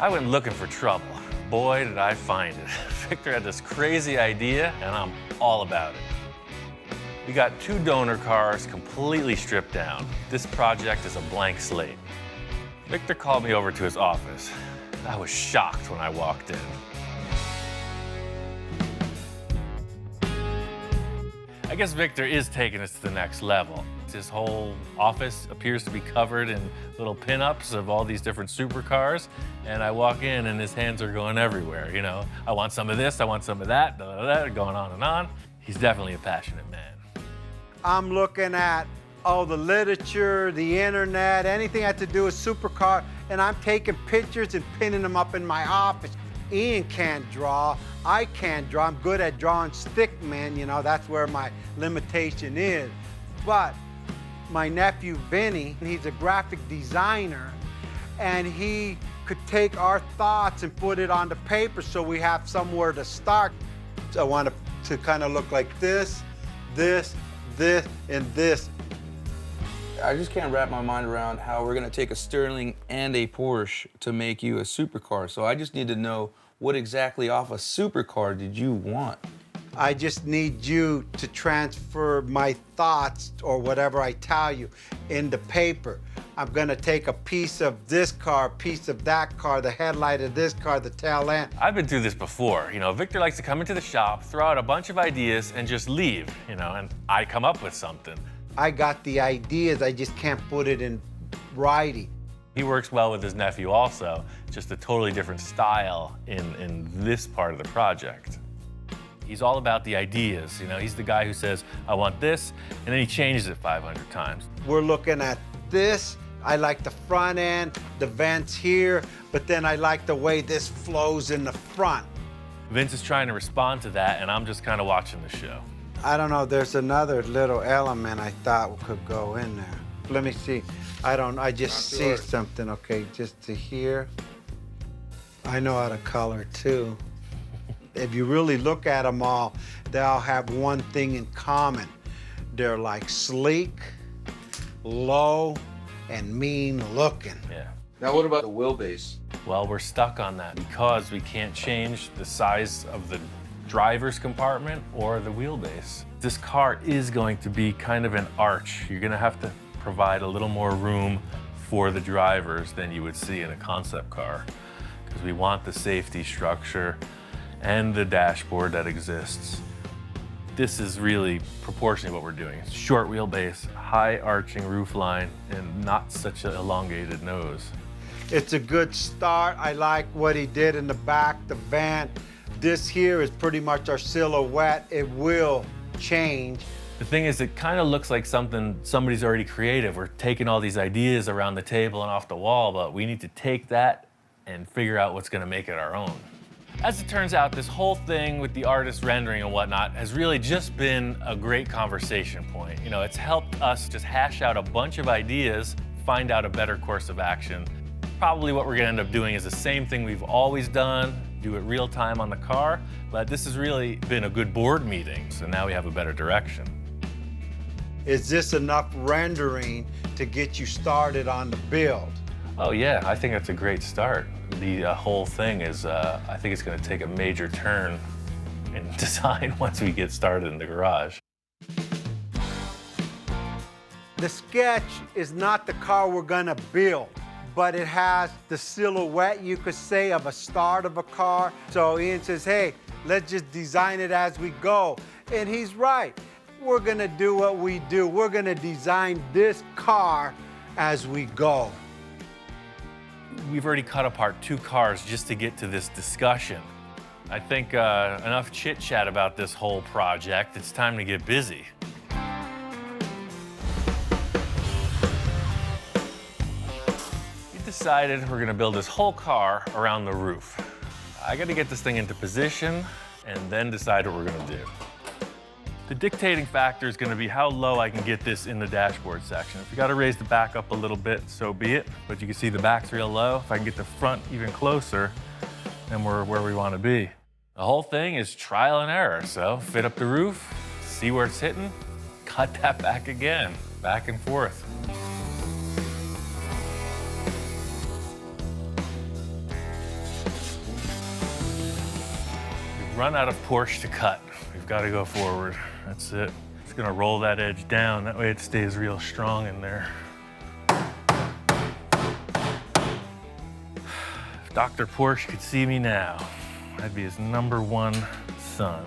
I went looking for trouble. Boy, did I find it. Victor had this crazy idea, and I'm all about it. We got 2 donor cars completely stripped down. This project is a blank slate. Victor called me over to his office. I was shocked when I walked in. I guess Victor is taking us to the next level. His whole office appears to be covered in little pinups of all these different supercars. And I walk in and his hands are going everywhere, you know. I want some of this, I want some of that, going on and on. He's definitely a passionate man. I'm looking at all the literature, the internet, anything that had to do with supercar, and I'm taking pictures and pinning them up in my office. Ian can't draw, I can't draw. I'm good at drawing stick men, you know, that's where my limitation is. But my nephew Vinny, he's a graphic designer, and he could take our thoughts and put it on the paper so we have somewhere to start. So I want it to kind of look like this, this, this, and this. I just can't wrap my mind around how we're gonna take a Sterling and a Porsche to make you a supercar. So I just need to know, what exactly off a supercar did you want? I just need you to transfer my thoughts or whatever I tell you into paper. I'm gonna take a piece of this car, a piece of that car, the headlight of this car, the tail end. I've been through this before. You know, Victor likes to come into the shop, throw out a bunch of ideas, and just leave, you know, and I come up with something. I got the ideas, I just can't put it in writing. He works well with his nephew also, just a totally different style in this part of the project. He's all about the ideas, you know, he's the guy who says, I want this, and then he changes it 500 times. We're looking at this. I like the front end, the vents here, but then I like the way this flows in the front. Vince is trying to respond to that, and I'm just kind of watching the show. I don't know, there's another little element I thought could go in there. Let me see. I just see something, okay, just to here. I know how to color too. If you really look at them all, they all have one thing in common. They're like sleek, low, and mean looking. Yeah. Now what about the wheelbase? Well, we're stuck on that because we can't change the size of the driver's compartment or the wheelbase. This car is going to be kind of an arch. You're gonna have to provide a little more room for the drivers than you would see in a concept car, because we want the safety structure and the dashboard that exists. This is really proportionally what we're doing. It's short wheelbase, high arching roofline, and not such an elongated nose. It's a good start. I like what he did in the back, the van. This here is pretty much our silhouette. It will change. The thing is, it kind of looks like something somebody's already creative. We're taking all these ideas around the table and off the wall, but we need to take that and figure out what's gonna make it our own. As it turns out, this whole thing with the artist rendering and whatnot has really just been a great conversation point. You know, it's helped us just hash out a bunch of ideas, find out a better course of action. Probably what we're gonna end up doing is the same thing we've always done, do it real time on the car, but this has really been a good board meeting, so now we have a better direction. Is this enough rendering to get you started on the build? Oh yeah, I think that's a great start. The whole thing is, I think it's gonna take a major turn in design once we get started in the garage. The sketch is not the car we're gonna build, but it has the silhouette, you could say, of a start of a car. So Ian says, hey, let's just design it as we go. And he's right. We're gonna do what we do. We're gonna design this car as we go. We've already cut apart 2 cars just to get to this discussion. I think enough chit-chat about this whole project. It's time to get busy. We decided we're gonna build this whole car around the roof. I gotta get this thing into position and then decide what we're gonna do. The dictating factor is gonna be how low I can get this in the dashboard section. If we gotta raise the back up a little bit, so be it. But you can see the back's real low. If I can get the front even closer, then we're where we wanna be. The whole thing is trial and error. So fit up the roof, see where it's hitting, cut that back again, back and forth. run out of Porsche to cut. We've got to go forward. That's it. Just gonna roll that edge down. That way it stays real strong in there. If Dr. Porsche could see me now, I'd be his #1 son.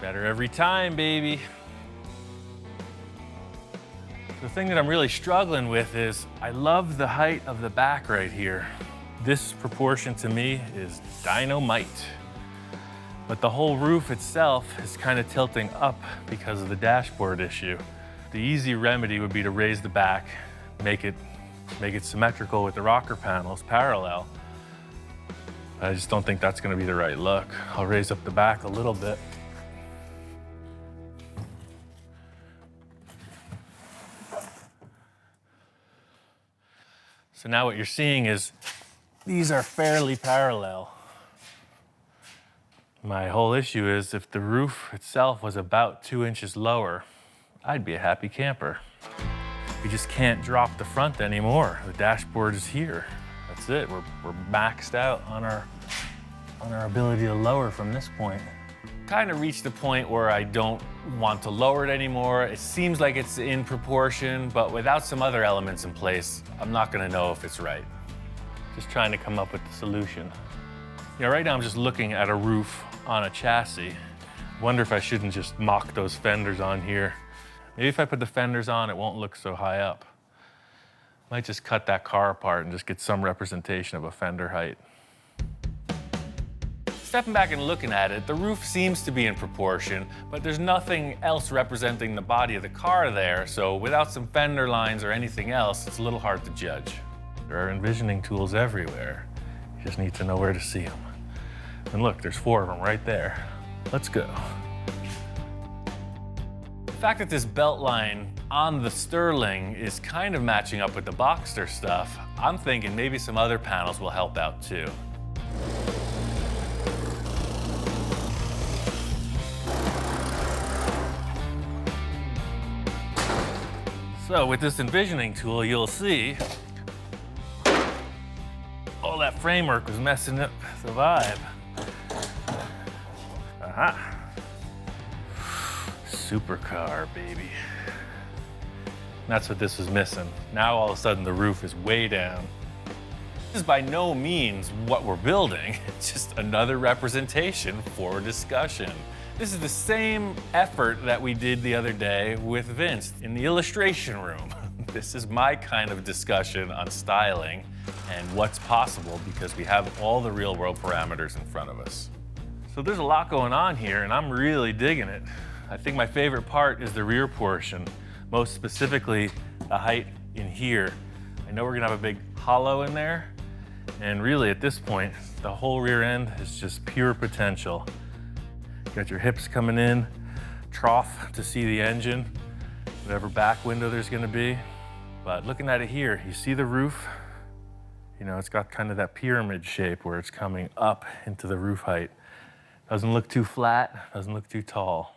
Better every time, baby. The thing that I'm really struggling with is I love the height of the back right here. This proportion to me is dynamite. But the whole roof itself is kind of tilting up because of the dashboard issue. The easy remedy would be to raise the back, make it symmetrical with the rocker panels parallel. I just don't think that's gonna be the right look. I'll raise up the back a little bit. So now what you're seeing is these are fairly parallel. My whole issue is if the roof itself was about 2 inches lower, I'd be a happy camper. We just can't drop the front anymore. The dashboard is here. That's it. We're maxed out on our ability to lower from this point. Kind of reached the point where I don't want to lower it anymore. It seems like it's in proportion, but without some other elements in place, I'm not gonna know if it's right. Just trying to come up with the solution. You know, right now I'm just looking at a roof on a chassis. Wonder if I shouldn't just mock those fenders on here. Maybe if I put the fenders on, it won't look so high up. Might just cut that car apart and just get some representation of a fender height. Stepping back and looking at it, the roof seems to be in proportion, but there's nothing else representing the body of the car there, so without some fender lines or anything else, it's a little hard to judge. There are envisioning tools everywhere. You just need to know where to see them. And look, there's 4 of them right there. Let's go. The fact that this belt line on the Sterling is kind of matching up with the Boxster stuff, I'm thinking maybe some other panels will help out too. So with this envisioning tool, you'll see all that framework was messing up the vibe. Aha. Supercar, baby. That's what this was missing. Now all of a sudden the roof is way down. This is by no means what we're building. It's just another representation for discussion. This is the same effort that we did the other day with Vince in the illustration room. This is my kind of discussion on styling and what's possible because we have all the real world parameters in front of us. So there's a lot going on here and I'm really digging it. I think my favorite part is the rear portion, most specifically the height in here. I know we're gonna have a big hollow in there, and really at this point, the whole rear end is just pure potential. Got your hips coming in, trough to see the engine, whatever back window there's gonna be. But looking at it here, you see the roof? You know, it's got kind of that pyramid shape where it's coming up into the roof height. Doesn't look too flat, doesn't look too tall.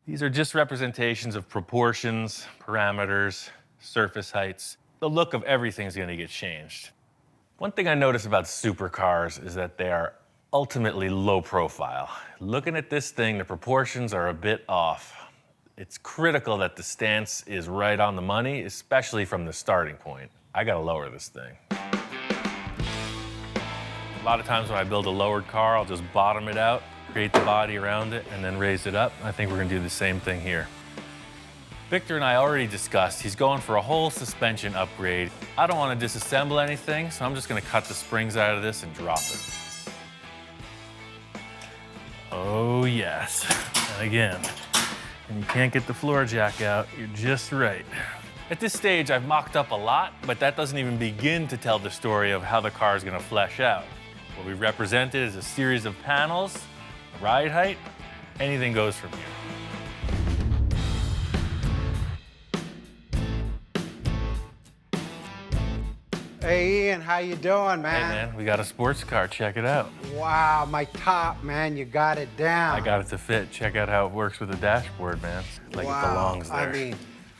These are just representations of proportions, parameters, surface heights. The look of everything's gonna get changed. One thing I notice about supercars is that they are ultimately low profile. Looking at this thing, the proportions are a bit off. It's critical that the stance is right on the money, especially from the starting point. I gotta lower this thing. A lot of times when I build a lowered car, I'll just bottom it out, create the body around it, and then raise it up. I think we're gonna do the same thing here. Victor and I already discussed, he's going for a whole suspension upgrade. I don't wanna disassemble anything, so I'm just gonna cut the springs out of this and drop it. Oh yes, and again, and you can't get the floor jack out, you're just right. At this stage, I've mocked up a lot, but that doesn't even begin to tell the story of how the car is gonna flesh out. What we've represented is a series of panels, ride height, anything goes from here. Hey, Ian, how you doing, man? Hey man, we got a sports car, check it out. Wow, my top, man, you got it down. I got it to fit. Check out how it works with the dashboard, man. Like wow, it belongs there. I mean,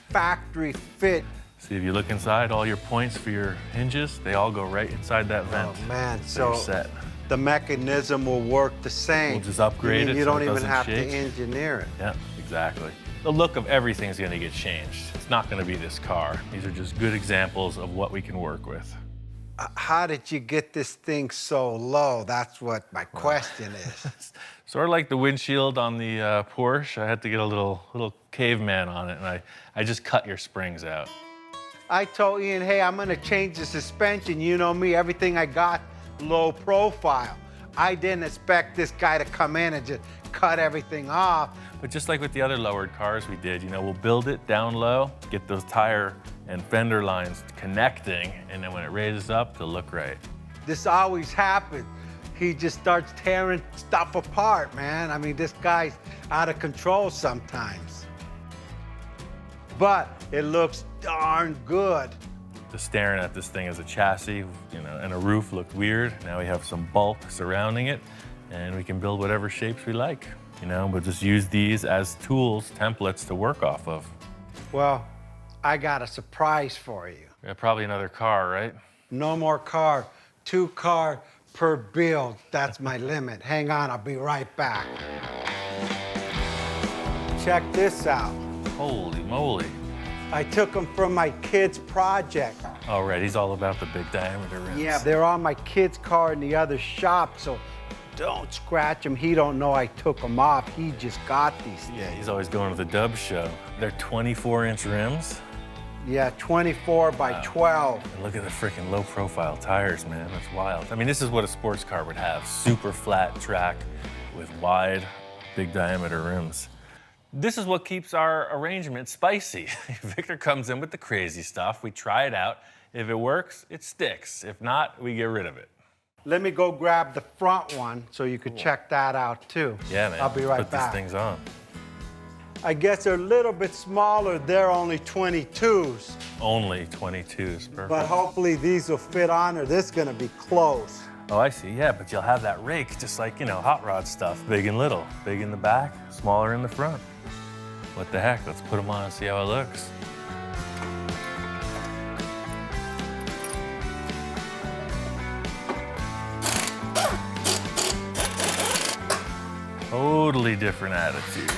factory fit. See, if you look inside, all your points for your hinges, they all go right inside that vent. Oh man, So you're so set. the mechanism will work the same. We'll just upgrade it You so don't it even doesn't have shake. to engineer it. Yeah, exactly. The look of everything is going to get changed. It's not going to be this car. These are just good examples of what we can work with. How did you get this thing so low? That's what my question is. Sort of like the windshield on the Porsche. I had to get a little caveman on it, and I just cut your springs out. I told Ian, hey, I'm gonna change the suspension. You know me, everything I got, low profile. I didn't expect this guy to come in and just cut everything off. But just like with the other lowered cars we did, we'll build it down low, get those tire and fender lines connecting, and then when it raises up, they'll look right. This always happens. He just starts tearing stuff apart, man. I mean, this guy's out of control sometimes. But it looks darn good. Just staring at this thing as a chassis, and a roof looked weird. Now we have some bulk surrounding it, and we can build whatever shapes we like. We'll just use these as tools, templates to work off of. Well, I got a surprise for you. Yeah, probably another car, right? No more car, 2 car per build. That's my limit. Hang on, I'll be right back. Check this out. Holy moly. I took them from my kid's project. Oh, right, he's all about the big diameter rims. Yeah, they're on my kid's car in the other shop, so don't scratch them. He don't know I took them off. He just got these things. Yeah, he's always going to the Dub show. They're 24-inch rims. Yeah, 24 by 12. And look at the freaking low-profile tires, man. That's wild. I mean, this is what a sports car would have. Super flat track with wide, big diameter rims. This is what keeps our arrangement spicy. Victor comes in with the crazy stuff. We try it out. If it works, it sticks. If not, we get rid of it. Let me go grab the front one so you could check that out too. Yeah, man. I'll be right Put back. these things on. I guess they're a little bit smaller. They're only 22s. Only 22s, perfect. But hopefully these will fit on or this is gonna be close. Oh, I see. Yeah, but you'll have that rake, just like, hot rod stuff. Big and little. Big in the back, smaller in the front. What the heck? Let's put them on and see how it looks. Totally different attitude.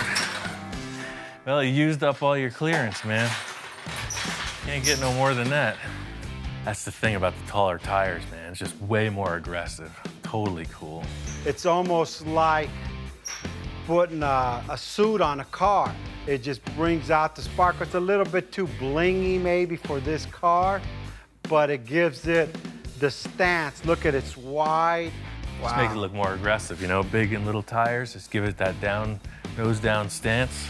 Well, you used up all your clearance, man. Can't get no more than that. That's the thing about the taller tires, man. It's just way more aggressive. Totally cool. It's almost like putting a suit on a car. It just brings out the spark. It's a little bit too blingy maybe for this car, but it gives it the stance. Look at it's wide. Wow. Just make it look more aggressive, big and little tires. Just give it that nose down stance.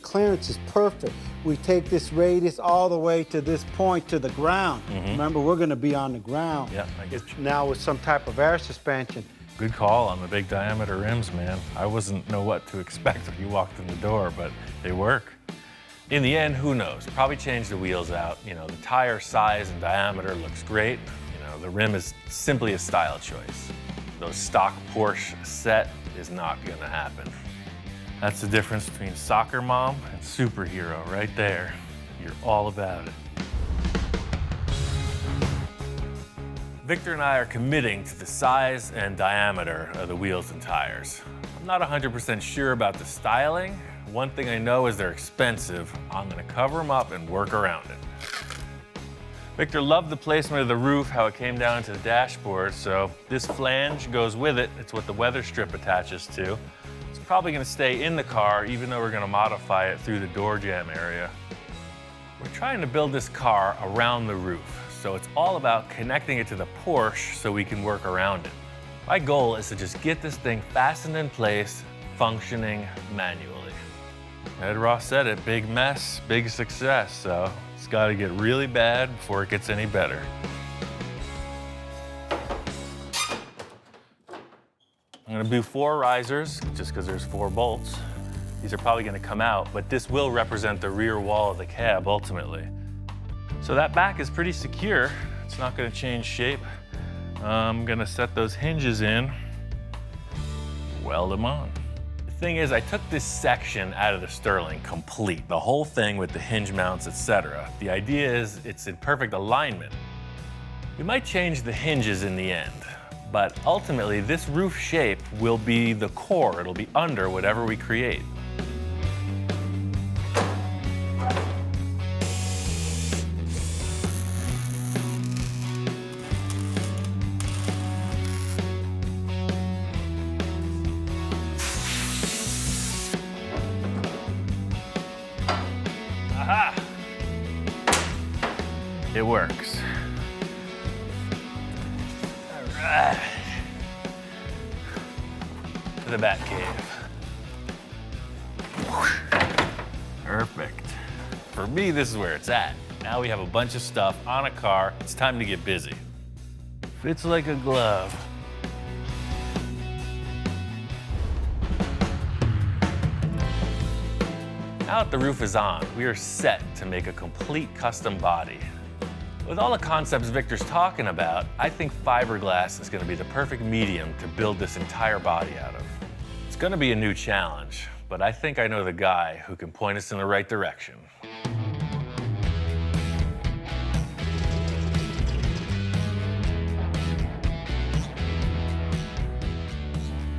Clearance is perfect. We take this radius all the way to this point to the ground. Remember, we're gonna be on the ground. Yeah, I get you. Now with some type of air suspension. Good call on the big diameter rims, man. I wasn't know what to expect when you walked in the door, but they work. In the end, who knows? Probably change the wheels out. The tire size and diameter looks great. The rim is simply a style choice. Those stock Porsche set is not gonna happen. That's the difference between soccer mom and superhero right there. You're all about it. Victor and I are committing to the size and diameter of the wheels and tires. I'm not 100% sure about the styling. One thing I know is they're expensive. I'm gonna cover them up and work around it. Victor loved the placement of the roof, how it came down to the dashboard, so this flange goes with it. It's what the weather strip attaches to. It's probably gonna stay in the car, even though we're gonna modify it through the door jamb area. We're trying to build this car around the roof, so it's all about connecting it to the Porsche so we can work around it. My goal is to just get this thing fastened in place, functioning manually. Ed Ross said it, big mess, big success, so it's gotta get really bad before it gets any better. I'm gonna do 4 risers, just because there's 4 bolts. These are probably gonna come out, but this will represent the rear wall of the cab ultimately. So that back is pretty secure. It's not gonna change shape. I'm gonna set those hinges in, weld them on. The thing is, I took this section out of the Sterling complete, the whole thing with the hinge mounts, etc. The idea is it's in perfect alignment. We might change the hinges in the end, But ultimately, this roof shape will be the core. It'll be under whatever we create. Aha! It works. All right. To the bat cave. Perfect. For me, this is where it's at. Now we have a bunch of stuff on a car. It's time to get busy. Fits like a glove. Now that the roof is on, we are set to make a complete custom body. With all the concepts Victor's talking about, I think fiberglass is going to be the perfect medium to build this entire body out of. It's going to be a new challenge, but I think I know the guy who can point us in the right direction.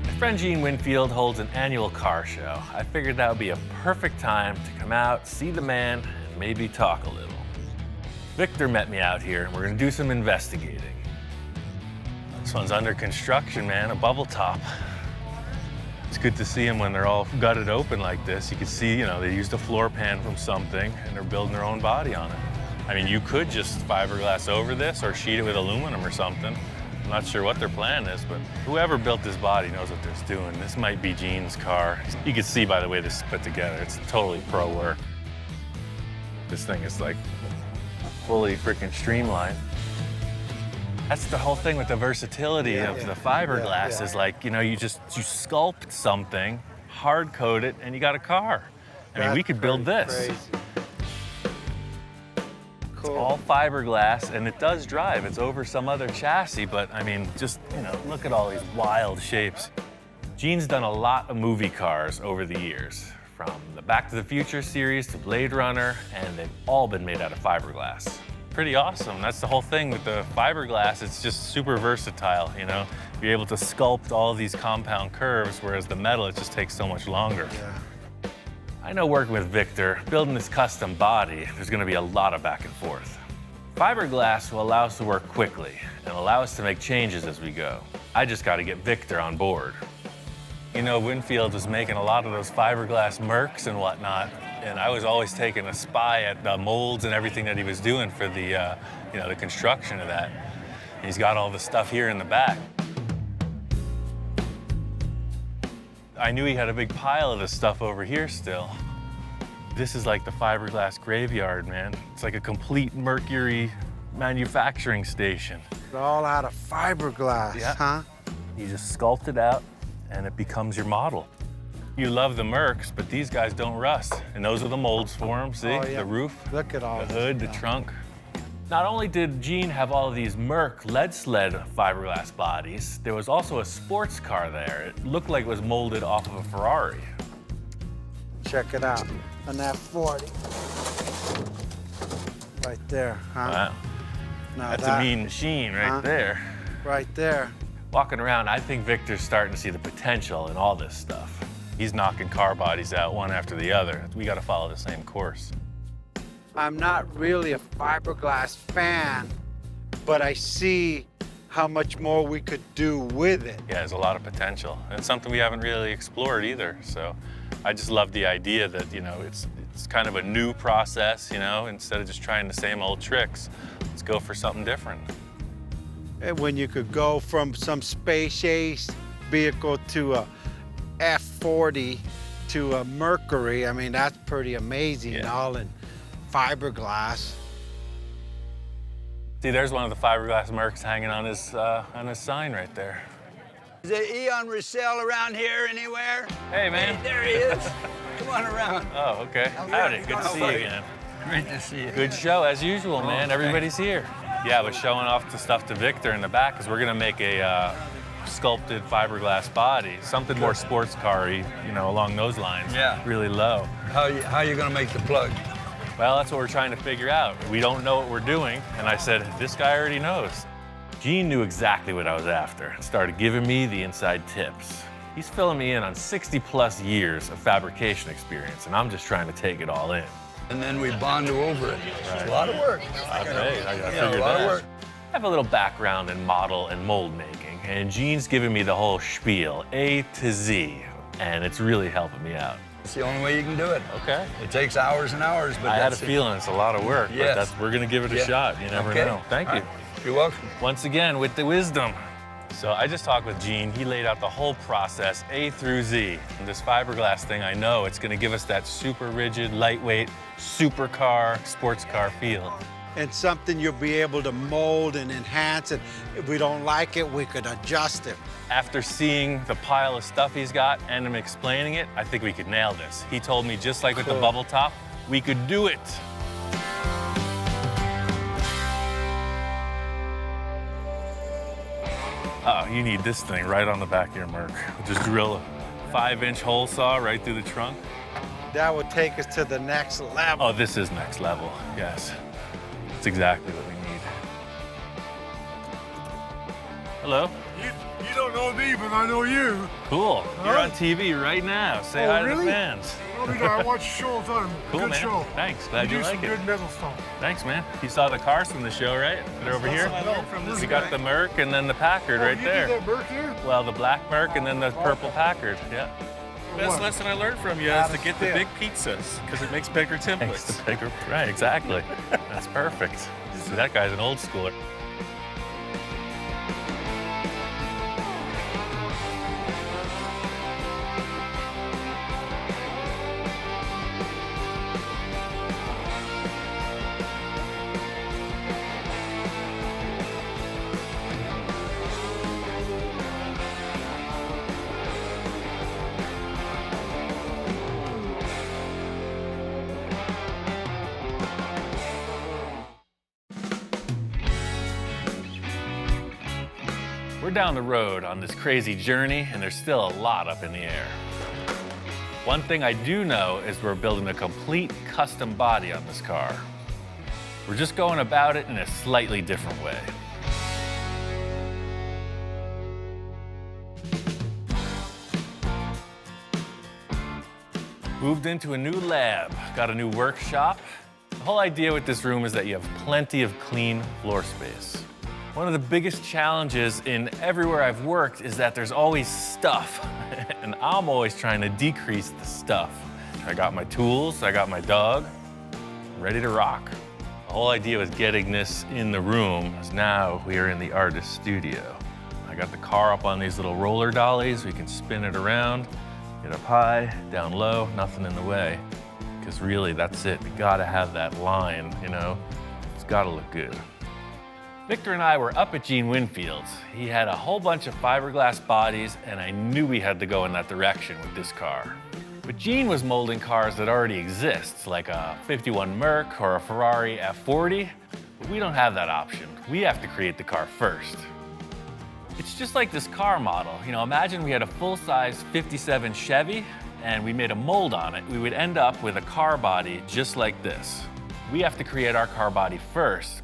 My friend Gene Winfield holds an annual car show. I figured that would be a perfect time to come out, see the man, and maybe talk a little. Victor met me out here, and we're gonna do some investigating. This one's under construction, man, a bubble top. It's good to see them when they're all gutted open like this. You can see, you know, they used a floor pan from something, and they're building their own body on it. I mean, you could just fiberglass over this or sheet it with aluminum or something. I'm not sure what their plan is, but whoever built this body knows what they're doing. This might be Gene's car. You can see by the way this is put together, it's totally pro work. This thing is like fully freaking streamlined. That's the whole thing with the versatility of the fiberglass is like, you know, you sculpt something, hard coat it, and you got a car. I mean, we could build this. Crazy. Cool. It's all fiberglass, and it does drive. It's over some other chassis, but I mean, just, you know, look at all these wild shapes. Gene's done a lot of movie cars over the years, from the Back to the Future series to Blade Runner, and they've all been made out of fiberglass. Pretty awesome. That's the whole thing with the fiberglass. It's just super versatile, you know? You're able to sculpt all these compound curves, whereas the metal, it just takes so much longer. Yeah. I know working with Victor, building this custom body, there's gonna be a lot of back and forth. Fiberglass will allow us to work quickly and allow us to make changes as we go. I just gotta get Victor on board. You know, Winfield was making a lot of those fiberglass Mercs and whatnot, and I was always taking a spy at the molds and everything that he was doing for the, you know, the construction of that. And he's got all the stuff here in the back. I knew he had a big pile of this stuff over here still. This is like the fiberglass graveyard, man. It's like a complete Mercury manufacturing station. It's all out of fiberglass, huh? You just sculpt it out and it becomes your model. You love the Mercs, but these guys don't rust. And those are the molds for them, see? Oh, yeah. The roof, Look at all the hood, the trunk. Not only did Gene have all of these Merc lead sled fiberglass bodies, there was also a sports car there. It looked like it was molded off of a Ferrari. Check it out. An F40. Right there, huh? Wow. Now That's a mean machine right there. Right there. Walking around, I think Victor's starting to see the potential in all this stuff. He's knocking car bodies out one after the other. We got to follow the same course. I'm not really a fiberglass fan, but I see how much more we could do with it. Yeah, there's a lot of potential. And it's something we haven't really explored either. So I just love the idea that, you know, it's kind of a new process, you know, instead of just trying the same old tricks, let's go for something different. And when you could go from some space age vehicle to a F40 to a Mercury, I mean, that's pretty amazing, all in fiberglass. See, there's one of the fiberglass Mercs hanging on his sign right there. Is there Eon resale around here anywhere? Hey, man. Hey, there he is. Come on around. Oh, okay. Howdy, good to see you again. Great to see you. Good show, as usual, man. Everybody's here. Yeah, I was showing off the stuff to Victor in the back because we're gonna make a sculpted fiberglass body, something more sports car-y, you know, along those lines. Yeah. Really low. How you gonna make the plug? Well, that's what we're trying to figure out. We don't know what we're doing, and I said, this guy already knows. Gene knew exactly what I was after and started giving me the inside tips. He's filling me in on 60+ years of fabrication experience, and I'm just trying to take it all in. And then we bond over it. It's a lot of work. I gotta Yeah, figure a lot that of out. work. I have a little background in model and mold making, and Gene's giving me the whole spiel, A to Z, and it's really helping me out. It's the only way you can do it. Okay. It takes hours and hours, but I had a that's it. feeling it's a lot of work, Yes. but we're gonna give it a Yeah. shot. You never Okay. know. Thank All you. right. You're welcome. Once again, with the wisdom. So I just talked with Gene. He laid out the whole process, A through Z. And this fiberglass thing, I know it's gonna give us that super rigid, lightweight, supercar, sports car feel. And something you'll be able to mold and enhance, and if we don't like it, we could adjust it. After seeing the pile of stuff he's got and him explaining it, I think we could nail this. He told me, just like with the Cool. bubble top, we could do it. Oh, you need this thing right on the back of your Merc. Just drill a 5-inch hole saw right through the trunk. That would take us to the next level. Oh, this is next level, yes. That's exactly what we need. Hello? You don't know me, but I know you. Cool. You're Huh? on TV right now. Say Oh, hi to really? the fans. I watch your show all the time. Cool, Good man. show. Thanks. Glad you do like some it. good metal stuff. Thanks, man. You saw the cars from the show, right? They're over here. We got the Merc and then the Packard right you there. did that Merc here? Well, the black Merc and then the purple Packard. Yeah. Best What? lesson I learned from you is to get the big pizzas because it makes bigger Thanks. templates. The bigger, right? Exactly. That's perfect. See, that guy's an old schooler. We're down the road on this crazy journey, and there's still a lot up in the air. One thing I do know is we're building a complete custom body on this car. We're just going about it in a slightly different way. Moved into a new lab, got a new workshop. The whole idea with this room is that you have plenty of clean floor space. One of the biggest challenges in everywhere I've worked is that there's always stuff, and I'm always trying to decrease the stuff. I got my tools, I got my dog, I'm ready to rock. The whole idea was getting this in the room, as now we are in the artist studio. I got the car up on these little roller dollies, we can spin it around, get up high, down low, nothing in the way. Because really, that's it. We gotta have that line, you know? It's gotta look good. Victor and I were up at Gene Winfield's. He had a whole bunch of fiberglass bodies, and I knew we had to go in that direction with this car. But Gene was molding cars that already exist, like a 51 Merc or a Ferrari F40, but we don't have that option. We have to create the car first. It's just like this car model. You know, imagine we had a full-size 57 Chevy and we made a mold on it. We would end up with a car body just like this. We have to create our car body first.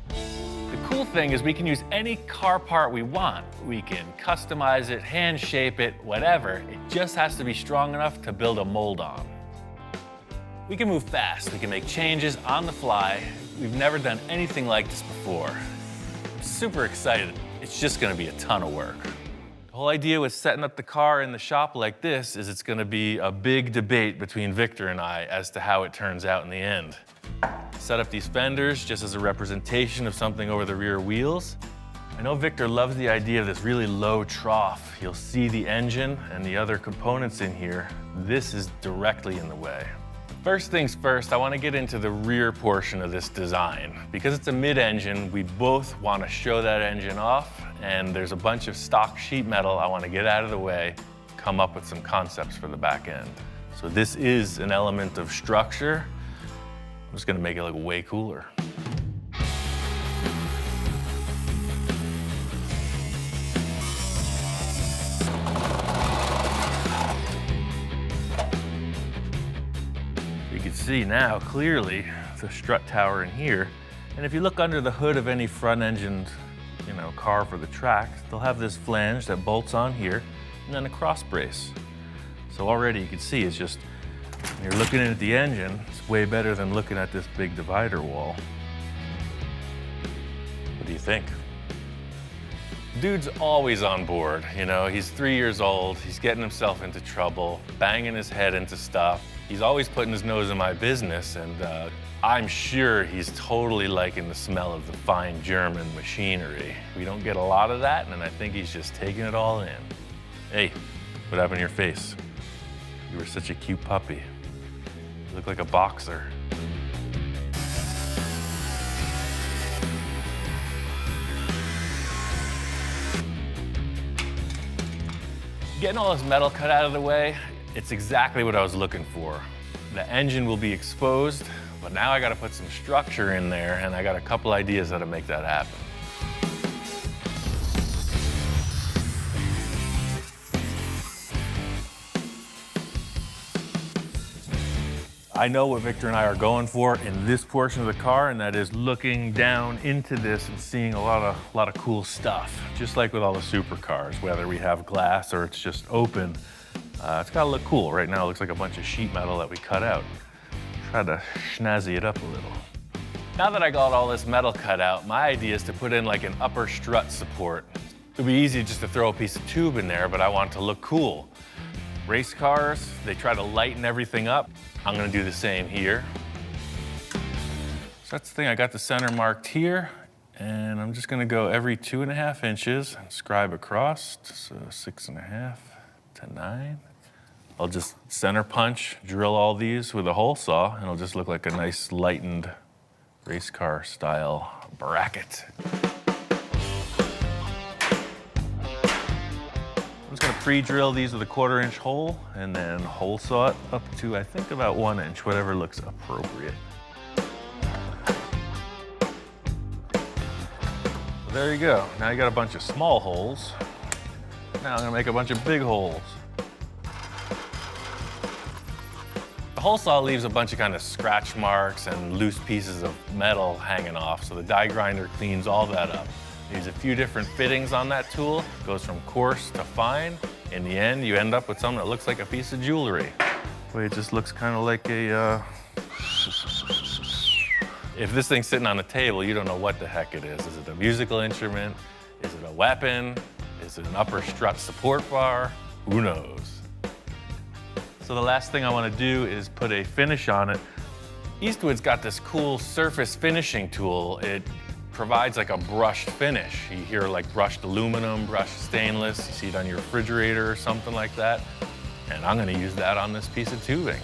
The cool thing is we can use any car part we want. We can customize it, hand shape it, whatever. It just has to be strong enough to build a mold on. We can move fast. We can make changes on the fly. We've never done anything like this before. I'm super excited. It's just gonna be a ton of work. The whole idea with setting up the car in the shop like this is it's gonna be a big debate between Victor and I as to how it turns out in the end. Set up these fenders just as a representation of something over the rear wheels. I know Victor loves the idea of this really low trough. You'll see the engine and the other components in here. This is directly in the way. First things first, I want to get into the rear portion of this design. Because it's a mid-engine, we both want to show that engine off, and there's a bunch of stock sheet metal I want to get out of the way, come up with some concepts for the back end. So this is an element of structure. I'm just going to make it look way cooler. You can see now clearly the strut tower in here. And if you look under the hood of any front-engined, you know, car for the track, they'll have this flange that bolts on here and then a cross brace. So already you can see it's just, when you're looking at the engine, it's way better than looking at this big divider wall. What do you think? Dude's always on board, you know, he's 3 years old, he's getting himself into trouble, banging his head into stuff. He's always putting his nose in my business, and I'm sure he's totally liking the smell of the fine German machinery. We don't get a lot of that, and I think he's just taking it all in. Hey, what happened to your face? You were such a cute puppy. You look like a boxer. Getting all this metal cut out of the way, it's exactly what I was looking for. The engine will be exposed, but now I gotta put some structure in there, and I got a couple ideas how to make that happen. I know what Victor and I are going for in this portion of the car, and that is looking down into this and seeing a lot of cool stuff. Just like with all the supercars, whether we have glass or it's just open, it's gotta look cool. Right now it looks like a bunch of sheet metal that we cut out. Try to snazzy it up a little. Now that I got all this metal cut out, my idea is to put in like an upper strut support. It'd be easy just to throw a piece of tube in there, but I want it to look cool. Race cars, they try to lighten everything up. I'm gonna do the same here. So that's the thing, I got the center marked here, and I'm just gonna go every 2.5 inches and scribe across, so 6.5 to 9. I'll just center punch, drill all these with a hole saw, and it'll just look like a nice lightened race car style bracket. I'm just gonna pre-drill these with a 1/4 inch hole and then hole saw it up to, I think, about 1 inch, whatever looks appropriate. There you go. Now you got a bunch of small holes. Now I'm gonna make a bunch of big holes. The hole saw leaves a bunch of kind of scratch marks and loose pieces of metal hanging off, so the die grinder cleans all that up. Use a few different fittings on that tool. It goes from coarse to fine. In the end, you end up with something that looks like a piece of jewelry. Boy, it just looks kind of like a, If this thing's sitting on the table, you don't know what the heck it is. Is it a musical instrument? Is it a weapon? Is it an upper strut support bar? Who knows? So the last thing I want to do is put a finish on it. Eastwood's got this cool surface finishing tool. It provides like a brushed finish. You hear like brushed aluminum, brushed stainless. You see it on your refrigerator or something like that. And I'm gonna use that on this piece of tubing.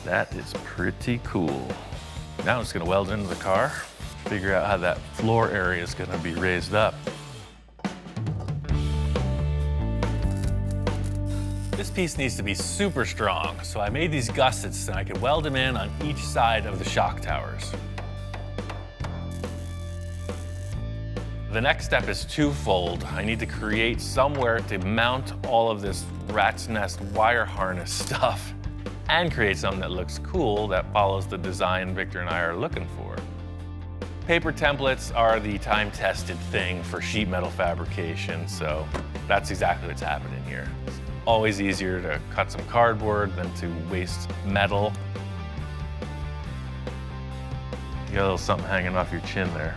That is pretty cool. Now I'm just gonna weld it into the car, figure out how that floor area is gonna be raised up. This piece needs to be super strong, so I made these gussets so I could weld them in on each side of the shock towers. The next step is twofold. I need to create somewhere to mount all of this rat's nest wire harness stuff and create something that looks cool that follows the design Victor and I are looking for. Paper templates are the time-tested thing for sheet metal fabrication, so that's exactly what's happening here. It's always easier to cut some cardboard than to waste metal. You got a little something hanging off your chin there.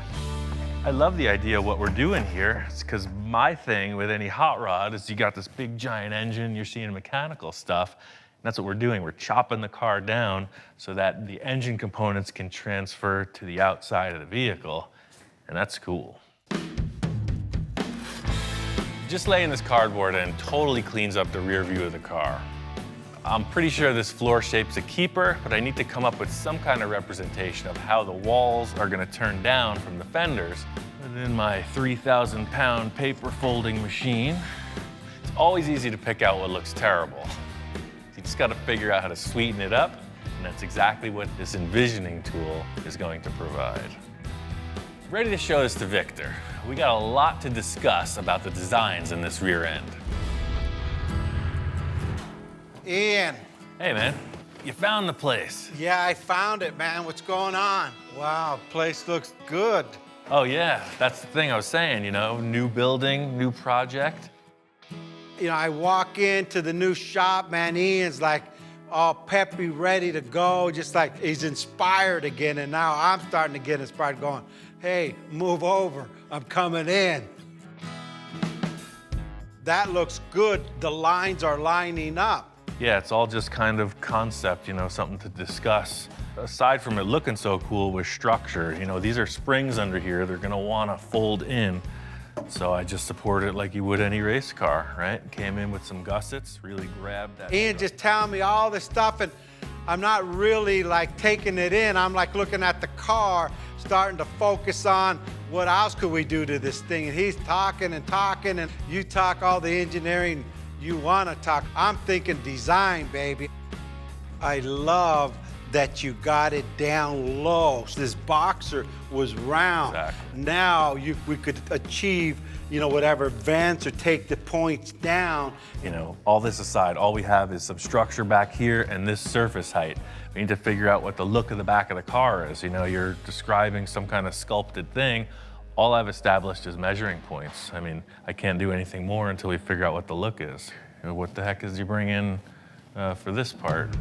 I love the idea of what we're doing here. It's because my thing with any hot rod is you got this big giant engine, you're seeing mechanical stuff. And that's what we're doing. We're chopping the car down so that the engine components can transfer to the outside of the vehicle. And that's cool. Just laying this cardboard in totally cleans up the rear view of the car. I'm pretty sure this floor shape's a keeper, but I need to come up with some kind of representation of how the walls are gonna turn down from the fenders within my 3,000-pound paper folding machine. It's always easy to pick out what looks terrible. You just gotta figure out how to sweeten it up, and that's exactly what this envisioning tool is going to provide. Ready to show this to Victor. We got a lot to discuss about the designs in this rear end. Ian. Hey, man, you found the place. Yeah, I found it, man. What's going on? Wow, place looks good. Oh yeah, that's the thing I was saying, you know, new building, new project. You know, I walk into the new shop, man, Ian's like all peppy, ready to go, just like he's inspired again. And now I'm starting to get inspired, going, hey, move over, I'm coming in. That looks good. The lines are lining up. Yeah, it's all just kind of concept, you know, something to discuss. Aside from it looking so cool with structure, you know, these are springs under here. They're gonna wanna fold in. So I just support it like you would any race car, right? Came in with some gussets, really grabbed that. Ian just telling me all this stuff, and I'm not really like taking it in. I'm like looking at the car, starting to focus on what else could we do to this thing. And he's talking and talking, and you talk all the engineering you wanna talk. I'm thinking design, baby. I love that you got it down low. This Boxster was round. Exactly. Now we could achieve, you know, whatever vents or take the points down. You know, all this aside, all we have is some structure back here and this surface height. We need to figure out what the look of the back of the car is. You know, you're describing some kind of sculpted thing. All I've established is measuring points. I mean, I can't do anything more until we figure out what the look is. You know, what the heck is you bring in for this part?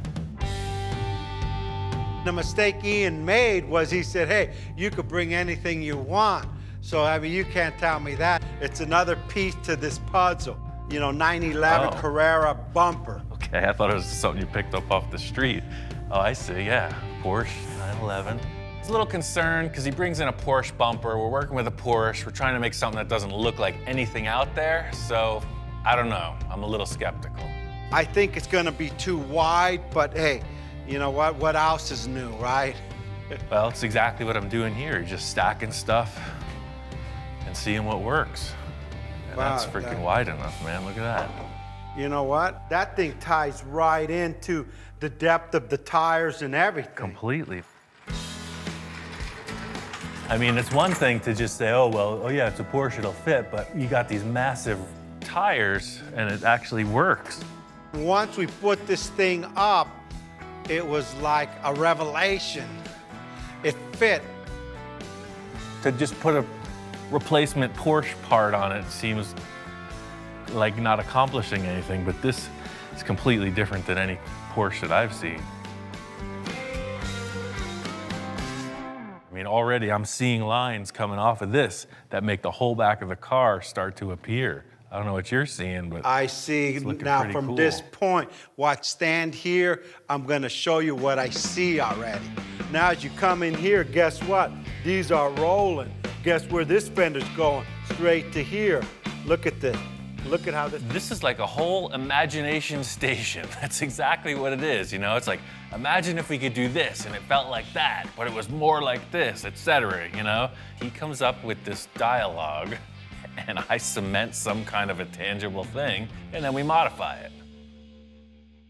The mistake Ian made was he said, hey, you could bring anything you want. So, I mean, you can't tell me that. It's another piece to this puzzle. You know, 911 Oh. Carrera bumper. Okay, I thought it was something you picked up off the street. Oh, I see, yeah. Porsche 911. It's a little concerned because he brings in a Porsche bumper. We're working with a Porsche. We're trying to make something that doesn't look like anything out there. So, I don't know. I'm a little skeptical. I think it's gonna be too wide, but hey, you know what? What else is new, right? Well, it's exactly what I'm doing here. Just stacking stuff and seeing what works. And Wow, that's freaking wide enough, man. Look at that. You know what? That thing ties right into the depth of the tires and everything. Completely. I mean, it's one thing to just say, oh, well, oh yeah, it's a Porsche, it'll fit, but you got these massive tires and it actually works. Once we put this thing up, it was like a revelation. It fit. To just put a replacement Porsche part on it seems like not accomplishing anything, but this is completely different than any Porsche that I've seen. I mean, already I'm seeing lines coming off of this that make the whole back of the car start to appear. I don't know what you're seeing, but I see it's looking now pretty from cool. this point, watch, stand here, I'm gonna show you what I see already. Now as you come in here, guess what? These are rolling. Guess where this fender's going? Straight to here. Look at this. Look at how this. This is like a whole imagination station. That's exactly what it is, you know? It's like, imagine if we could do this and it felt like that, but it was more like this, etc., you know? He comes up with this dialogue and I cement some kind of a tangible thing and then we modify it.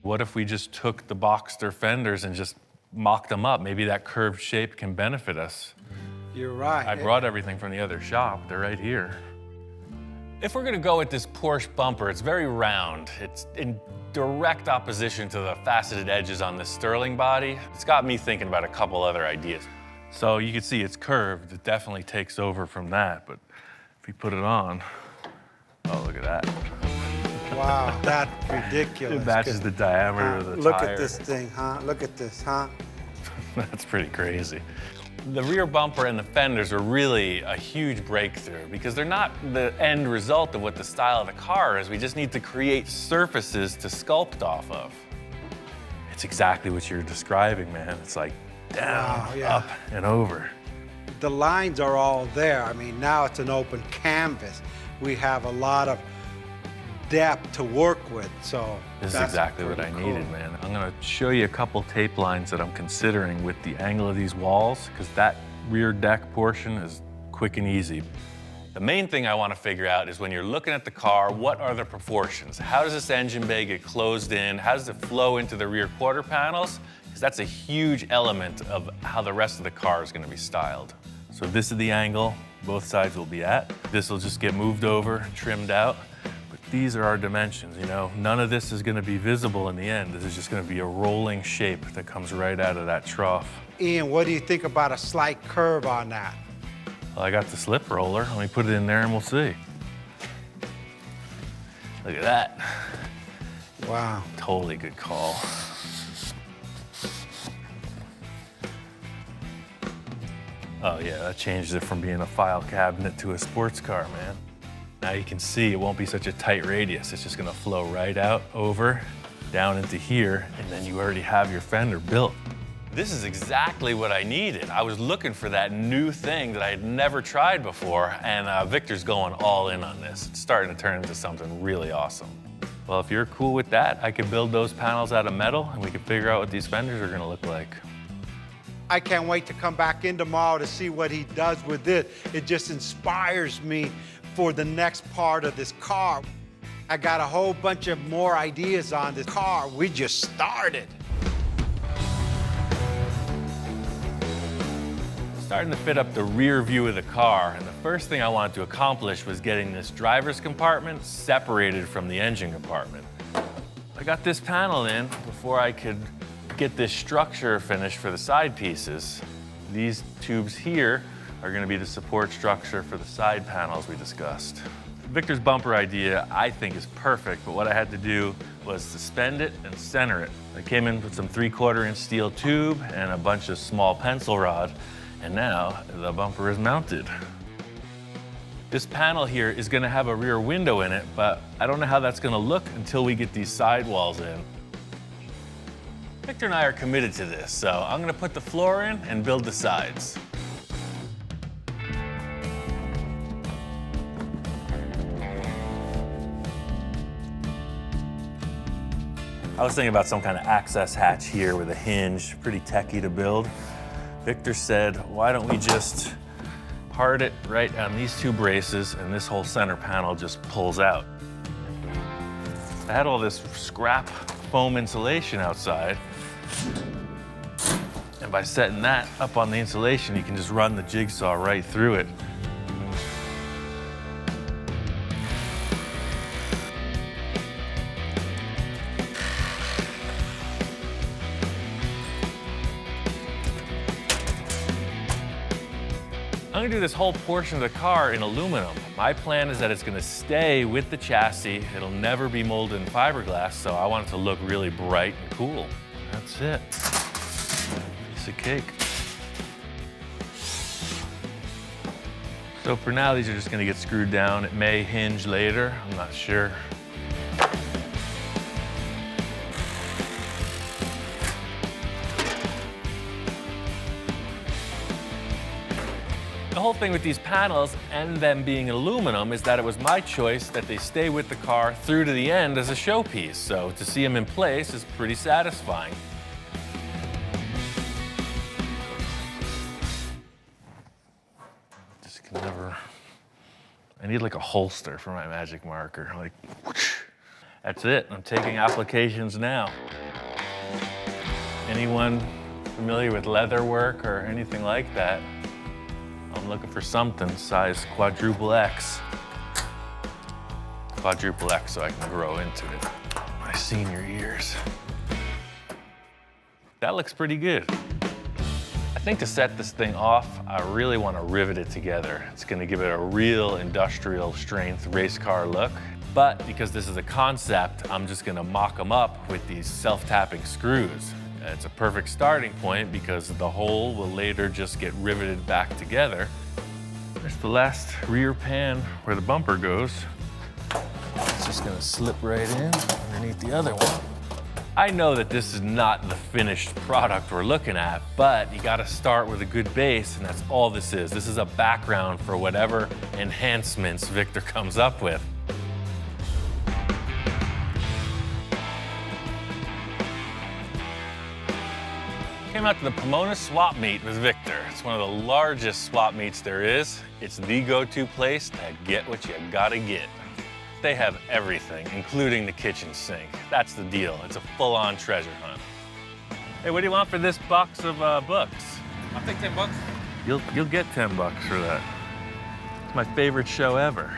What if we just took the Boxster fenders and just mocked them up? Maybe that curved shape can benefit us. You're right. I brought everything from the other shop. They're right here. If we're gonna go with this Porsche bumper, it's very round. It's in direct opposition to the faceted edges on this Sterling body. It's got me thinking about a couple other ideas. So you can see it's curved. It definitely takes over from that, but if you put it on, oh, look at that. Wow, that's ridiculous. It matches the diameter of the Look tire. at this thing, huh? Look at this, huh? That's pretty crazy. The rear bumper and the fenders are really a huge breakthrough because they're not the end result of what the style of the car is. We just need to create surfaces to sculpt off of. It's exactly what you're describing, man. It's like down, Wow, yeah. up, and over. The lines are all there. I mean, now it's an open canvas. We have a lot of depth to work with, so This is that's exactly what I pretty needed, cool. man. I'm gonna show you a couple tape lines that I'm considering with the angle of these walls, because that rear deck portion is quick and easy. The main thing I want to figure out is when you're looking at the car, what are the proportions? How does this engine bay get closed in? How does it flow into the rear quarter panels? Because that's a huge element of how the rest of the car is going to be styled. So this is the angle both sides will be at. This will just get moved over, trimmed out. But these are our dimensions, you know? None of this is going to be visible in the end. This is just going to be a rolling shape that comes right out of that trough. Ian, what do you think about a slight curve on that? Well, I got the slip roller. Let me put it in there and we'll see. Look at that. Wow. Totally good call. Oh yeah, that changed it from being a file cabinet to a sports car, man. Now you can see it won't be such a tight radius. It's just gonna flow right out, over, down into here, and then you already have your fender built. This is exactly what I needed. I was looking for that new thing that I had never tried before, and Victor's going all in on this. It's starting to turn into something really awesome. Well, if you're cool with that, I could build those panels out of metal, and we could figure out what these fenders are gonna look like. I can't wait to come back in tomorrow to see what he does with it. It just inspires me for the next part of this car. I got a whole bunch of more ideas on this car. We just started. Starting to fit up the rear view of the car, and the first thing I wanted to accomplish was getting this driver's compartment separated from the engine compartment. I got this panel in before I could get this structure finished for the side pieces. These tubes here are gonna be the support structure for the side panels we discussed. Victor's bumper idea, I think, is perfect, but what I had to do was suspend it and center it. I came in with some 3/4 inch steel tube and a bunch of small pencil rod, and now the bumper is mounted. This panel here is gonna have a rear window in it, but I don't know how that's gonna look until we get these sidewalls in. Victor and I are committed to this, so I'm gonna put the floor in and build the sides. I was thinking about some kind of access hatch here with a hinge, pretty techy to build. Victor said, why don't we just hard it right on these two braces and this whole center panel just pulls out. I had all this scrap foam insulation outside, and by setting that up on the insulation, you can just run the jigsaw right through it. I'm gonna do this whole portion of the car in aluminum. My plan is that it's gonna stay with the chassis. It'll never be molded in fiberglass, so I want it to look really bright and cool. That's it. Piece of cake. So for now, these are just gonna get screwed down. It may hinge later, I'm not sure. The whole thing with these panels and them being aluminum is that it was my choice that they stay with the car through to the end as a showpiece. So to see them in place is pretty satisfying. Just can never, I need like a holster for my magic marker. Like, whoosh. That's it, I'm taking applications now. Anyone familiar with leather work or anything like that? I'm looking for something size quadruple X. Quadruple X so I can grow into it. My senior years. That looks pretty good. I think to set this thing off, I really want to rivet it together. It's going to give it a real industrial strength race car look. But because this is a concept, I'm just going to mock them up with these self-tapping screws. It's a perfect starting point because the hole will later just get riveted back together. There's the last rear pan where the bumper goes. It's just gonna slip right in underneath the other one. I know that this is not the finished product we're looking at, but you gotta start with a good base, and that's all this is. This is a background for whatever enhancements Victor comes up with. Came out to the Pomona swap meet with Victor. It's one of the largest swap meets there is. It's the go-to place to get what you gotta get. They have everything, including the kitchen sink. That's the deal. It's a full-on treasure hunt. Hey, what do you want for this box of books? I'll take 10 bucks. You'll get 10 bucks for that. It's my favorite show ever.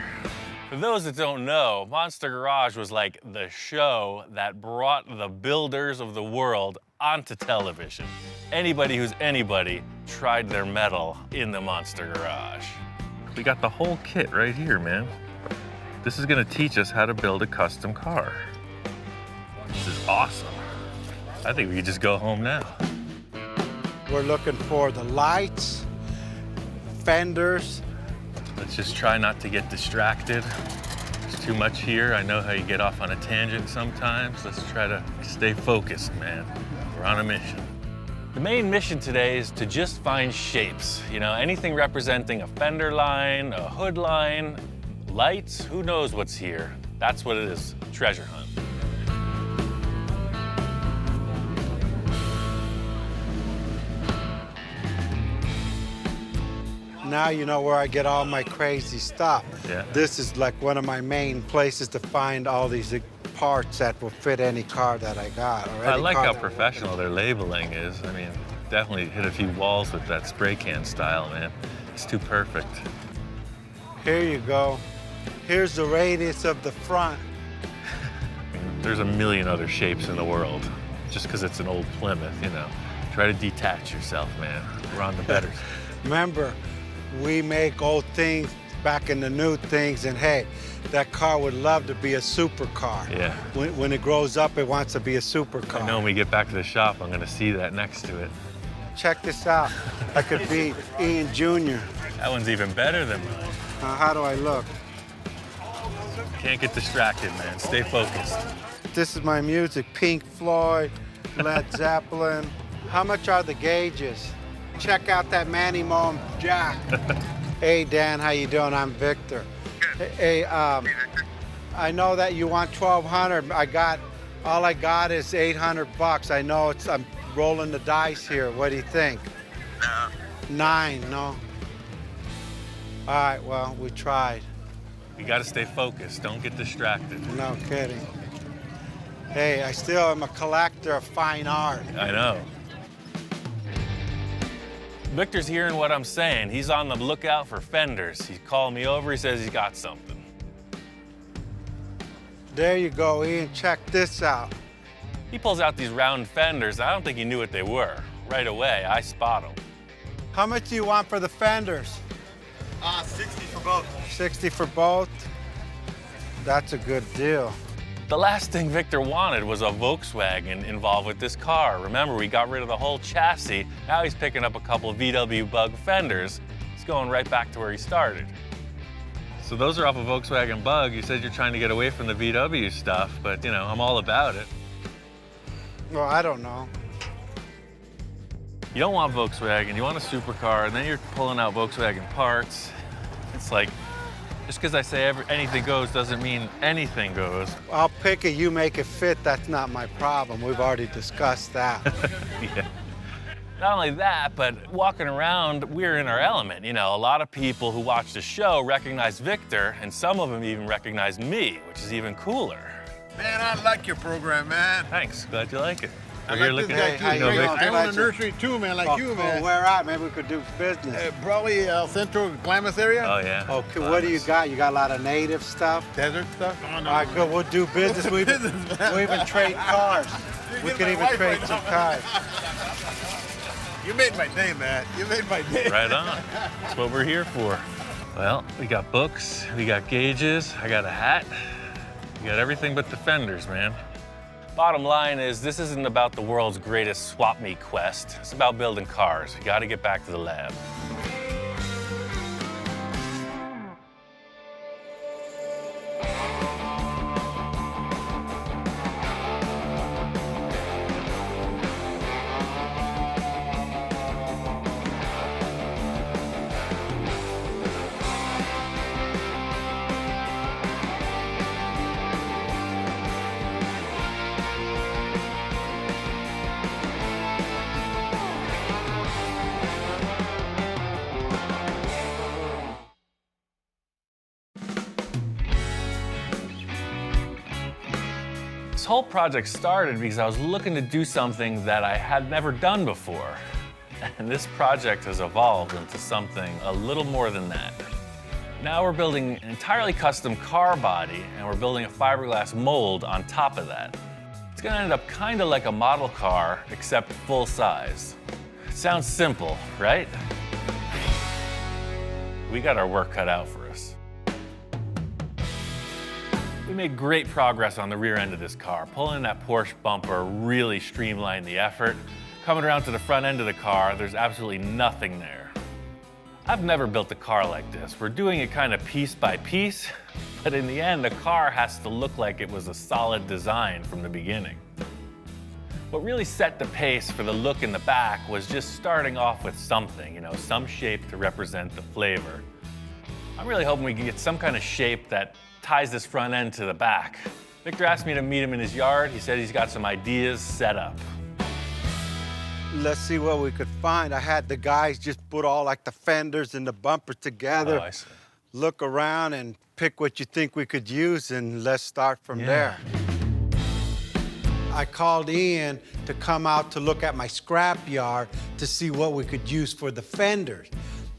For those that don't know, Monster Garage was like the show that brought the builders of the world onto television. Anybody who's anybody tried their mettle in the Monster Garage. we got the whole kit right here, man. This is gonna teach us how to build a custom car. This is awesome. I think we could just go home now. We're looking for the lights, fenders. Let's just try not to get distracted. There's too much here. I know how you get off on a tangent sometimes. Let's try to stay focused, man. We're on a mission. The main mission today is to just find shapes. You know, anything representing a fender line, a hood line, lights, who knows what's here. That's what it is, treasure hunt. Now you know where I get all my crazy stuff. Yeah. This is like one of my main places to find all these parts that will fit any car that I got. Or I any like car how that- professional their labeling is. I mean, definitely hit a few walls with that spray can style, man. It's too perfect. Here you go. Here's the radius of the front. I mean, there's a million other shapes in the world. Just because it's an old Plymouth, you know. Try to detach yourself, man. We're on the better. Remember, we make old things back in the new things, and hey, that car would love to be a supercar. Yeah. When it grows up, it wants to be a supercar. I know when we get back to the shop, I'm gonna see that next to it. Check this out. I could be Ian Jr. That one's even better than mine. How do I look? Can't get distracted, man. Stay focused. This is my music, Pink Floyd, Led Zeppelin. How much are the gauges? Check out that Manny Moen jack. Hey, Dan, how you doing? I'm Victor. Hey, I know that you want 1,200. All I got is 800 bucks. I know I'm rolling the dice here. What do you think? No. 9, no? All right, well, we tried. You gotta stay focused. Don't get distracted. No kidding. Hey, I still am a collector of fine art. I know. Victor's hearing what I'm saying. He's on the lookout for fenders. He's calling me over. He says he's got something. There you go, Ian. Check this out. He pulls out these round fenders. I don't think he knew what they were. Right away, I spot them. How much do you want for the fenders? 60 for both. 60 for both? That's a good deal. The last thing Victor wanted was a Volkswagen involved with this car. Remember, we got rid of the whole chassis. Now he's picking up a couple VW Bug fenders. He's going right back to where he started. So those are off a Volkswagen Bug. You said you're trying to get away from the VW stuff, but you know, I'm all about it. Well, I don't know. You don't want Volkswagen, you want a supercar, and then you're pulling out Volkswagen parts. It's like, just because I say anything goes doesn't mean anything goes. I'll pick it, you make it fit, that's not my problem. We've already discussed that. Yeah. Not only that, but walking around, we're in our element. You know, a lot of people who watch the show recognize Victor, and some of them even recognize me, which is even cooler. Man, I like your program, man. Thanks, glad you like it. I We're here like this looking guy at too. Hey, you know, how you Victor. doing? I own a nursery too, man, like you, man. Where at? Maybe we could do business. Probably Central Klamath area. Oh yeah. Okay, what do you got? You got a lot of native stuff? Desert stuff. Oh, no. All right, good, we'll do business. We even trade cars. We can even trade some cars. You made my day, man. You made my day. Right on. That's what we're here for. Well, we got books, we got gauges, I got a hat. We got everything but the fenders, man. Bottom line is, this isn't about the world's greatest swap meet quest. It's about building cars. We gotta get back to the lab. This whole project started because I was looking to do something that I had never done before. And this project has evolved into something a little more than that. Now we're building an entirely custom car body, and we're building a fiberglass mold on top of that. It's gonna end up kind of like a model car, except full size. It sounds simple, right? we got our work cut out for us. We made great progress on the rear end of this car. Pulling that Porsche bumper really streamlined the effort. Coming around to the front end of the car, there's absolutely nothing there. I've never built a car like this. We're doing it kind of piece by piece, but in the end, the car has to look like it was a solid design from the beginning. What really set the pace for the look in the back was just starting off with something, some shape to represent the flavor. I'm really hoping we can get some kind of shape that ties this front end to the back. Victor asked me to meet him in his yard. He said he's got some ideas set up. Let's see what we could find. I had the guys just put all like the fenders and the bumper together. Oh, I see. Look around and pick what you think we could use, and let's start from there. I called Ian to come out to look at my scrap yard to see what we could use for the fenders.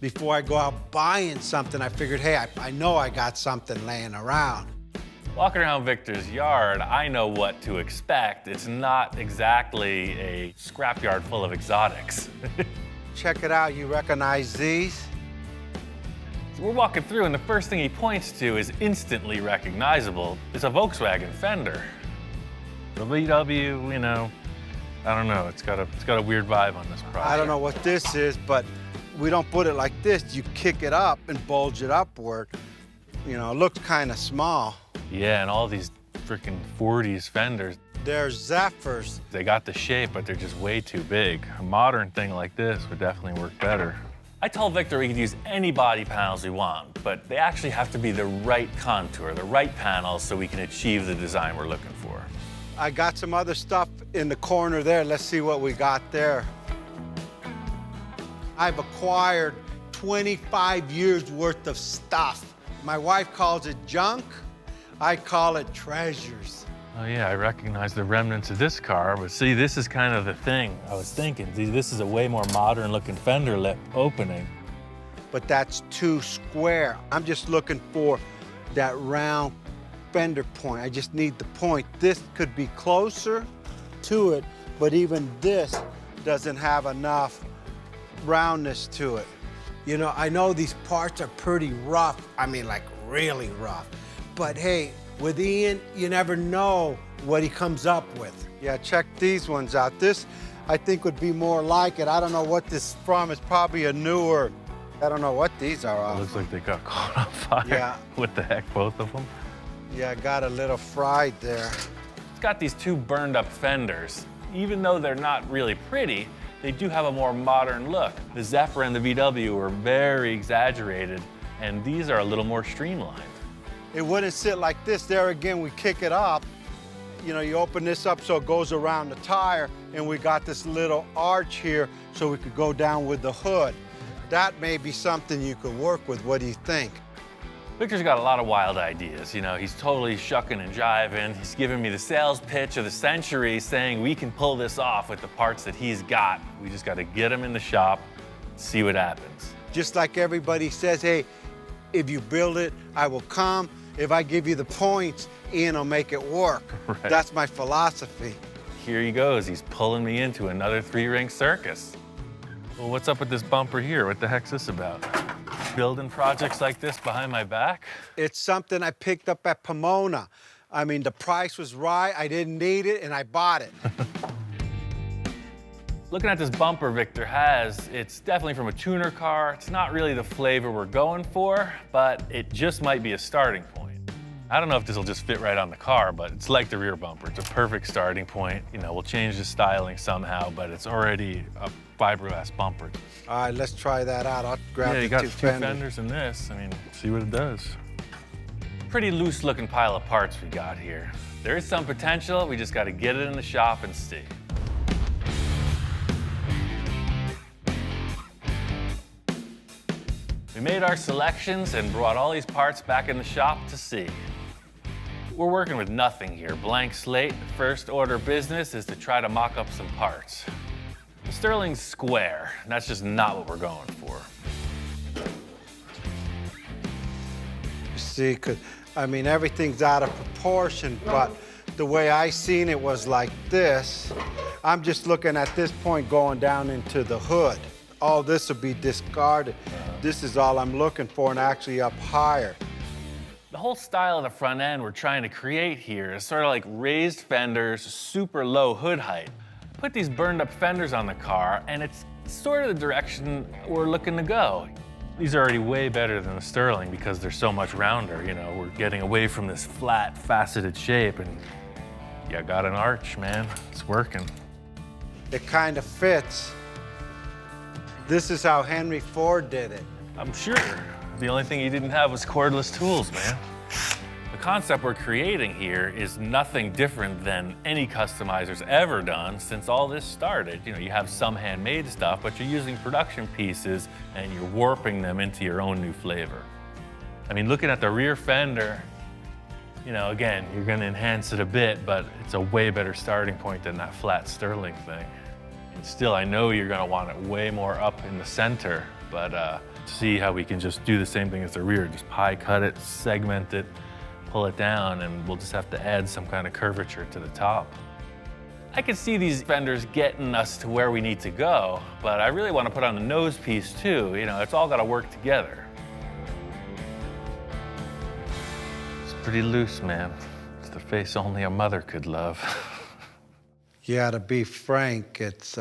Before I go out buying something, I figured, hey, I know I got something laying around. Walking around Victor's yard, I know what to expect. It's not exactly a scrapyard full of exotics. Check it out, you recognize these? So we're walking through, and the first thing he points to is instantly recognizable. It's a Volkswagen fender. The VW, I don't know. It's got a weird vibe on this project. I don't know what this is, but we don't put it like this. You kick it up and bulge it upward. It looks kind of small. Yeah, and all these freaking 40s fenders. They're Zephyrs. They got the shape, but they're just way too big. A modern thing like this would definitely work better. I told Victor we could use any body panels we want, but they actually have to be the right contour, the right panels, so we can achieve the design we're looking for. I got some other stuff in the corner there. Let's see what we got there. I've acquired 25 years worth of stuff. My wife calls it junk. I call it treasures. Oh yeah, I recognize the remnants of this car, but see, this is kind of the thing I was thinking. See, this is a way more modern looking fender lip opening. But that's too square. I'm just looking for that round fender point. I just need the point. This could be closer to it, but even this doesn't have enough roundness to it. I know these parts are pretty rough. I mean, like really rough. But hey, with Ian, you never know what he comes up with. Yeah, check these ones out. This, I think, would be more like it. I don't know what this is from. It's probably a newer, I don't know what these are. It looks like they got caught on fire. Yeah. What the heck, both of them? Yeah, I got a little fried there. It's got these two burned up fenders. Even though they're not really pretty, they do have a more modern look. The Zephyr and the VW are very exaggerated, and these are a little more streamlined. It wouldn't sit like this. There again, we kick it up. You open this up so it goes around the tire, and we got this little arch here so we could go down with the hood. That may be something you could work with. What do you think? Victor's got a lot of wild ideas. He's totally shucking and jiving. He's giving me the sales pitch of the century, saying we can pull this off with the parts that he's got. We just got to get them in the shop, see what happens. Just like everybody says, hey, if you build it, I will come. If I give you the points, Ian will make it work. Right. That's my philosophy. Here he goes. He's pulling me into another three-ring circus. Well, what's up with this bumper here? What the heck's this about? Building projects like this behind my back? It's something I picked up at Pomona. I mean, the price was right, I didn't need it, and I bought it. Looking at this bumper Victor has, it's definitely from a tuner car. It's not really the flavor we're going for, but it just might be a starting point. I don't know if this will just fit right on the car, but it's like the rear bumper. It's a perfect starting point. We'll change the styling somehow, but it's already a fiberglass bumper. All right, let's try that out. I'll grab you the got two two fenders. fenders in this. I mean, see what it does. Pretty loose looking pile of parts we got here. There is some potential. We just got to get it in the shop and see. We made our selections and brought all these parts back in the shop to see. We're working with nothing here, blank slate. First order business is to try to mock up some parts. The Sterling's square, and that's just not what we're going for. See, everything's out of proportion, but the way I seen it was like this. I'm just looking at this point going down into the hood. All this will be discarded. This is all I'm looking for, and actually up higher. The whole style of the front end we're trying to create here is sort of like raised fenders, super low hood height. Put these burned up fenders on the car, and it's sort of the direction we're looking to go. These are already way better than the Sterling because they're so much rounder. You know, we're getting away from this flat, faceted shape, and you got an arch, man. It's working. It kind of fits. This is how Henry Ford did it. I'm sure. The only thing he didn't have was cordless tools, man. The concept we're creating here is nothing different than any customizer's ever done since all this started. You know, you have some handmade stuff, but you're using production pieces and you're warping them into your own new flavor. I mean, looking at the rear fender, you know, again, you're gonna enhance it a bit, but it's a way better starting point than that flat Sterling thing. And still, I know you're gonna want it way more up in the center, but see how we can just do the same thing as the rear, just pie cut it, segment it, pull it down, and we'll just have to add some kind of curvature to the top. I can see these fenders getting us to where we need to go, but I really want to put on the nose piece too. You know, it's all got to work together. It's pretty loose, man. It's the face only a mother could love. Yeah, to be frank, it's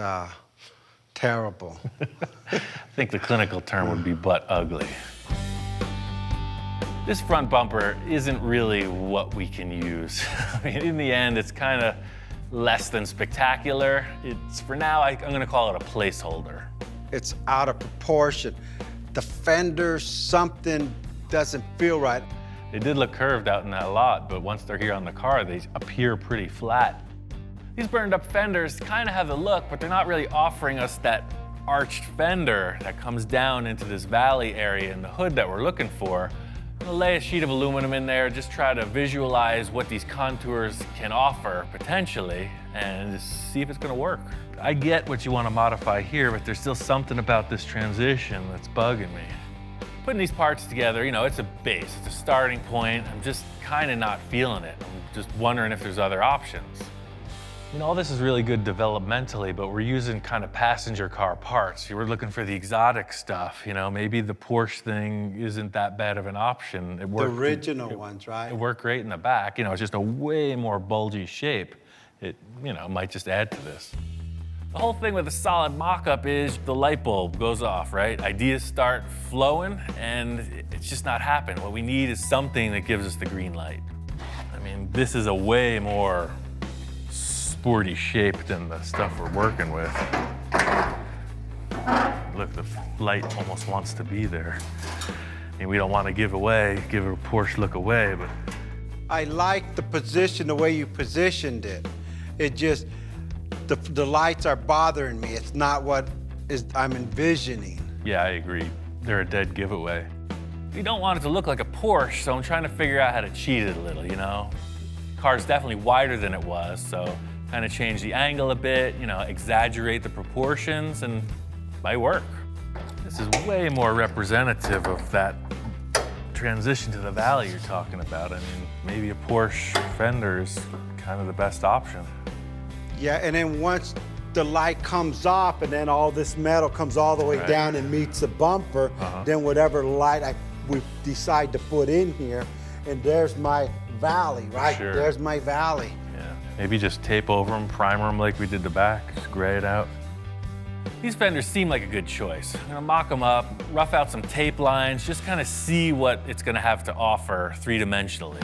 terrible. I think the clinical term would be butt ugly. This front bumper isn't really what we can use. I mean, in the end, it's kind of less than spectacular. It's, for now, I'm gonna call it a placeholder. It's out of proportion. The fenders, something doesn't feel right. They did look curved out in that lot, but once they're here on the car, they appear pretty flat. These burned up fenders kind of have the look, but they're not really offering us that arched fender that comes down into this valley area in the hood that we're looking for. I'm gonna lay a sheet of aluminum in there, just try to visualize what these contours can offer potentially, and just see if it's gonna work. I get what you want to modify here, but there's still something about this transition that's bugging me. Putting these parts together, you know, it's a base, it's a starting point. I'm just kind of not feeling it. I'm just wondering if there's other options. You know, all this is really good developmentally, but we're using kind of passenger car parts. You were looking for the exotic stuff, you know, maybe the Porsche thing isn't that bad of an option. It worked, The original ones, right? It worked great in the back. You know, it's just a way more bulgy shape. It, you know, might just add to this. The whole thing with a solid mock-up is the light bulb goes off, right? Ideas start flowing, and it's just not happening. What we need is something that gives us the green light. I mean, this is a way more sporty shape than the stuff we're working with. Look, the light almost wants to be there. I mean, we don't want to give a Porsche look away, but. I like the position, the way you positioned it. It just, the lights are bothering me. It's not what I'm envisioning. Yeah, I agree. They're a dead giveaway. We don't want it to look like a Porsche, so I'm trying to figure out how to cheat it a little, you know? The car's definitely wider than it was, so kind of change the angle a bit, you know, exaggerate the proportions, and it might work. This is way more representative of that transition to the valley you're talking about. I mean, maybe a Porsche fender is kind of the best option. Yeah, and then once the light comes off and then all this metal comes all the way Right. down and meets the bumper, then whatever light we decide to put in here, and there's my valley, right? Sure. There's my valley. Yeah, maybe just tape over them, primer them like we did the back, just gray it out. These fenders seem like a good choice. I'm gonna mock them up, rough out some tape lines, just kind of see what it's gonna have to offer three-dimensionally.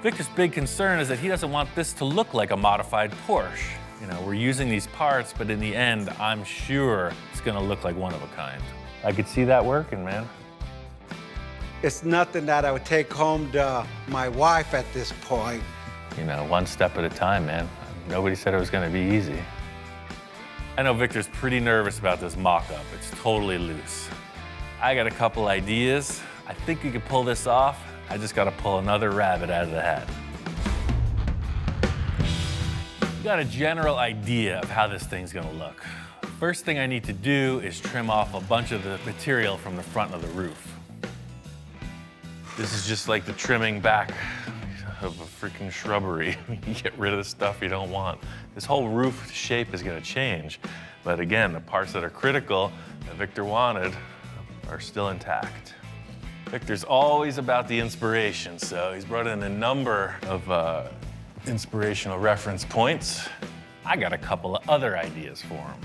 Victor's big concern is that he doesn't want this to look like a modified Porsche. You know, we're using these parts, but in the end, I'm sure it's gonna look like one of a kind. I could see that working, man. It's nothing that I would take home to my wife at this point. You know, one step at a time, man. Nobody said it was gonna be easy. I know Victor's pretty nervous about this mock-up. It's totally loose. I got a couple ideas. I think we could pull this off. I just gotta pull another rabbit out of the hat. You got a general idea of how this thing's gonna look. First thing I need to do is trim off a bunch of the material from the front of the roof. This is just like the trimming back of a freaking shrubbery. You get rid of the stuff you don't want. This whole roof shape is gonna change. But again, the parts that are critical, that Victor wanted are still intact. Victor's always about the inspiration, so he's brought in a number of inspirational reference points. I got a couple of other ideas for him.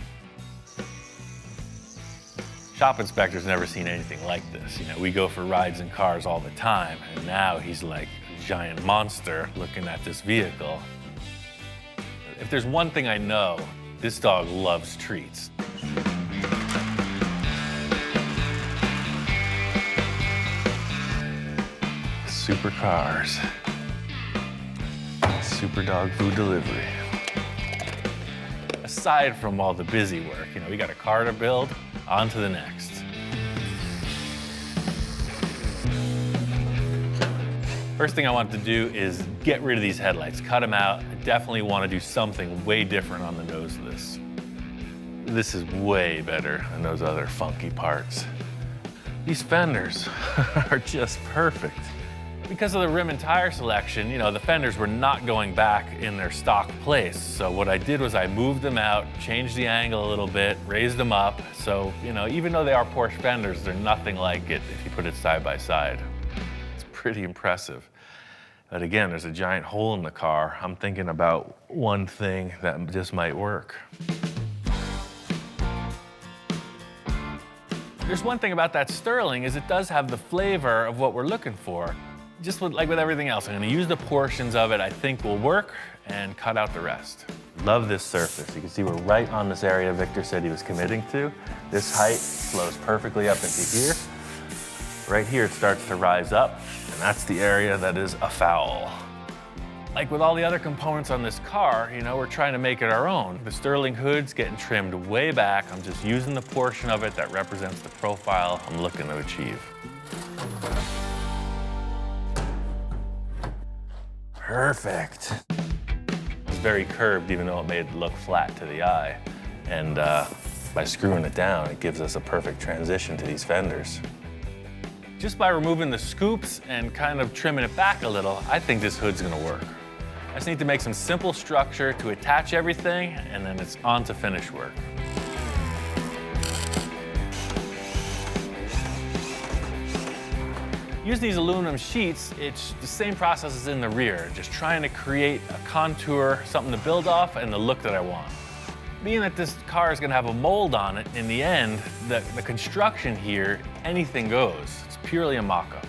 Shop inspector's never seen anything like this. You know, we go for rides in cars all the time, and now he's like a giant monster looking at this vehicle. If there's one thing I know, this dog loves treats. Supercars. Super dog food delivery. Aside from all the busy work, you know, we got a car to build, on to the next. First thing I want to do is get rid of these headlights, cut them out. I definitely want to do something way different on the nose of this. This is way better than those other funky parts. These fenders are just perfect. Because of the rim and tire selection, you know, the fenders were not going back in their stock place. So what I did was I moved them out, changed the angle a little bit, raised them up. So, you know, even though they are Porsche fenders, they're nothing like it if you put it side by side. It's pretty impressive. But again, there's a giant hole in the car. I'm thinking about one thing that just might work. There's one thing about that Sterling is it does have the flavor of what we're looking for. Just like with everything else, I'm gonna use the portions of it I think will work and cut out the rest. Love this surface. You can see we're right on this area Victor said he was committing to. This height flows perfectly up into here. Right here it starts to rise up, and that's the area that is a foul. Like with all the other components on this car, you know, we're trying to make it our own. The Sterling hood's getting trimmed way back. I'm just using the portion of it that represents the profile I'm looking to achieve. Perfect. It's very curved, even though it made it look flat to the eye. And by screwing it down, it gives us a perfect transition to these fenders. Just by removing the scoops and kind of trimming it back a little, I think this hood's gonna work. I just need to make some simple structure to attach everything, and then it's on to finish work. Using these aluminum sheets, it's the same process as in the rear, just trying to create a contour, something to build off, and the look that I want. Being that this car is gonna have a mold on it, in the end, the construction here, anything goes. It's purely a mock-up.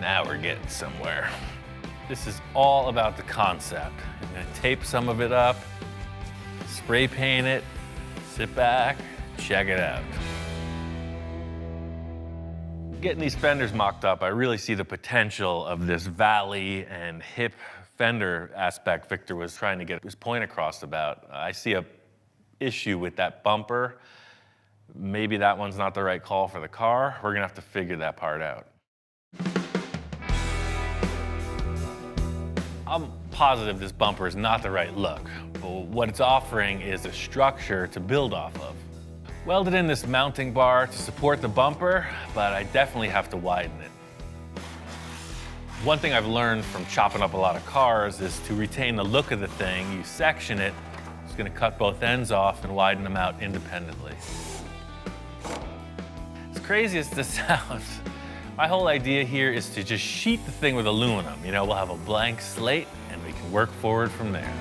Now we're getting somewhere. This is all about the concept. I'm gonna tape some of it up, spray paint it, sit back, check it out. Getting these fenders mocked up, I really see the potential of this valley and hip fender aspect Victor was trying to get his point across about. I see a issue with that bumper. Maybe that one's not the right call for the car. We're gonna have to figure that part out. I'm positive this bumper is not the right look, but what it's offering is a structure to build off of. Welded in this mounting bar to support the bumper, but I definitely have to widen it. One thing I've learned from chopping up a lot of cars is to retain the look of the thing, you section it, it's gonna cut both ends off and widen them out independently. As crazy as this sounds, my whole idea here is to just sheet the thing with aluminum. You know, we'll have a blank slate and we can work forward from there.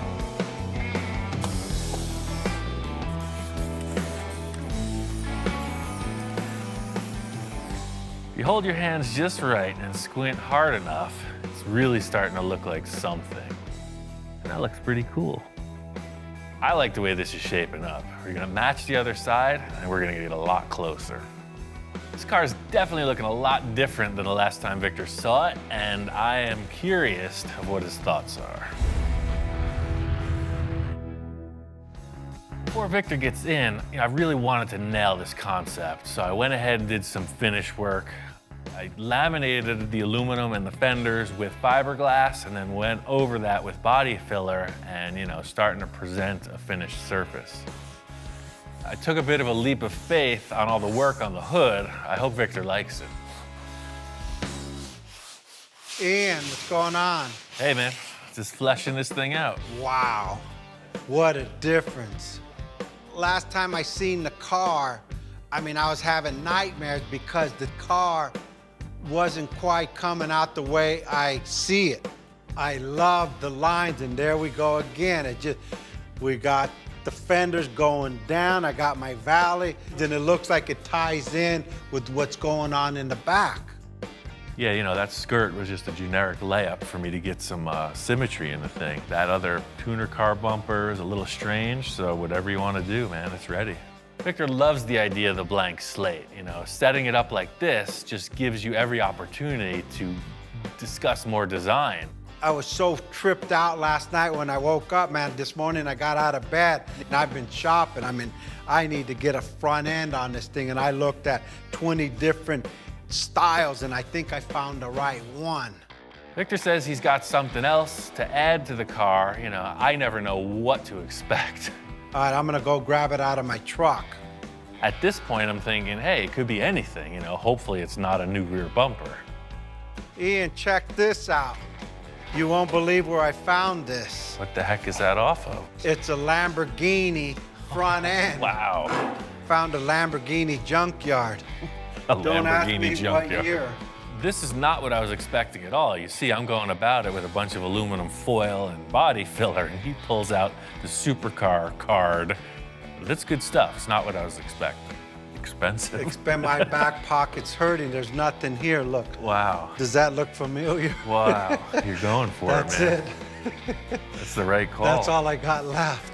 If you hold your hands just right and squint hard enough, it's really starting to look like something. And that looks pretty cool. I like the way this is shaping up. We're gonna match the other side and we're gonna get a lot closer. This car is definitely looking a lot different than the last time Victor saw it, and I am curious of what his thoughts are. Before Victor gets in, I really wanted to nail this concept, so I went ahead and did some finish work. I laminated the aluminum and the fenders with fiberglass and then went over that with body filler and, starting to present a finished surface. I took a bit of a leap of faith on all the work on the hood. I hope Victor likes it. Ian, what's going on? Hey man, just fleshing this thing out. Wow, what a difference. last time I seen the car, I mean, I was having nightmares because the car wasn't quite coming out the way I see it. I love the lines, and there we go again. We got the fenders going down, I got my valley, then it looks like it ties in with what's going on in the back. Yeah, you know, that skirt was just a generic layup for me to get some symmetry in the thing. That other tuner car bumper is a little strange, so whatever you want to do, man, it's ready. Victor loves the idea of the blank slate. You know, setting it up like this just gives you every opportunity to discuss more design. I was so tripped out last night when I woke up, man. This morning I got out of bed and I've been shopping. I mean, I need to get a front end on this thing, and I looked at 20 different styles, and I think I found the right one. Victor says he's got something else to add to the car. You know, I never know what to expect. All right, I'm gonna go grab it out of my truck. At this point, I'm thinking, hey, it could be anything. You know, hopefully it's not a new rear bumper. Ian, check this out. You won't believe where I found this. What the heck is that off of? It's a Lamborghini front end. Wow. Found a Lamborghini junkyard. A Don't ask Lamborghini me junkyard. what year. This is not what I was expecting at all. You see, I'm going about it with a bunch of aluminum foil and body filler, and he pulls out the Supercar card. That's good stuff. It's not what I was expecting. Expensive. My back pocket's hurting. There's nothing here. Look. Wow. Does that look familiar? Wow. You're going for That's it, man. it. That's the right call. That's all I got left.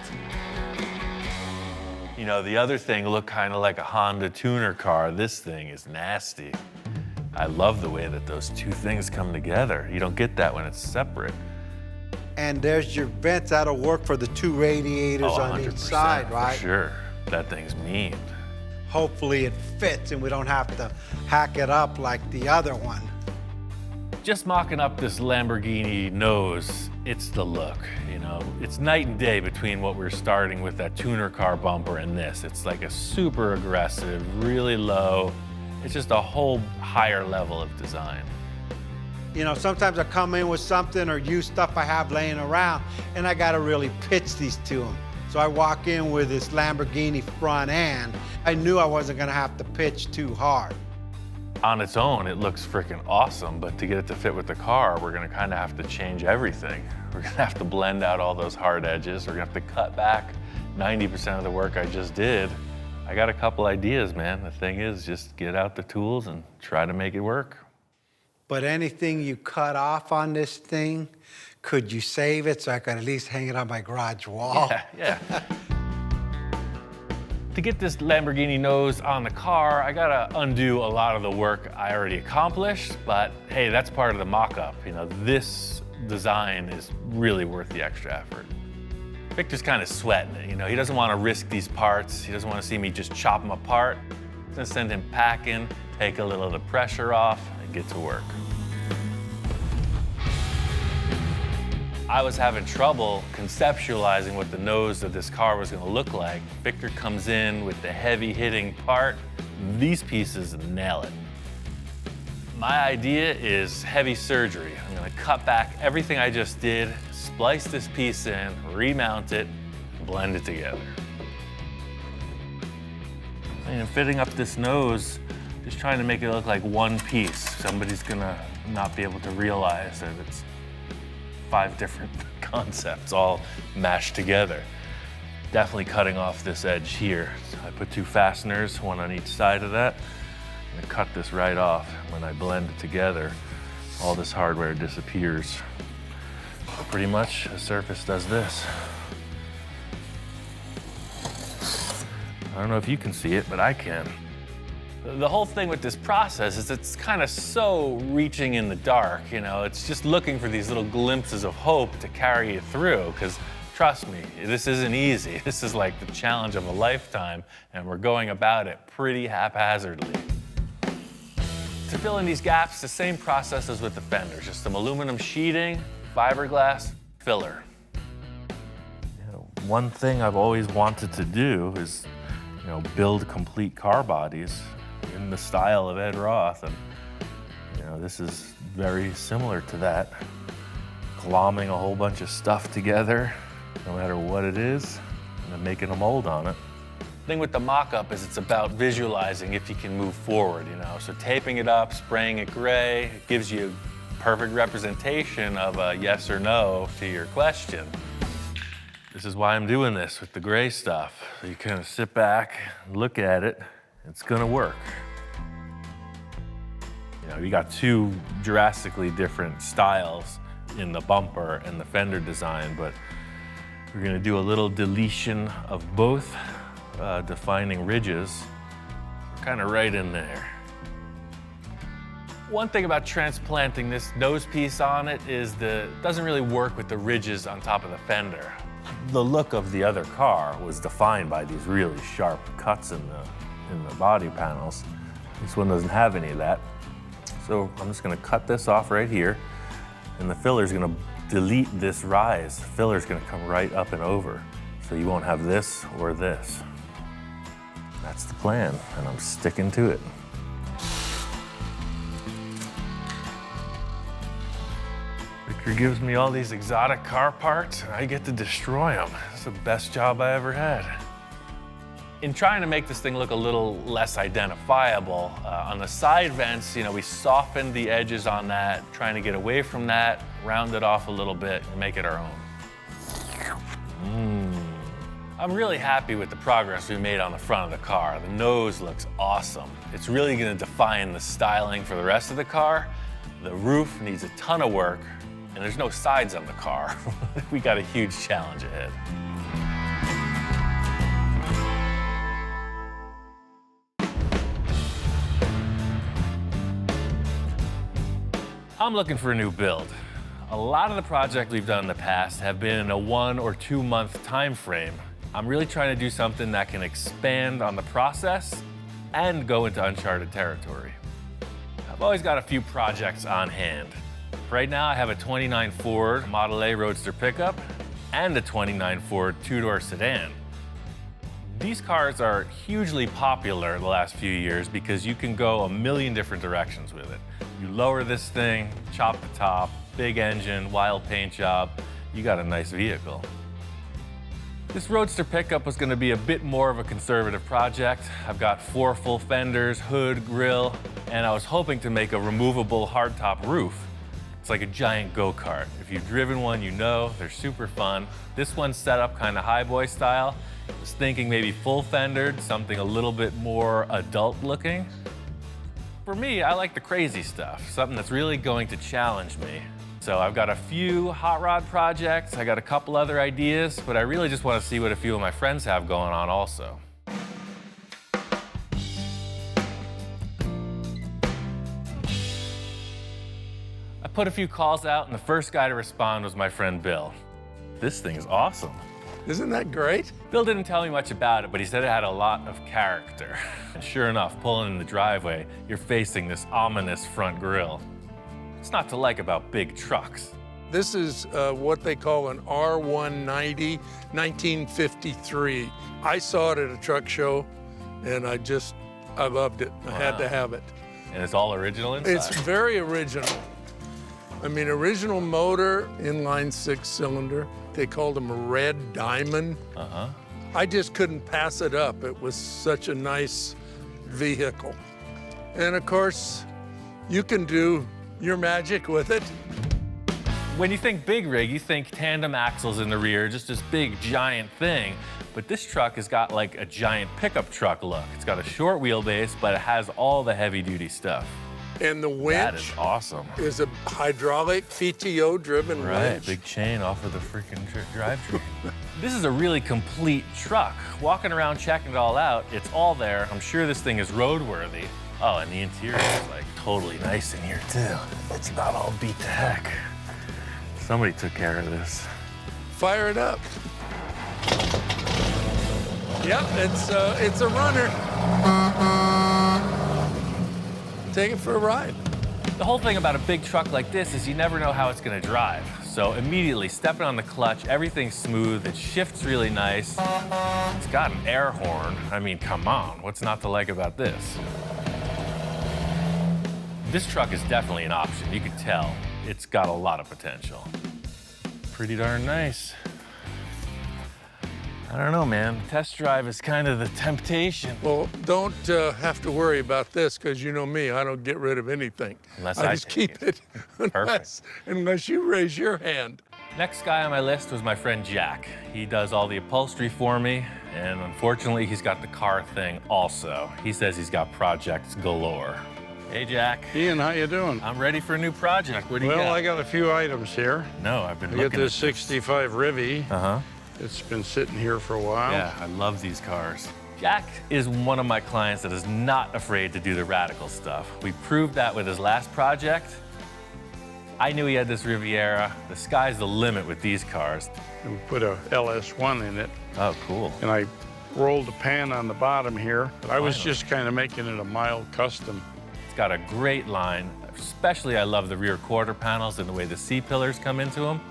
You know, the other thing looked kind of like a Honda tuner car. This thing is nasty. I love the way that those two things come together. You don't get that when it's separate. And there's your vents. That'll work for the two radiators on each side, right? For sure. That thing's mean. Hopefully it fits and we don't have to hack it up like the other one. Just mocking up this Lamborghini nose, it's the look, you know. It's night and day between what we're starting with, that tuner car bumper, and this. It's like a super aggressive, really low. It's just a whole higher level of design. You know, sometimes I come in with something or use stuff I have laying around, and I gotta really pitch these to them. So I walk in with this Lamborghini front end. I knew I wasn't gonna have to pitch too hard. On its own, it looks freaking awesome, but to get it to fit with the car, we're gonna kinda have to change everything. We're gonna have to blend out all those hard edges. We're gonna have to cut back 90% of the work I just did. I got a couple ideas, man. The thing is, just get out the tools and try to make it work. But anything you cut off on this thing, could you save it so I could at least hang it on my garage wall? Yeah. To get this Lamborghini nose on the car, I gotta undo a lot of the work I already accomplished, but hey, that's part of the mock-up. You know, this design is really worth the extra effort. Victor's kind of sweating it, you know, he doesn't want to risk these parts. He doesn't want to see me just chop them apart. I'm gonna send him packing, take a little of the pressure off, and get to work. I was having trouble conceptualizing what the nose of this car was gonna look like. Victor comes in with the heavy hitting part. These pieces nail it. My idea is heavy surgery. I'm gonna cut back everything I just did, splice this piece in, remount it, blend it together. And fitting up this nose, just trying to make it look like one piece. Somebody's gonna not be able to realize that it's 5 different concepts all mashed together. Definitely cutting off this edge here. So I put 2 fasteners, one on each side of that. I'm gonna cut this right off. When I blend it together, all this hardware disappears. Pretty much, the surface does this. I don't know if you can see it, but I can. The whole thing with this process is it's kind of so reaching in the dark, you know, it's just looking for these little glimpses of hope to carry you through, because trust me, this isn't easy. This is like the challenge of a lifetime, and we're going about it pretty haphazardly. To fill in these gaps, the same process as with the fenders, just some aluminum sheeting, fiberglass, filler. You know, one thing I've always wanted to do is, you know, build complete car bodies in the style of Ed Roth, and you know, this is very similar to that. Glomming a whole bunch of stuff together, no matter what it is, and then making a mold on it. thing with the mock-up is it's about visualizing if you can move forward, you know? So taping it up, spraying it gray, it gives you perfect representation of a yes or no to your question. This is why I'm doing this with the gray stuff. So you kind of sit back, look at it, it's gonna work. You know, you got two drastically different styles in the bumper and the fender design, but we're gonna do a little deletion of both, defining ridges. We're kind of right in there. One thing about transplanting this nose piece on it is it doesn't really work with the ridges on top of the fender. The look of the other car was defined by these really sharp cuts in the body panels. This one doesn't have any of that. So I'm just gonna cut this off right here, and the filler's gonna delete this rise. The filler's gonna come right up and over. So you won't have this or this. That's the plan, and I'm sticking to it. Victor gives me all these exotic car parts, and I get to destroy them. It's the best job I ever had. In trying to make this thing look a little less identifiable, on the side vents, you know, we softened the edges on that, trying to get away from that, round it off a little bit, and make it our own. I'm really happy with the progress we made on the front of the car. The nose looks awesome. It's really gonna define the styling for the rest of the car. The roof needs a ton of work, and there's no sides on the car. We got a huge challenge ahead. I'm looking for a new build. A lot of the projects we've done in the past have been in a 1 or 2 month time frame. I'm really trying to do something that can expand on the process and go into uncharted territory. I've always got a few projects on hand. Right now I have a 29 Ford Model A Roadster pickup and a 29 Ford two-door sedan. These cars are hugely popular the last few years because you can go a million different directions with it. You lower this thing, chop the top, big engine, wild paint job, you got a nice vehicle. This Roadster pickup was gonna be a bit more of a conservative project. I've got 4 full fenders, hood, grille, and I was hoping to make a removable hardtop roof. It's like a giant go-kart. If you've driven one, you know, they're super fun. This one's set up kind of highboy style. I was thinking maybe full fendered, something a little bit more adult looking. For me, I like the crazy stuff, something that's really going to challenge me. So I've got a few hot rod projects, I got a couple other ideas, but I really just want to see what a few of my friends have going on also. I put a few calls out, and the first guy to respond was my friend Bill. This thing is awesome. Isn't that great? Bill didn't tell me much about it, but he said it had a lot of character. And sure enough, pulling in the driveway, you're facing this ominous front grille. What's not to like about big trucks? This is what they call an R190 1953. I saw it at a truck show, and I loved it. I had to have it. And it's all original inside? It's very original. I mean, original motor, inline 6-cylinder. They called them a red diamond. I just couldn't pass it up. It was such a nice vehicle. And of course, you can do your magic with it. When you think big rig, you think tandem axles in the rear, just this big giant thing. But this truck has got like a giant pickup truck look. It's got a short wheelbase, but it has all the heavy duty stuff. And the winch That is awesome. is a hydraulic PTO-driven winch. Big chain off of the freaking drivetrain. This is a really complete truck. Walking around checking it all out, it's all there. I'm sure this thing is roadworthy. Oh, and the interior is like totally nice in here too. It's not all beat to heck. Somebody took care of this. Fire it up. Yep, it's a runner. Take it for a ride. The whole thing about a big truck like this is you never know how it's gonna drive. So immediately stepping on the clutch, everything's smooth, it shifts really nice. It's got an air horn. I mean, come on, what's not to like about this? This truck is definitely an option. You can tell it's got a lot of potential. Pretty darn nice. I don't know, man. Test drive is kind of the temptation. Well, don't have to worry about this, because you know me, I don't get rid of anything. Unless I I just take keep it, unless you raise your hand. Next guy on my list was my friend Jack. He does all the upholstery for me, and unfortunately, he's got the car thing also. He says he's got projects galore. Hey, Jack. Ian, how you doing? I'm ready for a new project. What do you got? Well, I got a few items here. No, I've been I looking got this at 65 Rivy. Uh-huh. It's been sitting here for a while. Yeah, I love these cars. Jack is one of my clients that is not afraid to do the radical stuff. We proved that with his last project. I knew he had this Riviera. The sky's the limit with these cars. And we put a LS1 in it. Oh, cool. And I rolled the pan on the bottom here. But I was just kind of making it a mild custom. It's got a great line. Especially, I love the rear quarter panels and the way the C-pillars come into them.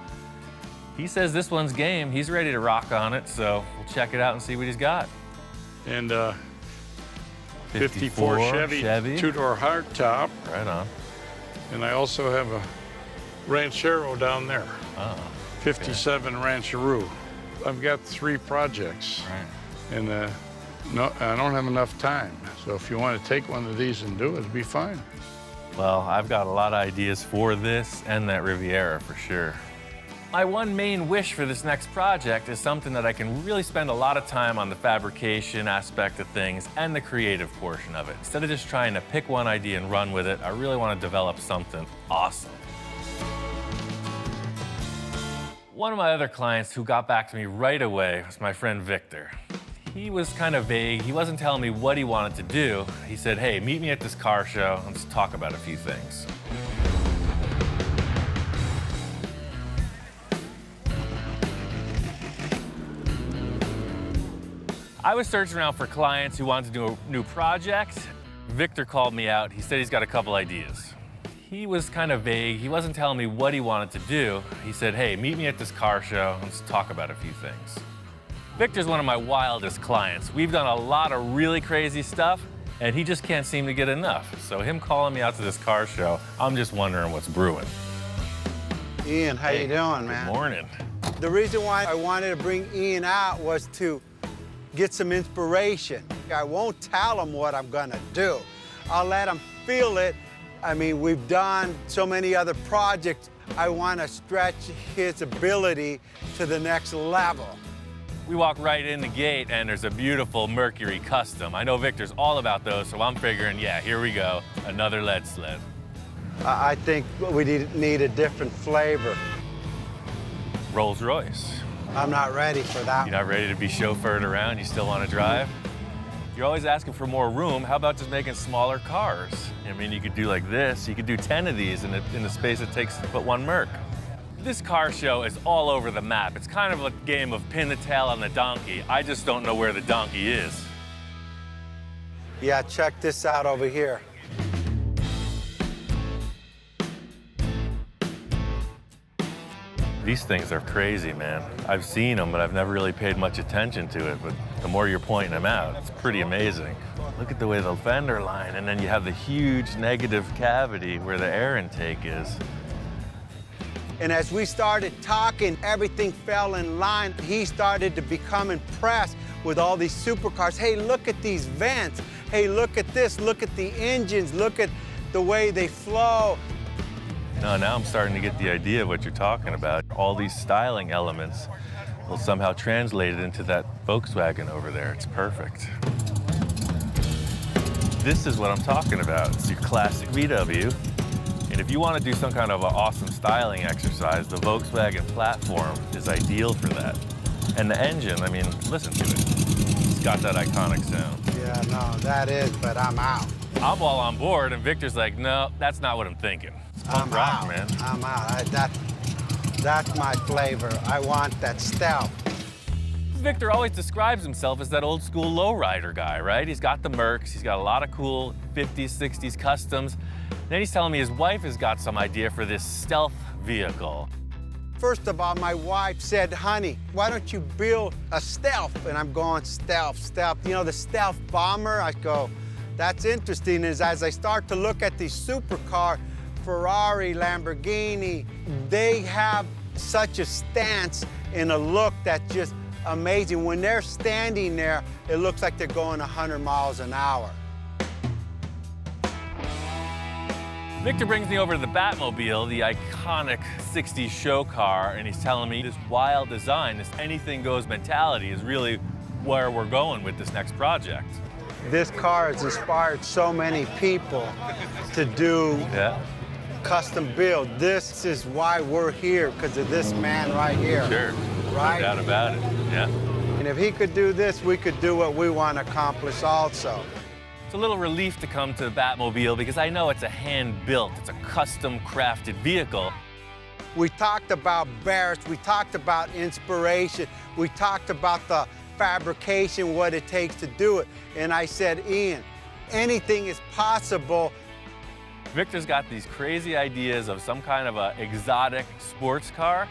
He says this one's game. He's ready to rock on it, so we'll check it out and see what he's got. And 54 Chevy. Two-door hardtop. Right on. And I also have a Ranchero down there. Oh. 57 Rancheroo. I've got 3 projects. Right. And no, I don't have enough time. So if you want to take one of these and do it, it'd be fine. Well, I've got a lot of ideas for this and that Riviera for sure. My one main wish for this next project is something that I can really spend a lot of time on the fabrication aspect of things and the creative portion of it. Instead of just trying to pick one idea and run with it, I really want to develop something awesome. One of my other clients who got back to me right away was my friend Victor. He was kind of vague. He wasn't telling me what he wanted to do. He said, hey, meet me at this car show. Let's talk about a few things. I was searching around for clients who wanted to do a new project. Victor called me out. He said he's got a couple ideas. He was kind of vague. He wasn't telling me what he wanted to do. He said, hey, meet me at this car show. Let's talk about a few things. Victor's one of my wildest clients. We've done a lot of really crazy stuff, and he just can't seem to get enough. So him calling me out to this car show, I'm just wondering what's brewing. Ian, how you doing, man? Good morning. The reason why I wanted to bring Ian out was to get some inspiration. I won't tell him what I'm gonna do. I'll let him feel it. I mean, we've done so many other projects. I wanna stretch his ability to the next level. We walk right in the gate and there's a beautiful Mercury Custom. I know Victor's all about those, so I'm figuring, yeah, here we go, another lead sled. I think we need a different flavor. Rolls Royce. I'm not ready for that. You're not ready to be chauffeured around? You still want to drive? You're always asking for more room. How about just making smaller cars? I mean, you could do like this. You could do 10 of these in the space it takes to put one Merc. This car show is all over the map. It's kind of a game of pin the tail on the donkey. I just don't know where the donkey is. Yeah, check this out over here. These things are crazy, man. I've seen them, but I've never really paid much attention to it. But the more you're pointing them out, it's pretty amazing. Look at the way the fender line, and then you have the huge negative cavity where the air intake is. And as we started talking, everything fell in line. He started to become impressed with all these supercars. Hey, look at these vents. Hey, look at this. Look at the engines. Look at the way they flow. No, now I'm starting to get the idea of what you're talking about. All these styling elements will somehow translate it into that Volkswagen over there. It's perfect. This is what I'm talking about. It's your classic VW. And if you want to do some kind of an awesome styling exercise, the Volkswagen platform is ideal for that. And the engine, I mean, listen to it. It's got that iconic sound. Yeah, no, that is, but I'm out. I'm all on board, and Victor's like, no, that's not what I'm thinking. It's punk rock, man. I'm out. That's my flavor. I want that stealth. Victor always describes himself as that old school lowrider guy, right? He's got the Mercs, he's got a lot of cool 50s, 60s customs. Then he's telling me his wife has got some idea for this stealth vehicle. First of all, my wife said, honey, why don't you build a stealth? And I'm going, stealth, stealth. You know, the stealth bomber? I go, that's interesting. As I start to look at these supercar, Ferrari, Lamborghini, they have such a stance and a look that just amazing. When they're standing there, it looks like they're going 100 miles an hour. Victor brings me over to the Batmobile, the iconic 60s show car, and he's telling me this wild design, this anything goes mentality is really where we're going with this next project. This car has inspired so many people to do custom build. This is why we're here, because of this man right here. Sure, right? No doubt about it, yeah. And if he could do this, we could do what we want to accomplish also. It's a little relief to come to the Batmobile because I know it's a hand-built, it's a custom-crafted vehicle. We talked about Barris, we talked about inspiration, we talked about the fabrication, what it takes to do it. And I said, Ian, anything is possible. Victor's got these crazy ideas of some kind of a exotic sports car.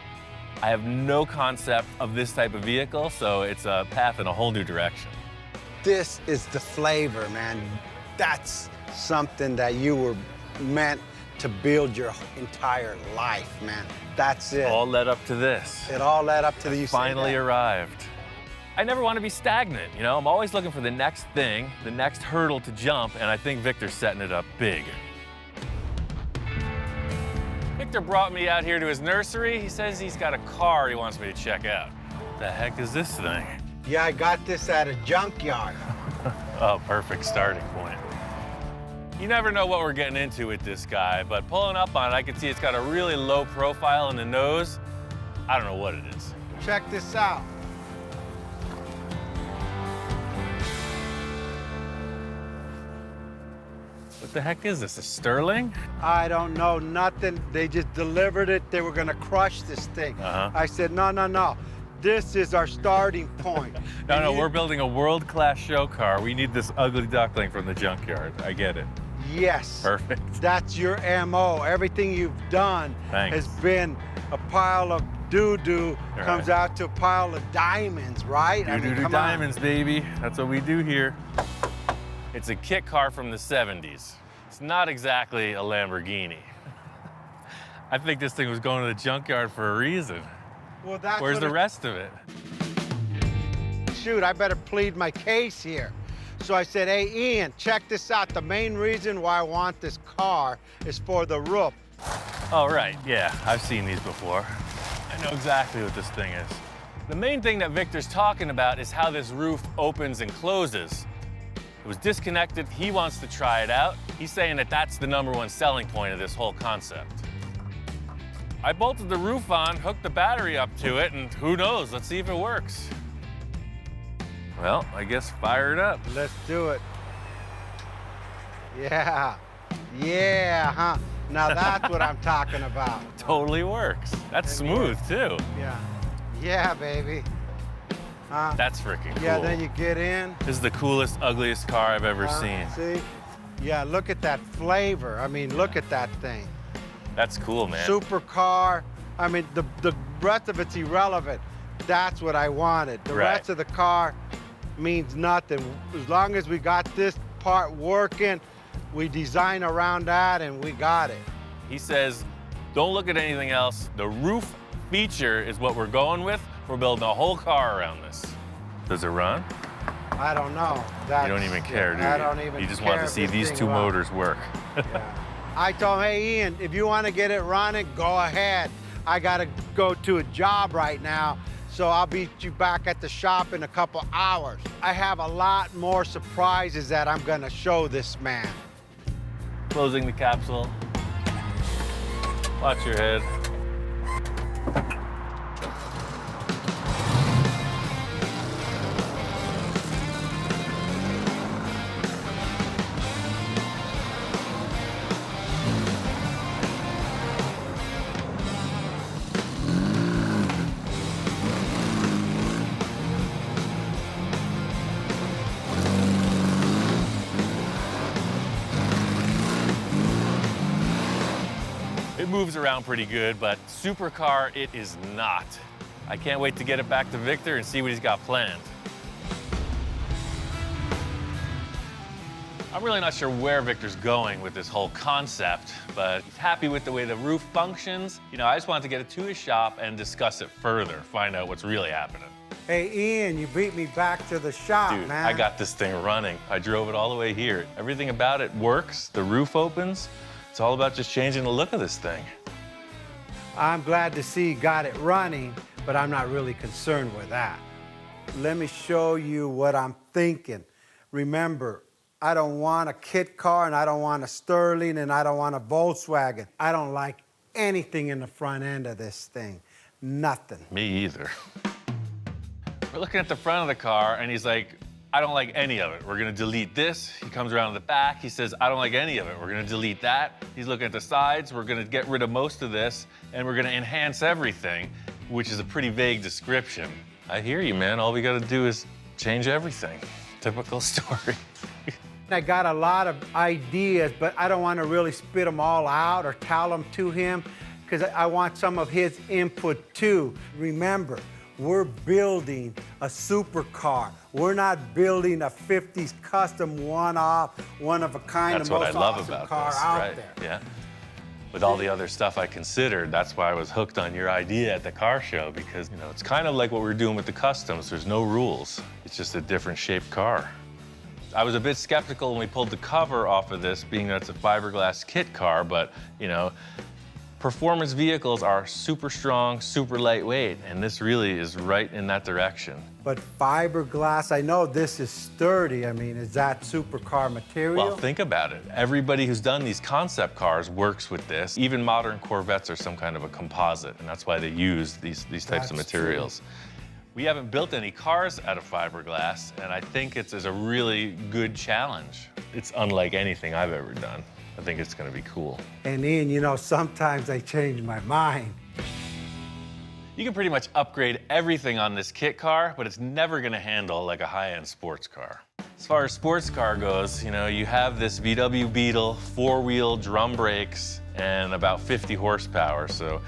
I have no concept of this type of vehicle, so it's a path in a whole new direction. This is the flavor, man. That's something that you were meant to build your entire life, man. That's it. All led up to this. It all led up to the Finally arrived. I never want to be stagnant, you know? I'm always looking for the next thing, the next hurdle to jump, and I think Victor's setting it up big. Victor brought me out here to his nursery. He says he's got a car he wants me to check out. The heck is this thing? Yeah, I got this at a junkyard. Oh, perfect starting point. You never know what we're getting into with this guy, but pulling up on it, I can see it's got a really low profile in the nose. I don't know what it is. Check this out. What the heck is this, a Sterling? I don't know, nothing. They just delivered it. They were gonna crush this thing. I said, no, no, no. This is our starting point. No, we're building a world-class show car. We need this ugly duckling from the junkyard. I get it. Yes. Perfect. That's your MO. Everything you've done has been a pile of doo-doo comes out to a pile of diamonds, right? Doo-doo diamonds, baby. That's what we do here. It's a kit car from the 70s. It's not exactly a Lamborghini. I think this thing was going to the junkyard for a reason. Well, that's Where's the rest of it? Shoot, I better plead my case here. So I said, hey, Ian, check this out. The main reason why I want this car is for the roof. Oh, right, yeah, I've seen these before. I know exactly what this thing is. The main thing that Victor's talking about is how this roof opens and closes. It was disconnected, he wants to try it out. He's saying that that's the #1 selling point of this whole concept. I bolted the roof on, hooked the battery up to it, and who knows, let's see if it works. Well, I guess fire it up. Let's do it. Yeah, yeah, huh? Now that's what I'm talking about. Totally works. That's smooth, too. Yeah, yeah, baby. That's freaking cool. Yeah, then you get in. This is the coolest, ugliest car I've ever seen. See? Yeah, look at that flavor. I mean, look at that thing. That's cool, man. Supercar. I mean, the rest of it's irrelevant. That's what I wanted. The rest of the car means nothing. As long as we got this part working, we design around that and we got it. He says, don't look at anything else. The roof feature is what we're going with. We're building a whole car around this. Does it run? I don't know. You don't even care, do you? I don't even care. You just want to see these two motors work. Yeah. I told him, hey, Ian, if you want to get it running, go ahead. I got to go to a job right now, so I'll be you back at the shop in a couple hours. I have a lot more surprises that I'm going to show this man. Closing the capsule. Watch your head. It moves around pretty good, but Supercar it is not. I can't wait to get it back to Victor and see what he's got planned. I'm really not sure where Victor's going with this whole concept, but he's happy with the way the roof functions. You know, I just wanted to get it to his shop and discuss it further, find out what's really happening. Hey, Ian, you beat me back to the shop, Dude, man. I got this thing running. I drove it all the way here. Everything about it works. The roof opens. It's all about just changing the look of this thing. I'm glad to see you got it running, but I'm not really concerned with that. Let me show you what I'm thinking. Remember, I don't want a kit car, and I don't want a Sterling, and I don't want a Volkswagen. I don't like anything in the front end of this thing. Nothing. Me either. We're looking at the front of the car, and he's like, I don't like any of it. We're gonna delete this. He comes around to the back. He says, I don't like any of it. We're gonna delete that. He's looking at the sides. We're gonna get rid of most of this, and we're gonna enhance everything, which is a pretty vague description. I hear you, man. All we gotta do is change everything. Typical story. I got a lot of ideas, but I don't want to really spit them all out or tell them to him, because I want some of his input too. Remember, we're building a supercar. We're not building a 50s custom one-off, one-of-a-kind, That's the what most I love awesome about car this, out right? there. Yeah. With all the other stuff I considered, that's why I was hooked on your idea at the car show, because, you know, it's kind of like what we're doing with the customs. There's no rules. It's just a different shaped car. I was a bit skeptical when we pulled the cover off of this, being that it's a fiberglass kit car, but, you know, performance vehicles are super strong, super lightweight, and this really is right in that direction. But fiberglass, I know this is sturdy. I mean, is that supercar material? Well, think about it. Everybody who's done these concept cars works with this. Even modern Corvettes are some kind of a composite, and that's why they use these types of materials. We haven't built any cars out of fiberglass, and I think it's a really good challenge. It's unlike anything I've ever done. I think it's gonna be cool. And Ian, you know, sometimes I change my mind. You can pretty much upgrade everything on this kit car, but it's never gonna handle like a high-end sports car. As far as sports car goes, you know, you have this VW Beetle, 4-wheel drum brakes, and about 50 horsepower, so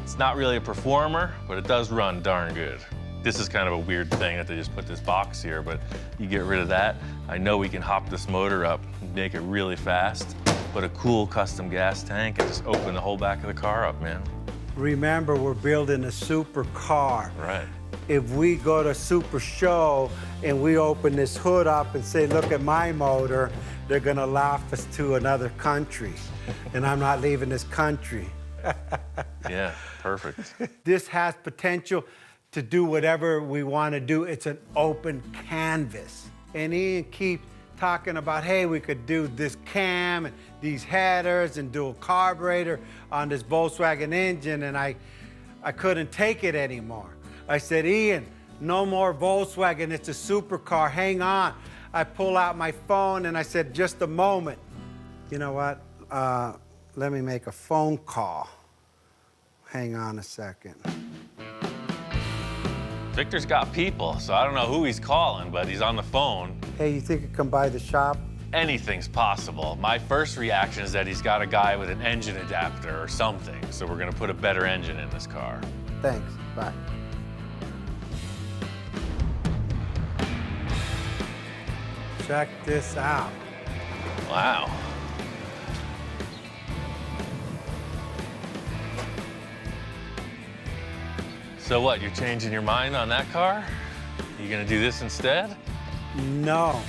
it's not really a performer, but it does run darn good. This is kind of a weird thing that they just put this box here, but you get rid of that. I know we can hop this motor up and make it really fast, put a cool custom gas tank, and just open the whole back of the car up, man. Remember, we're building a supercar. Right. If we go to Super Show and we open this hood up and say, look at my motor, they're gonna laugh us to another country. And I'm not leaving this country. Yeah, perfect. This has potential to do whatever we want to do. It's an open canvas. And Ian keeps talking about, hey, we could do this cam and these headers and dual carburetor on this Volkswagen engine, and I couldn't take it anymore. I said, Ian, no more Volkswagen, it's a supercar, hang on. I pull out my phone and I said, just a moment. You know what, let me make a phone call. Hang on a second. Victor's got people, so I don't know who he's calling, but he's on the phone. Hey, you think you can buy the shop? Anything's possible. My first reaction is that he's got a guy with an engine adapter or something, so we're gonna put a better engine in this car. Thanks, bye. Check this out. Wow. So what, you're changing your mind on that car? You gonna do this instead? No.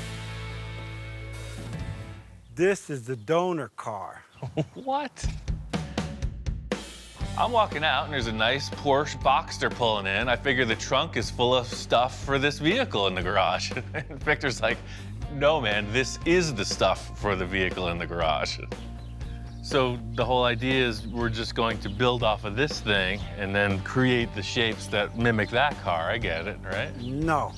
This is the donor car. What? I'm walking out and there's a nice Porsche Boxster pulling in. I figure the trunk is full of stuff for this vehicle in the garage. And Victor's like, no man, this is the stuff for the vehicle in the garage. So the whole idea is we're just going to build off of this thing and then create the shapes that mimic that car. I get it, right? No.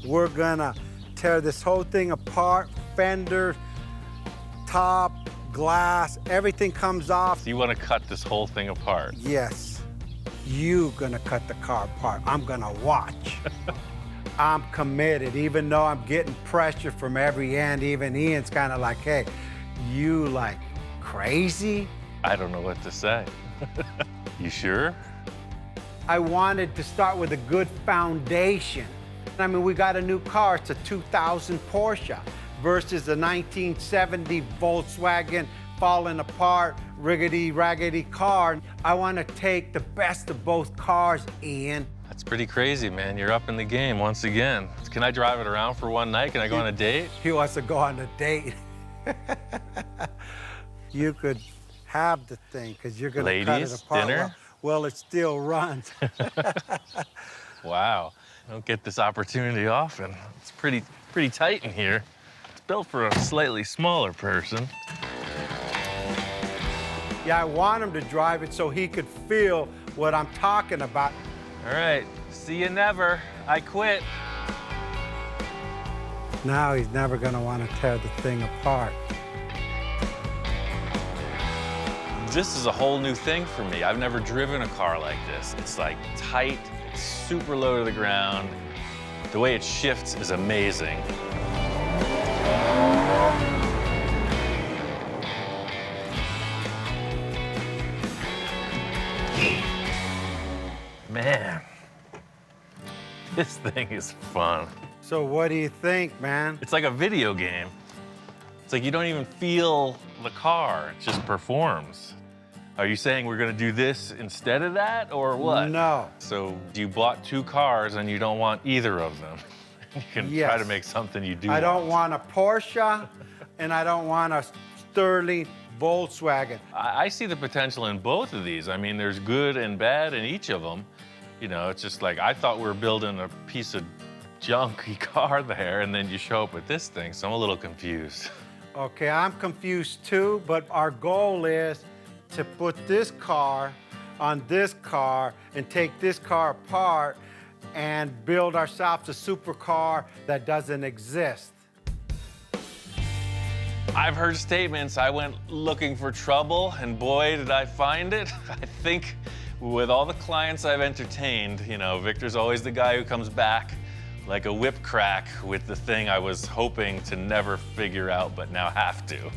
We're gonna tear this whole thing apart, fender, top, glass, everything comes off. So you want to cut this whole thing apart? Yes. You gonna cut the car apart. I'm gonna watch. I'm committed, even though I'm getting pressure from every end. Even Ian's kind of like, hey, you like crazy? I don't know what to say. You sure? I wanted to start with a good foundation. I mean, we got a new car. It's a 2000 Porsche versus a 1970 Volkswagen falling apart, riggedy-raggedy car. I want to take the best of both cars, Ian. That's pretty crazy, man. You're up in the game once again. Can I drive it around for one night? Can I go on a date? He wants to go on a date. You could have the thing, because you're going to cut it Ladies, apart. dinner? Well, it still runs. Wow. I don't get this opportunity often. It's pretty tight in here. It's built for a slightly smaller person. Yeah, I want him to drive it so he could feel what I'm talking about. All right, see you never. I quit. Now he's never going to want to tear the thing apart. This is a whole new thing for me. I've never driven a car like this. It's like tight, super low to the ground. The way it shifts is amazing. Man, this thing is fun. So what do you think, man? It's like a video game. It's like you don't even feel the car, it just performs. Are you saying we're gonna do this instead of that, or what? No. So you bought two cars and you don't want either of them. You can try to make something you do I don't want a Porsche, and I don't want a Sterling Volkswagen. I see the potential in both of these. I mean, there's good and bad in each of them. You know, it's just like, I thought we were building a piece of junky car there, and then you show up with this thing, so I'm a little confused. Okay, I'm confused too, but our goal is to put this car on this car and take this car apart and build ourselves a supercar that doesn't exist. I've heard statements, I went looking for trouble, and boy, did I find it. I think with all the clients I've entertained, you know, Victor's always the guy who comes back like a whip crack with the thing I was hoping to never figure out, but now have to.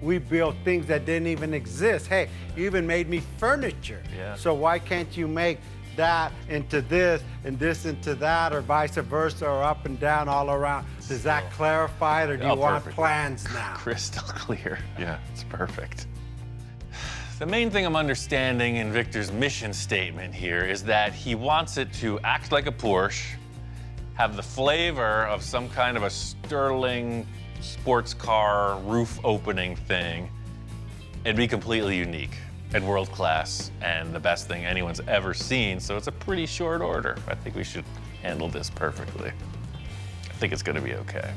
We built things that didn't even exist. Hey, you even made me furniture. Yeah. So why can't you make that into this and this into that, or vice versa, or up and down all around? Does that clarify it, or do you want perfect. plans now? Crystal clear. Yeah, it's perfect. The main thing I'm understanding in Victor's mission statement here is that he wants it to act like a Porsche, have the flavor of some kind of a Sterling sports car roof opening thing, and be completely unique and world class and the best thing anyone's ever seen. So it's a pretty short order. I think we should handle this perfectly. I think it's gonna be okay.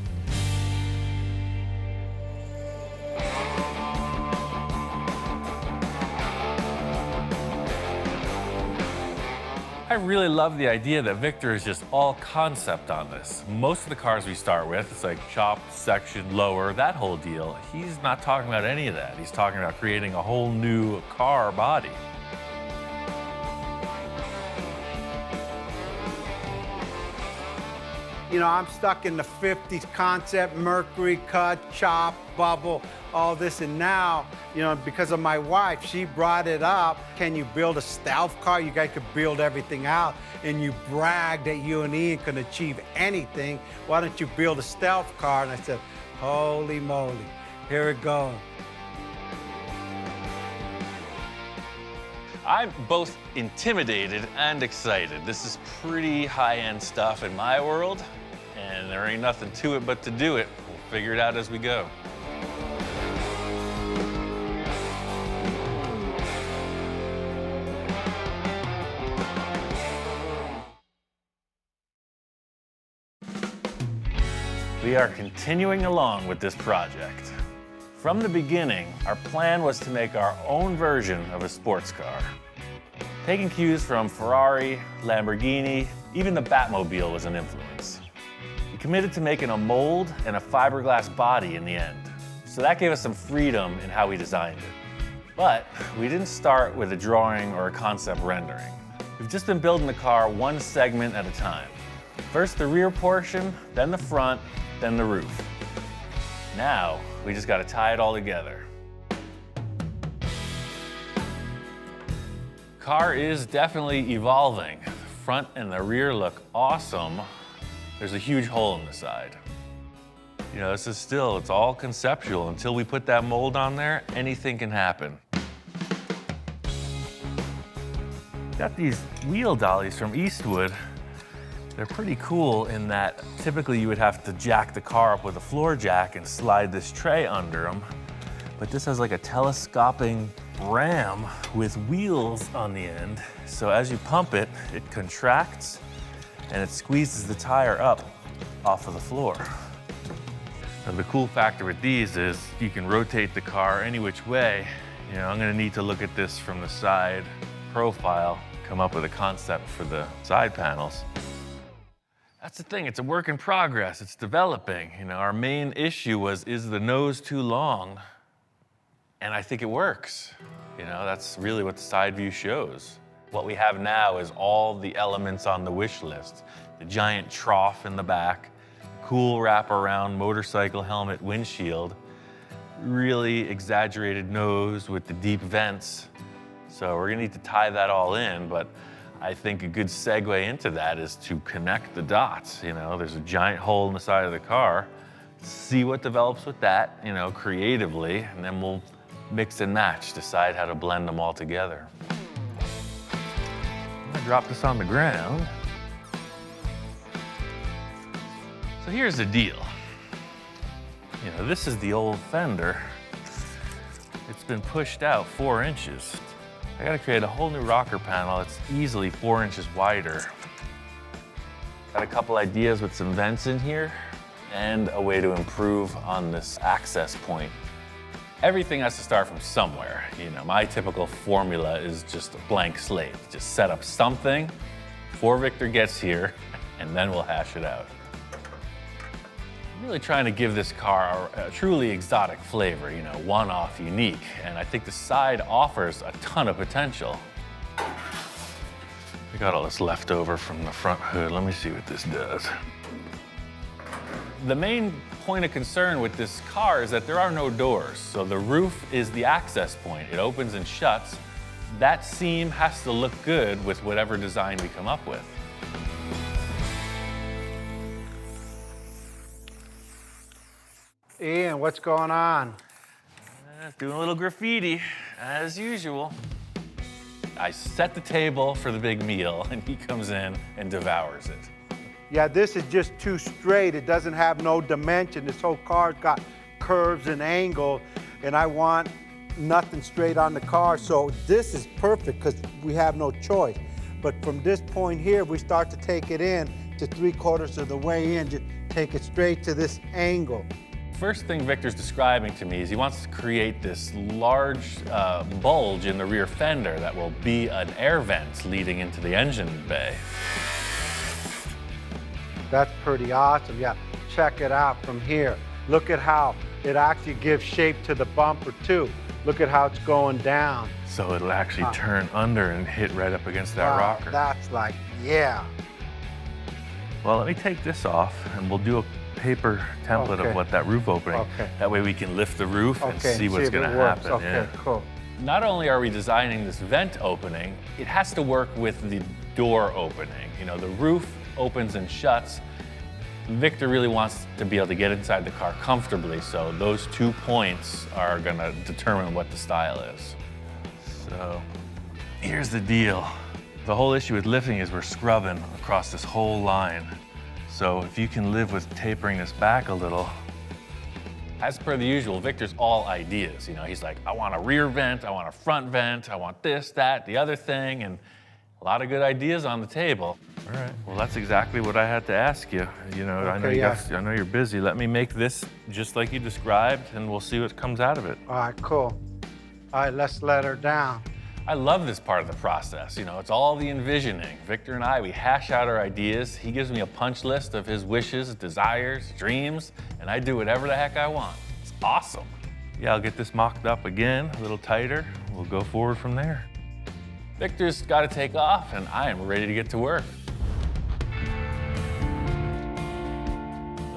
I really love the idea that Victor is just all concept on this. Most of the cars we start with, it's like chop, section, lower, that whole deal. He's not talking about any of that. He's talking about creating a whole new car body. You know, I'm stuck in the 50s concept, mercury cut, chop, bubble, all this. And now, you know, because of my wife, she brought it up. Can you build a stealth car? You guys could build everything out. And you brag that you and Ian can achieve anything. Why don't you build a stealth car? And I said, holy moly, here it goes. I'm both intimidated and excited. This is pretty high-end stuff in my world, and there ain't nothing to it but to do it. We'll figure it out as we go. We are continuing along with this project. From the beginning, our plan was to make our own version of a sports car. Taking cues from Ferrari, Lamborghini, even the Batmobile was an influence. We committed to making a mold and a fiberglass body in the end. So that gave us some freedom in how we designed it. But we didn't start with a drawing or a concept rendering. We've just been building the car one segment at a time. First the rear portion, then the front, then the roof. Now, we just gotta tie it all together. Car is definitely evolving. The front and the rear look awesome. There's a huge hole in the side. You know, this is still, it's all conceptual. Until we put that mold on there, anything can happen. Got these wheel dollies from Eastwood. They're pretty cool in that typically you would have to jack the car up with a floor jack and slide this tray under them. But this has like a telescoping ram with wheels on the end. So as you pump it, it contracts and it squeezes the tire up off of the floor. Now the cool factor with these is you can rotate the car any which way. You know, I'm gonna need to look at this from the side profile, come up with a concept for the side panels. That's the thing, it's a work in progress, it's developing. You know, our main issue was, is the nose too long? And I think it works. You know, that's really what the side view shows. What we have now is all the elements on the wish list. The giant trough in the back, cool wraparound motorcycle helmet windshield, really exaggerated nose with the deep vents. So we're gonna need to tie that all in, but I think a good segue into that is to connect the dots. You know, there's a giant hole in the side of the car. See what develops with that, you know, creatively, and then we'll mix and match, decide how to blend them all together. I'm gonna drop this on the ground. So here's the deal. You know, this is the old fender. It's been pushed out 4 inches. I gotta create a whole new rocker panel that's easily 4 inches wider. Got a couple ideas with some vents in here and a way to improve on this access point. Everything has to start from somewhere. You know, my typical formula is just a blank slate. Just set up something before Victor gets here, and then we'll hash it out. I'm really trying to give this car a truly exotic flavor, you know, one-off, unique, and I think the side offers a ton of potential. We got all this left over from the front hood. Let me see what this does. The main point of concern with this car is that there are no doors, so the roof is the access point. It opens and shuts. That seam has to look good with whatever design we come up with. Ian, what's going on? Doing a little graffiti, as usual. I set the table for the big meal, and he comes in and devours it. Yeah, this is just too straight. It doesn't have no dimension. This whole car's got curves and angles, and I want nothing straight on the car. So this is perfect because we have no choice. But from this point here, we start to take it in to 3/4 of the way in, just take it straight to this angle. First thing Victor's describing to me is he wants to create this large bulge in the rear fender that will be an air vent leading into the engine bay. That's pretty awesome. Yeah, check it out from here. Look at how it actually gives shape to the bumper too. Look at how it's going down. So it'll actually turn under and hit right up against that rocker. That's like, yeah. Well, let me take this off and we'll do a paper template of what that roof opening. Okay. That way we can lift the roof and see what's if it gonna works. happen. Okay, cool. Not only are we designing this vent opening, it has to work with the door opening. You know, the roof opens and shuts. Victor really wants to be able to get inside the car comfortably, so those 2 points are gonna determine what the style is. So here's the deal. The whole issue with lifting is we're scrubbing across this whole line. So if you can live with tapering this back a little. As per the usual, Victor's all ideas. You know, he's like, I want a rear vent, I want a front vent, I want this, that, the other thing, and a lot of good ideas on the table. All right, well, that's exactly what I had to ask you. You know, I know you're busy. Let me make this just like you described, and we'll see what comes out of it. All right, cool. All right, let's let her down. I love this part of the process. You know, it's all the envisioning. Victor and I, we hash out our ideas. He gives me a punch list of his wishes, desires, dreams, and I do whatever the heck I want. It's awesome. Yeah, I'll get this mocked up again, a little tighter. We'll go forward from there. Victor's got to take off, and I am ready to get to work.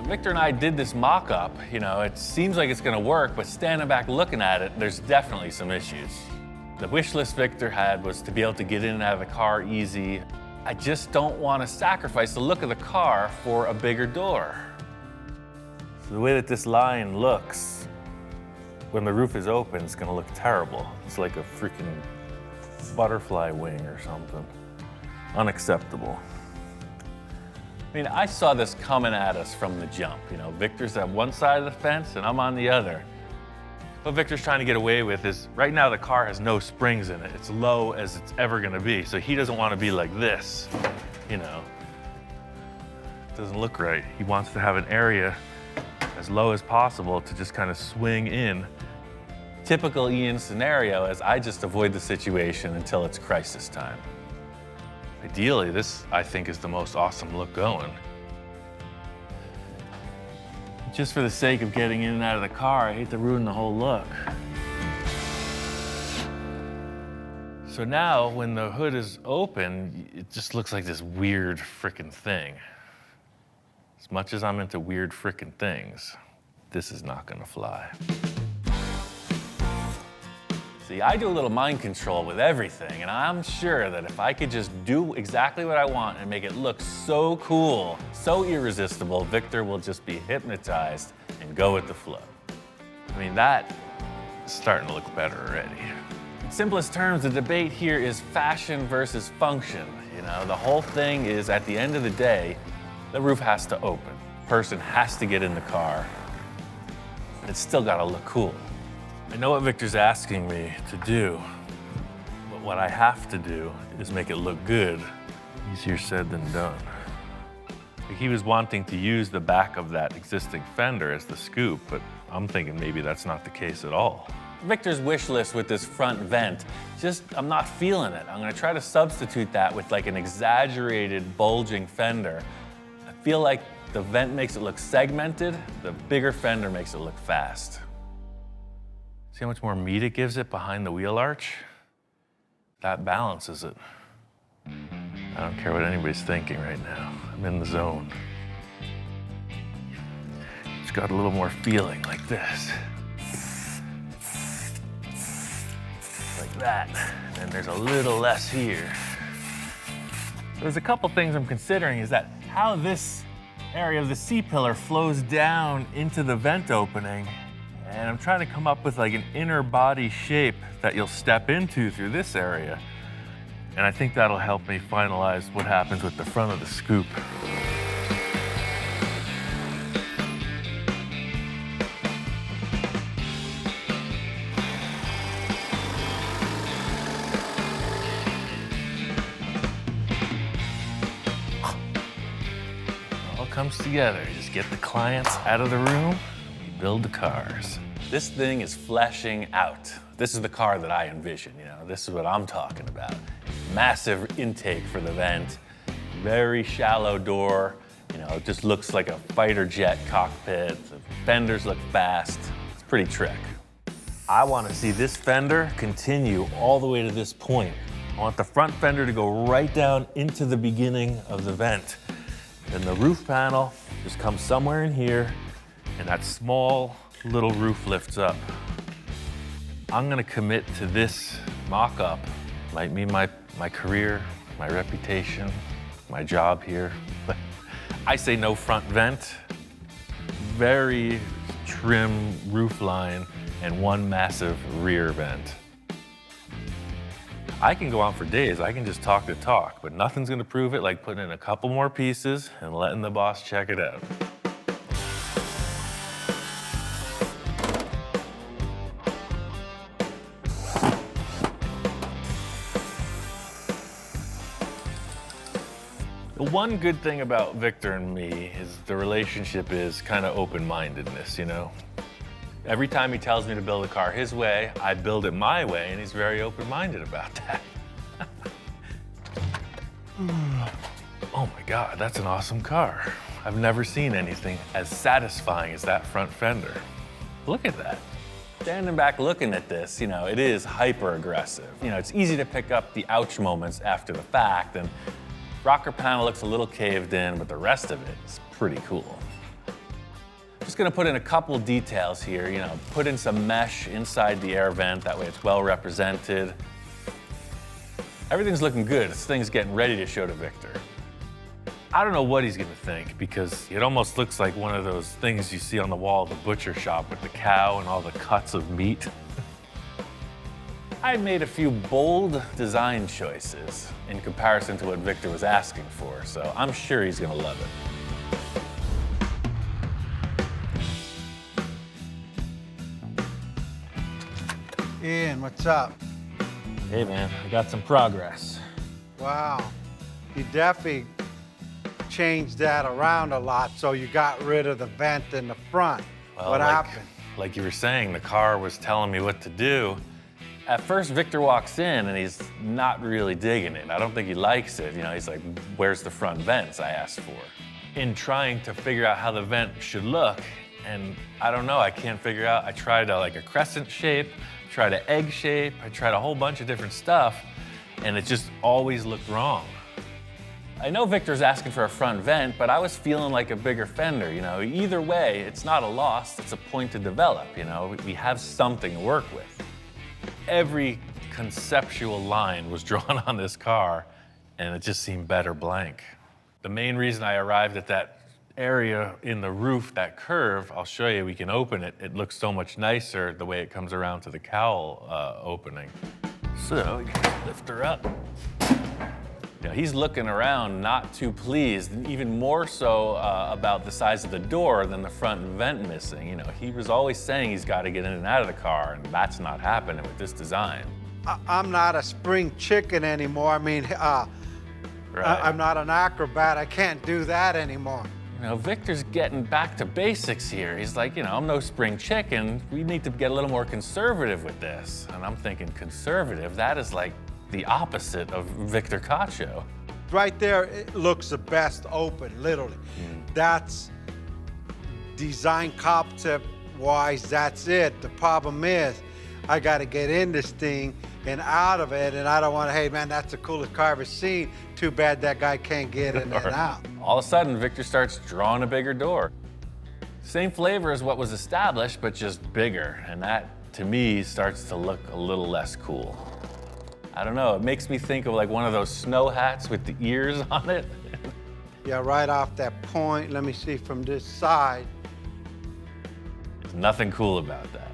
Victor and I did this mock-up. You know, it seems like it's gonna work, but standing back looking at it, there's definitely some issues. The wish list Victor had was to be able to get in and out of the car easy. I just don't want to sacrifice the look of the car for a bigger door. So the way that this line looks, when the roof is open, it's gonna look terrible. It's like a freaking butterfly wing or something. Unacceptable. I mean, I saw this coming at us from the jump. You know, Victor's at one side of the fence and I'm on the other. What Victor's trying to get away with is, right now the car has no springs in it. It's low as it's ever gonna be. So he doesn't want to be like this, you know. It doesn't look right. He wants to have an area as low as possible to just kind of swing in. Typical Ian scenario is I just avoid the situation until it's crisis time. Ideally, this, I think, is the most awesome look going. Just for the sake of getting in and out of the car, I hate to ruin the whole look. So now, when the hood is open, it just looks like this weird frickin' thing. As much as I'm into weird frickin' things, this is not gonna fly. See, I do a little mind control with everything, and I'm sure that if I could just do exactly what I want and make it look so cool, so irresistible, Victor will just be hypnotized and go with the flow. I mean, that is starting to look better already. In simplest terms, the debate here is fashion versus function. You know, the whole thing is, at the end of the day, the roof has to open. Person has to get in the car. It's still gotta look cool. I know what Victor's asking me to do, but what I have to do is make it look good. Easier said than done. Like, he was wanting to use the back of that existing fender as the scoop, but I'm thinking maybe that's not the case at all. Victor's wish list with this front vent, I'm not feeling it. I'm gonna try to substitute that with like an exaggerated bulging fender. I feel like the vent makes it look segmented, the bigger fender makes it look fast. See how much more meat it gives it behind the wheel arch? That balances it. I don't care what anybody's thinking right now. I'm in the zone. It's got a little more feeling like this. Like that. And there's a little less here. There's a couple things I'm considering, is that how this area of the C-pillar flows down into the vent opening. And I'm trying to come up with like an inner body shape that you'll step into through this area. And I think that'll help me finalize what happens with the front of the scoop. It all comes together. You just get the clients out of the room, we build the cars. This thing is fleshing out. This is the car that I envision, you know, this is what I'm talking about. Massive intake for the vent, very shallow door, you know, it just looks like a fighter jet cockpit. The fenders look fast, it's pretty trick. I want to see this fender continue all the way to this point. I want the front fender to go right down into the beginning of the vent. Then the roof panel just comes somewhere in here, and that small little roof lifts up. I'm gonna commit to this mock-up. Might mean my career, my reputation, my job here. But I say no front vent, very trim roof line, and one massive rear vent. I can go on for days, I can just talk the talk, but nothing's gonna prove it like putting in a couple more pieces and letting the boss check it out. The one good thing about Victor and me is the relationship is kind of open-mindedness, you know? Every time he tells me to build a car his way, I build it my way, and he's very open-minded about that. Oh my God, that's an awesome car. I've never seen anything as satisfying as that front fender. Look at that. Standing back looking at this, you know, it is hyper-aggressive. You know, it's easy to pick up the ouch moments after the fact, and rocker panel looks a little caved in, but the rest of it is pretty cool. Just gonna put in a couple details here, you know, put in some mesh inside the air vent, that way it's well represented. Everything's looking good. This thing's getting ready to show to Victor. I don't know what he's gonna think, because it almost looks like one of those things you see on the wall of the butcher shop with the cow and all the cuts of meat. I made a few bold design choices in comparison to what Victor was asking for, so I'm sure he's gonna love it. Ian, what's up? Hey man, I got some progress. Wow. You definitely changed that around a lot, so you got rid of the vent in the front. Well, What happened? Like you were saying, the car was telling me what to do. At first, Victor walks in and he's not really digging it. I don't think he likes it. You know, he's like, where's the front vents I asked for? In trying to figure out how the vent should look, and I don't know, I can't figure out. I tried like a crescent shape, tried an egg shape, I tried a whole bunch of different stuff, and it just always looked wrong. I know Victor's asking for a front vent, but I was feeling like a bigger fender, you know. Either way, it's not a loss, it's a point to develop, you know. We have something to work with. Every conceptual line was drawn on this car, and it just seemed better blank. The main reason I arrived at that area in the roof, that curve, I'll show you, we can open it. It looks so much nicer the way it comes around to the cowl opening. So, you can lift her up. You know, he's looking around not too pleased, and even more so about the size of the door than the front vent missing. You know, he was always saying he's got to get in and out of the car, and that's not happening with this design. I'm not a spring chicken anymore. I mean, I'm not an acrobat. I can't do that anymore. You know, Victor's getting back to basics here. He's like, you know, I'm no spring chicken. We need to get a little more conservative with this. And I'm thinking, conservative? That is like the opposite of Victor Cacho. Right there, it looks the best open, literally. That's design concept-wise, that's it. The problem is, I gotta get in this thing and out of it, and I don't wanna, hey man, that's the coolest car I've ever seen. Too bad that guy can't get in and out. All of a sudden, Victor starts drawing a bigger door. Same flavor as what was established, but just bigger. And that, to me, starts to look a little less cool. I don't know, it makes me think of like one of those snow hats with the ears on it. Yeah, right off that point, let me see from this side. There's nothing cool about that.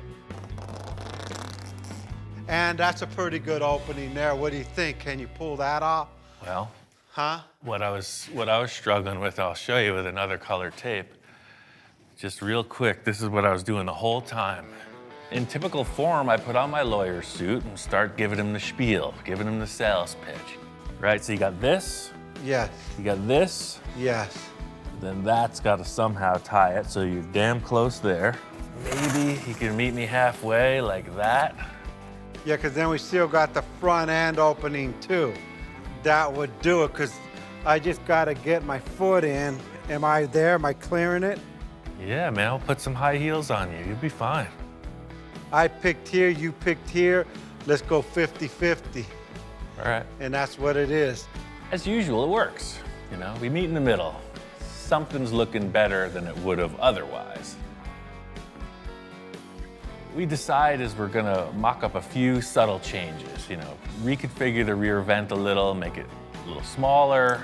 And that's a pretty good opening there. What do you think? Can you pull that off? Well, Huh? what I was struggling with, I'll show you with another color tape. Just real quick, this is what I was doing the whole time. In typical form, I put on my lawyer suit and start giving him the spiel, giving him the sales pitch. Right, so you got this, Yes, you got this, yes. then that's got to somehow tie it, so you're damn close there. Maybe he can meet me halfway like that. Yeah, because then we still got the front end opening too. That would do it, because I just got to get my foot in. Am I there? Am I clearing it? Yeah, man, I'll put some high heels on you. You'll be fine. I picked here, you picked here. Let's go 50-50. All right. And that's what it is. As usual, it works. You know, we meet in the middle. Something's looking better than it would have otherwise. We decide is we're gonna mock up a few subtle changes, you know, reconfigure the rear vent a little, make it a little smaller,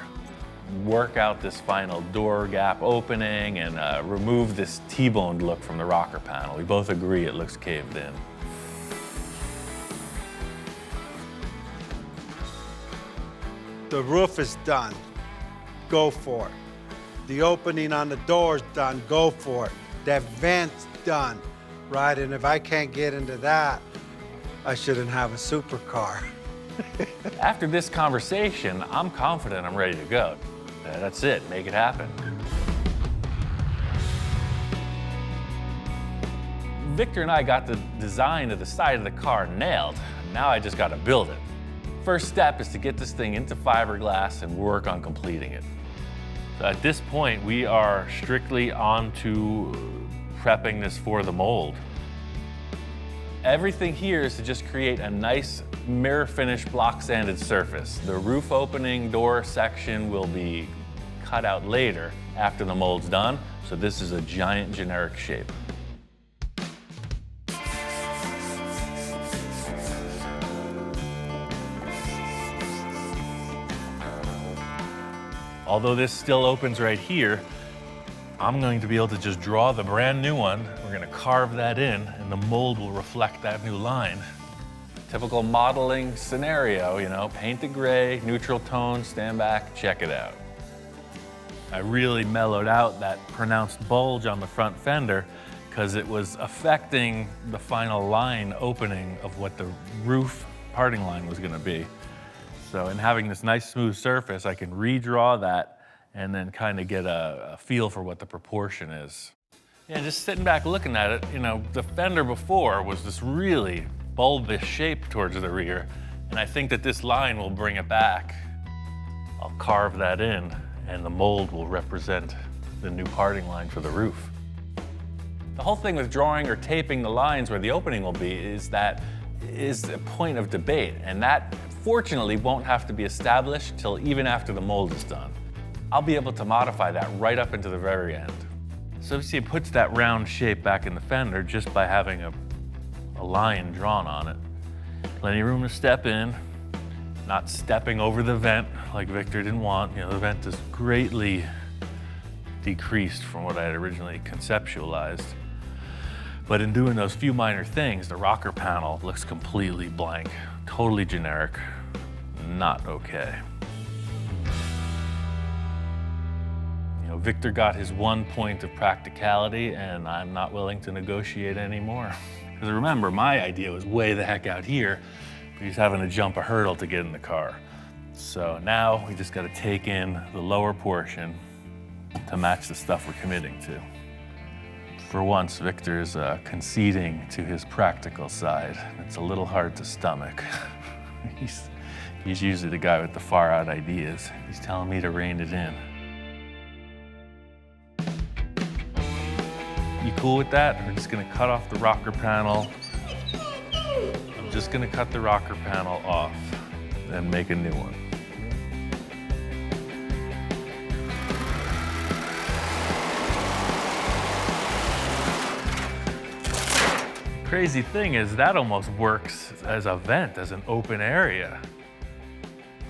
work out this final door gap opening, and remove this T-boned look from the rocker panel. We both agree it looks caved in. The roof is done. Go for it. The opening on the door's done. Go for it. That vent's done. Right, and if I can't get into that, I shouldn't have a supercar. After this conversation, I'm confident I'm ready to go. That's it, make it happen. Victor and I got the design of the side of the car nailed. Now I just gotta build it. First step is to get this thing into fiberglass and work on completing it. So at this point, we are strictly on to prepping this for the mold. Everything here is to just create a nice mirror finish block sanded surface. The roof opening door section will be cut out later after the mold's done, so this is a giant generic shape. Although this still opens right here, I'm going to be able to just draw the brand new one. We're gonna carve that in, and the mold will reflect that new line. Typical modeling scenario, you know, paint it gray, neutral tone, stand back, check it out. I really mellowed out that pronounced bulge on the front fender because it was affecting the final line opening of what the roof parting line was gonna be. So in having this nice smooth surface, I can redraw that and then kind of get a feel for what the proportion is. Yeah, just sitting back looking at it, you know, the fender before was this really bulbous shape towards the rear, and I think that this line will bring it back. I'll carve that in, and the mold will represent the new parting line for the roof. The whole thing with drawing or taping the lines where the opening will be is a point of debate, and that fortunately won't have to be established till even after the mold is done. I'll be able to modify that right up into the very end. So you see, it puts that round shape back in the fender just by having a line drawn on it. Plenty of room to step in, not stepping over the vent like Victor didn't want. You know, the vent is greatly decreased from what I had originally conceptualized. But in doing those few minor things, the rocker panel looks completely blank, totally generic, not okay. You know, Victor got his one point of practicality, and I'm not willing to negotiate anymore. Because remember, my idea was way the heck out here. He's having to jump a hurdle to get in the car. So now we just got to take in the lower portion to match the stuff we're committing to. For once, Victor's conceding to his practical side. It's a little hard to stomach. He's usually the guy with the far out ideas. He's telling me to rein it in. You cool with that? We're just gonna cut off the rocker panel. I'm just gonna cut the rocker panel off and make a new one. Crazy thing is that almost works as a vent, as an open area.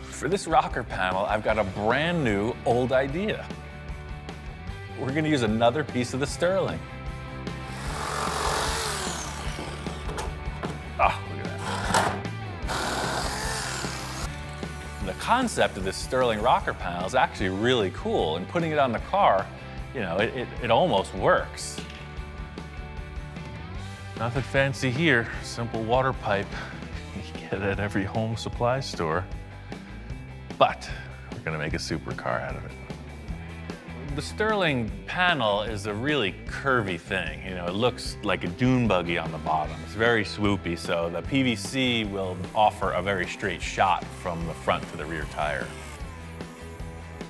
For this rocker panel, I've got a brand new old idea. We're gonna use another piece of the Sterling. Oh, look at that. The concept of this Sterling rocker panel is actually really cool, and putting it on the car, you know, it almost works. Nothing fancy here, simple water pipe. You get it at every home supply store. But we're gonna make a supercar out of it. The Sterling panel is a really curvy thing. You know, it looks like a dune buggy on the bottom. It's very swoopy, so the PVC will offer a very straight shot from the front to the rear tire.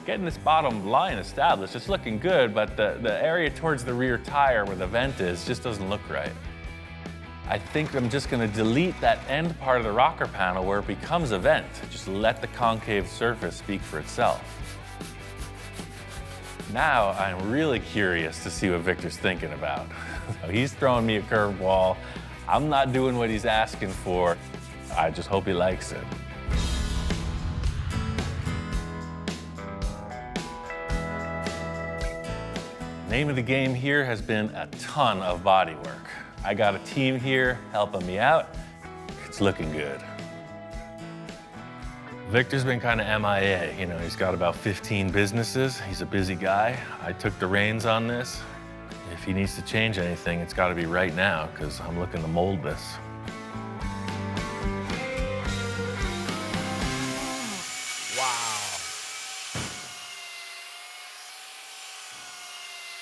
Getting this bottom line established, it's looking good, but the area towards the rear tire where the vent is just doesn't look right. I think I'm just gonna delete that end part of the rocker panel where it becomes a vent. Just let the concave surface speak for itself. Now I'm really curious to see what Victor's thinking about. He's throwing me a curveball. I'm not doing what he's asking for. I just hope he likes it. Name of the game here has been a ton of body work. I got a team here helping me out. It's looking good. Victor's been kind of MIA. You know, he's got about 15 businesses. He's a busy guy. I took the reins on this. If he needs to change anything, it's got to be right now, because I'm looking to mold this. Wow.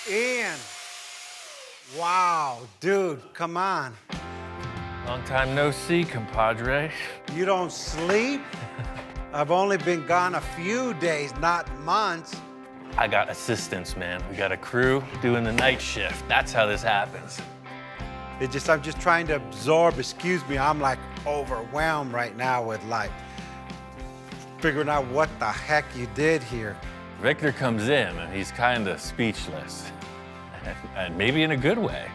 Ian. Wow, dude, come on. Long time no see, compadre. You don't sleep? I've only been gone a few days, not months. I got assistants, man. We got a crew doing the night shift. That's how this happens. I'm just trying to absorb, excuse me, I'm like overwhelmed right now with like figuring out what the heck you did here. Victor comes in and he's kind of speechless. And maybe in a good way.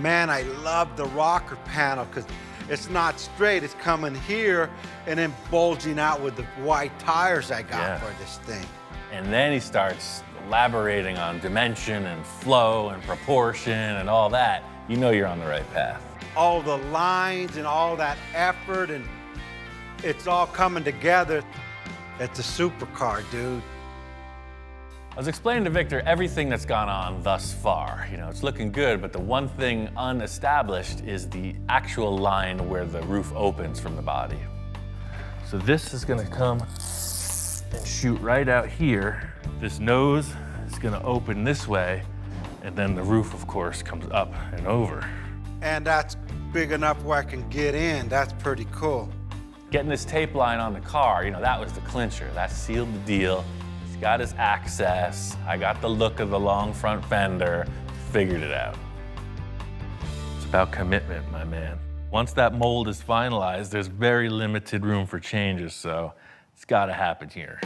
Man, I love the rocker panel because it's not straight, it's coming here and then bulging out with the white tires I got for this thing. And then he starts elaborating on dimension and flow and proportion and all that. You know you're on the right path. all the lines and all that effort, and it's all coming together. It's a supercar, dude. I was explaining to Victor everything that's gone on thus far. You know, it's looking good, but the one thing unestablished is the actual line where the roof opens from the body. So this is gonna come and shoot right out here. This nose is gonna open this way, and then the roof, of course, comes up and over. And that's big enough where I can get in. That's pretty cool. Getting this tape line on the car, you know, that was the clincher. That sealed the deal. He's got his access. I got the look of the long front fender, figured it out. It's about commitment, my man. Once that mold is finalized, there's very limited room for changes, so it's gotta happen here.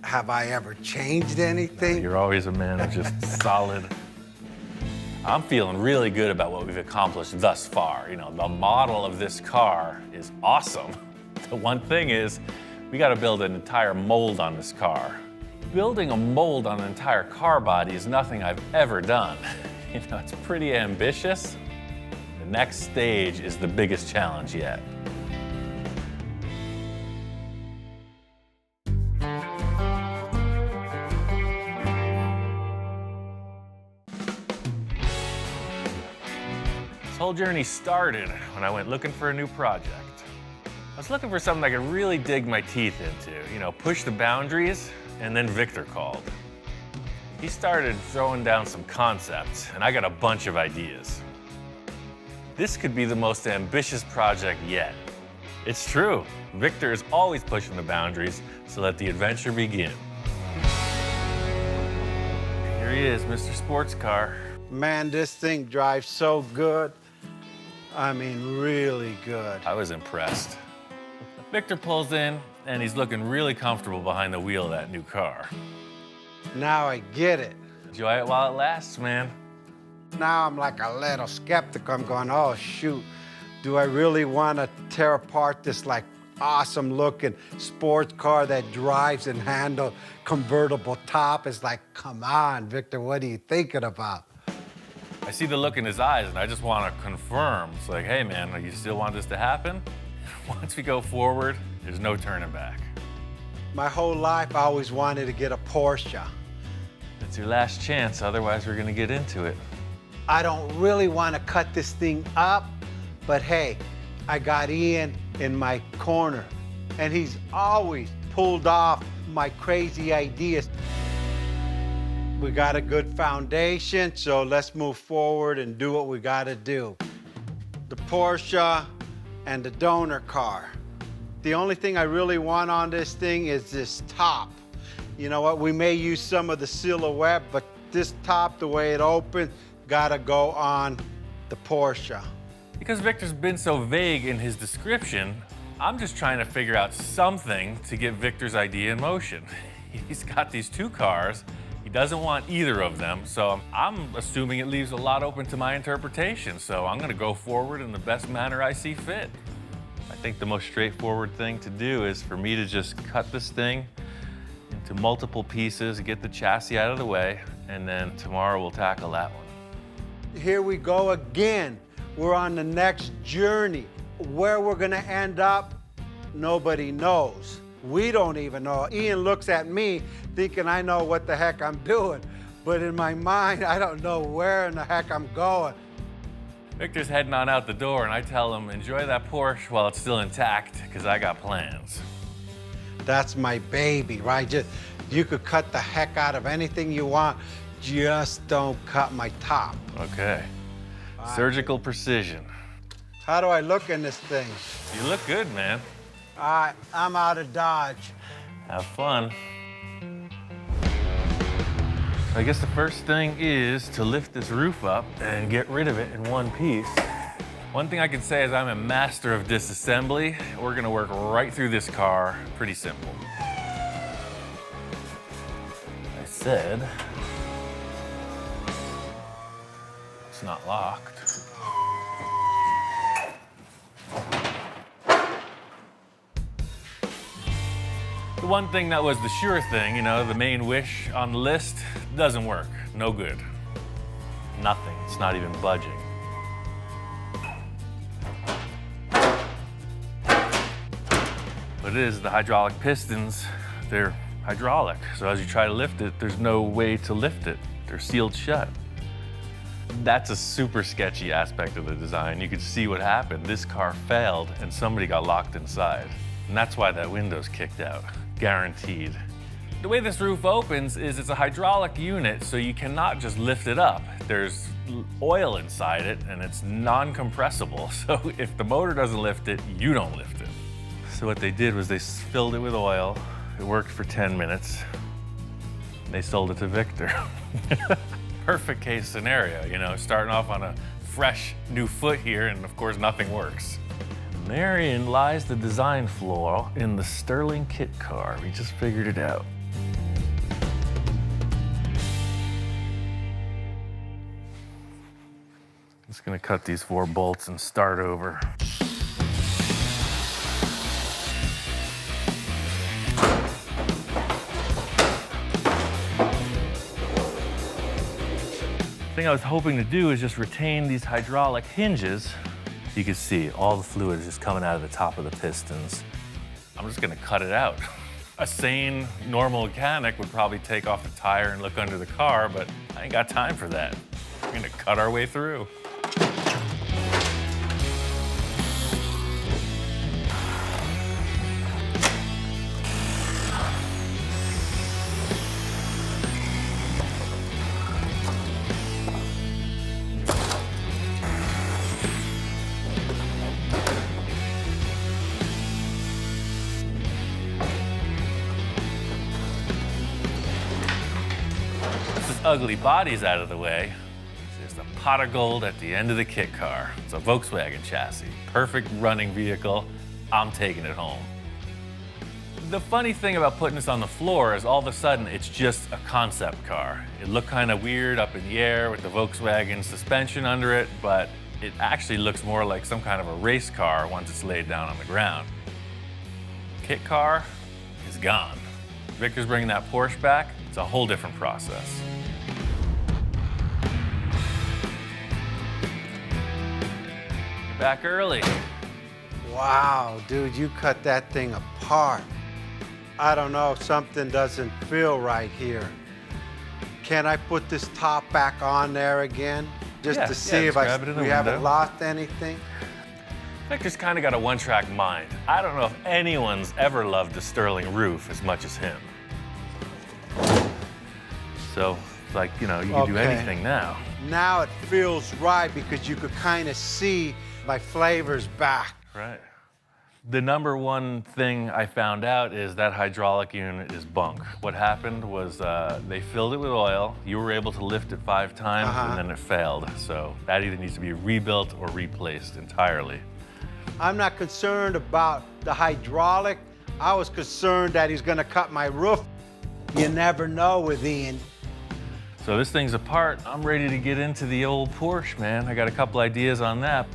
Have I ever changed anything? You're always a man of just solid. I'm feeling really good about what we've accomplished thus far. You know, the model of this car is awesome. The one thing is, we gotta build an entire mold on this car. Building a mold on an entire car body is nothing I've ever done. You know, it's pretty ambitious. The next stage is the biggest challenge yet. This whole journey started when I went looking for a new project. I was looking for something I could really dig my teeth into, you know, push the boundaries, and then Victor called. He started throwing down some concepts, and I got a bunch of ideas. This could be the most ambitious project yet. It's true, Victor is always pushing the boundaries, so let the adventure begin. Here he is, Mr. Sports Car. Man, this thing drives so good. I mean, really good. I was impressed. Victor pulls in, and he's looking really comfortable behind the wheel of that new car. Now I get it. Enjoy it while it lasts, man. Now I'm like a little skeptical. I'm going, oh, shoot. Do I really want to tear apart this like awesome looking sports car that drives and handles convertible top? It's like, come on, Victor, what are you thinking about? I see the look in his eyes, and I just want to confirm. It's like, hey, man, you still want this to happen? Once we go forward, there's no turning back. My whole life, I always wanted to get a Porsche. It's your last chance, otherwise we're gonna get into it. I don't really want to cut this thing up, but hey, I got Ian in my corner, and he's always pulled off my crazy ideas. We got a good foundation, so let's move forward and do what we got to do. The Porsche and the donor car. The only thing I really want on this thing is this top. You know what, we may use some of the silhouette, but this top, the way it opens, gotta go on the Porsche. Because Victor's been so vague in his description, I'm just trying to figure out something to get Victor's idea in motion. He's got these two cars, he doesn't want either of them, so I'm assuming it leaves a lot open to my interpretation, so I'm gonna go forward in the best manner I see fit. I think the most straightforward thing to do is for me to just cut this thing into multiple pieces, get the chassis out of the way, and then tomorrow we'll tackle that one. Here we go again. We're on the next journey. Where we're gonna end up, nobody knows. We don't even know. Ian looks at me thinking I know what the heck I'm doing, but in my mind, I don't know where in the heck I'm going. Victor's heading on out the door, and I tell him, enjoy that Porsche while it's still intact, because I got plans. That's my baby, right? You could cut the heck out of anything you want, just don't cut my top. Okay. Surgical precision. How do I look in this thing? You look good, man. All right, I'm out of Dodge. Have fun. I guess the first thing is to lift this roof up and get rid of it in one piece. One thing I can say is I'm a master of disassembly. We're gonna work right through this car, pretty simple. I said, it's not locked. The one thing that was the sure thing, you know, the main wish on the list, doesn't work. No good. Nothing. It's not even budging. What it is, the hydraulic pistons, they're hydraulic. So as you try to lift it, there's no way to lift it. They're sealed shut. That's a super sketchy aspect of the design. You could see what happened. This car failed and somebody got locked inside. And that's why that window's kicked out, guaranteed. The way this roof opens is it's a hydraulic unit, so you cannot just lift it up. There's oil inside it and it's non-compressible. So if the motor doesn't lift it, you don't lift it. So what they did was they filled it with oil. It worked for 10 minutes. They sold it to Victor. Perfect case scenario, you know, starting off on a fresh new foot here, and of course nothing works. Therein lies the design flaw in the Sterling kit car. We just figured it out. Just gonna cut these 4 bolts and start over. The thing I was hoping to do is just retain these hydraulic hinges. You can see all the fluid is just coming out of the top of the pistons. I'm just gonna cut it out. A sane, normal mechanic would probably take off the tire and look under the car, but I ain't got time for that. We're gonna cut our way through. Ugly body's out of the way. There's a pot of gold at the end of the kit car. It's a Volkswagen chassis. Perfect running vehicle. I'm taking it home. The funny thing about putting this on the floor is all of a sudden it's just a concept car. It looked kind of weird up in the air with the Volkswagen suspension under it, but it actually looks more like some kind of a race car once it's laid down on the ground. Kit car is gone. Victor's bringing that Porsche back. It's a whole different process. Back early. Wow, dude, you cut that thing apart. I don't know, something doesn't feel right here. Can I put this top back on there again? Just to see if we haven't lost anything? Victor's kind of got a one-track mind. I don't know if anyone's ever loved the Sterling roof as much as him. So, like, you know, you can do anything now. Now it feels right because you could kind of see my flavor's back. Right. The number one thing I found out is that hydraulic unit is bunk. What happened was they filled it with oil. You were able to lift it 5 times and then it failed. So that either needs to be rebuilt or replaced entirely. I'm not concerned about the hydraulic. I was concerned that he's gonna cut my roof. You never know with Ian. So this thing's apart. I'm ready to get into the old Porsche, man. I got a couple ideas on that.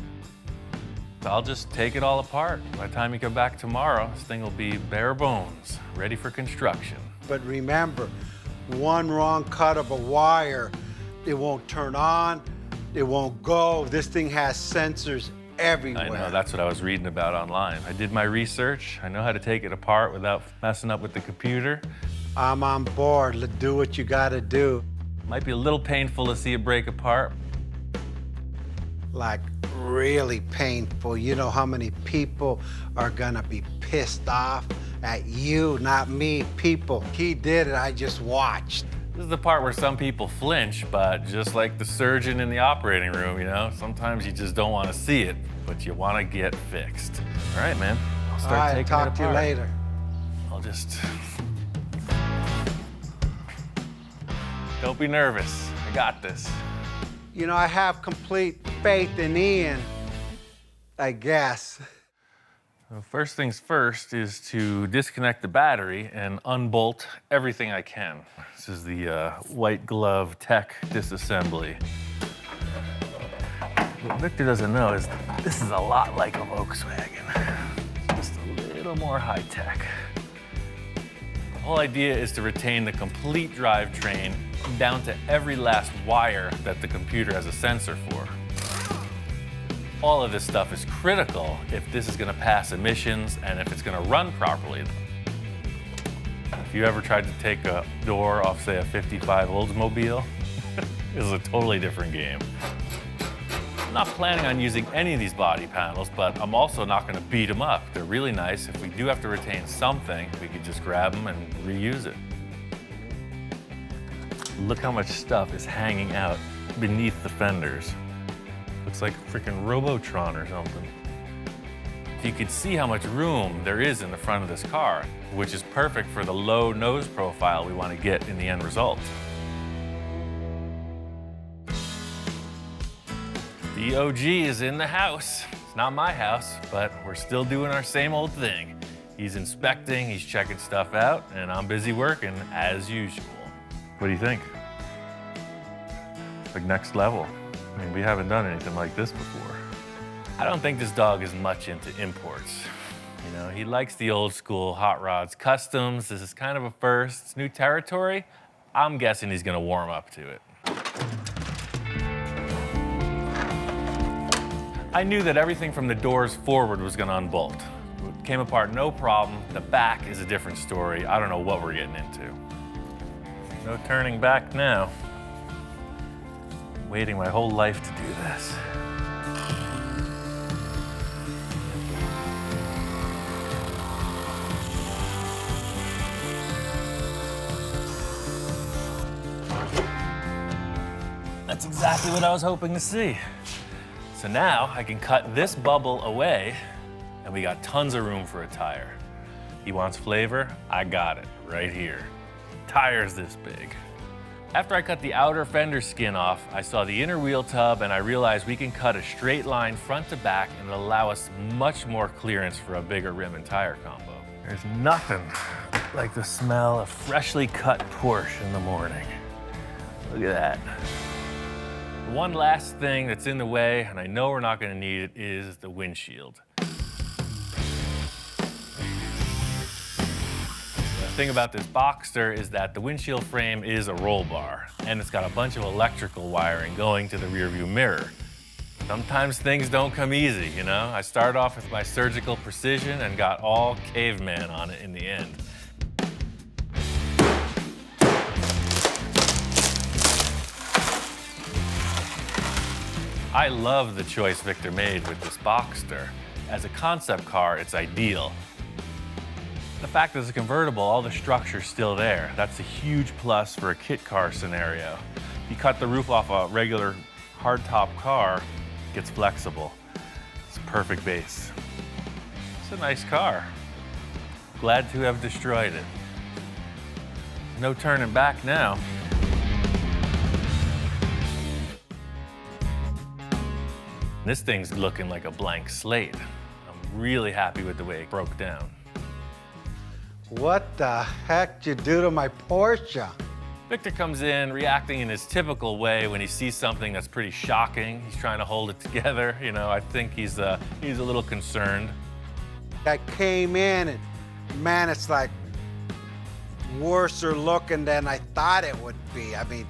I'll just take it all apart. By the time you come back tomorrow, this thing will be bare bones, ready for construction. But remember, one wrong cut of a wire, it won't turn on, it won't go. This thing has sensors everywhere. I know, that's what I was reading about online. I did my research. I know how to take it apart without messing up with the computer. I'm on board. Let's do what you gotta do. Might be a little painful to see it break apart. Like, really painful. You know how many people are gonna be pissed off at you, not me, people. He did it, I just watched. This is the part where some people flinch, but just like the surgeon in the operating room, you know, sometimes you just don't want to see it, but you want to get fixed. All right, man. I'll start taking it apart. Talk to you later. I'll just... Don't be nervous. I got this. You know, I have complete faith in Ian, I guess. Well, first things first is to disconnect the battery and unbolt everything I can. This is the white glove tech disassembly. What Victor doesn't know is this is a lot like a Volkswagen, just a little more high tech. The whole idea is to retain the complete drivetrain down to every last wire that the computer has a sensor for. All of this stuff is critical if this is gonna pass emissions and if it's gonna run properly. If you ever tried to take a door off, say, a 55 Oldsmobile, this is a totally different game. I'm not planning on using any of these body panels, but I'm also not gonna beat them up. They're really nice. If we do have to retain something, we could just grab them and reuse it. Look how much stuff is hanging out beneath the fenders. Looks like a freaking Robotron or something. You can see how much room there is in the front of this car, which is perfect for the low nose profile we want to get in the end result. The OG is in the house. It's not my house, but we're still doing our same old thing. He's inspecting, he's checking stuff out, and I'm busy working as usual. What do you think? Like next level. I mean, we haven't done anything like this before. I don't think this dog is much into imports. You know, he likes the old school hot rods, customs. This is kind of a first. It's new territory. I'm guessing he's gonna warm up to it. I knew that everything from the doors forward was gonna unbolt. It came apart no problem. The back is a different story. I don't know what we're getting into. No turning back now. I'm waiting my whole life to do this. That's exactly what I was hoping to see. So now I can cut this bubble away and we got tons of room for a tire. He wants flavor, I got it right here. Tire's this big. After I cut the outer fender skin off, I saw the inner wheel tub and I realized we can cut a straight line front to back and it'll allow us much more clearance for a bigger rim and tire combo. There's nothing like the smell of freshly cut Porsche in the morning. Look at that. One last thing that's in the way, and I know we're not gonna need it, is the windshield. The thing about this Boxster is that the windshield frame is a roll bar, and it's got a bunch of electrical wiring going to the rearview mirror. Sometimes things don't come easy, you know? I started off with my surgical precision and got all caveman on it in the end. I love the choice Victor made with this Boxster. As a concept car, it's ideal. The fact that it's a convertible, all the structure's still there. That's a huge plus for a kit car scenario. If you cut the roof off a regular hardtop car, it gets flexible. It's a perfect base. It's a nice car. Glad to have destroyed it. No turning back now. This thing's looking like a blank slate. I'm really happy with the way it broke down. What the heck did you do to my Porsche? Victor comes in reacting in his typical way when he sees something that's pretty shocking. He's trying to hold it together. You know, I think he's a little concerned. I came in and man, it's like worser looking than I thought it would be. I mean,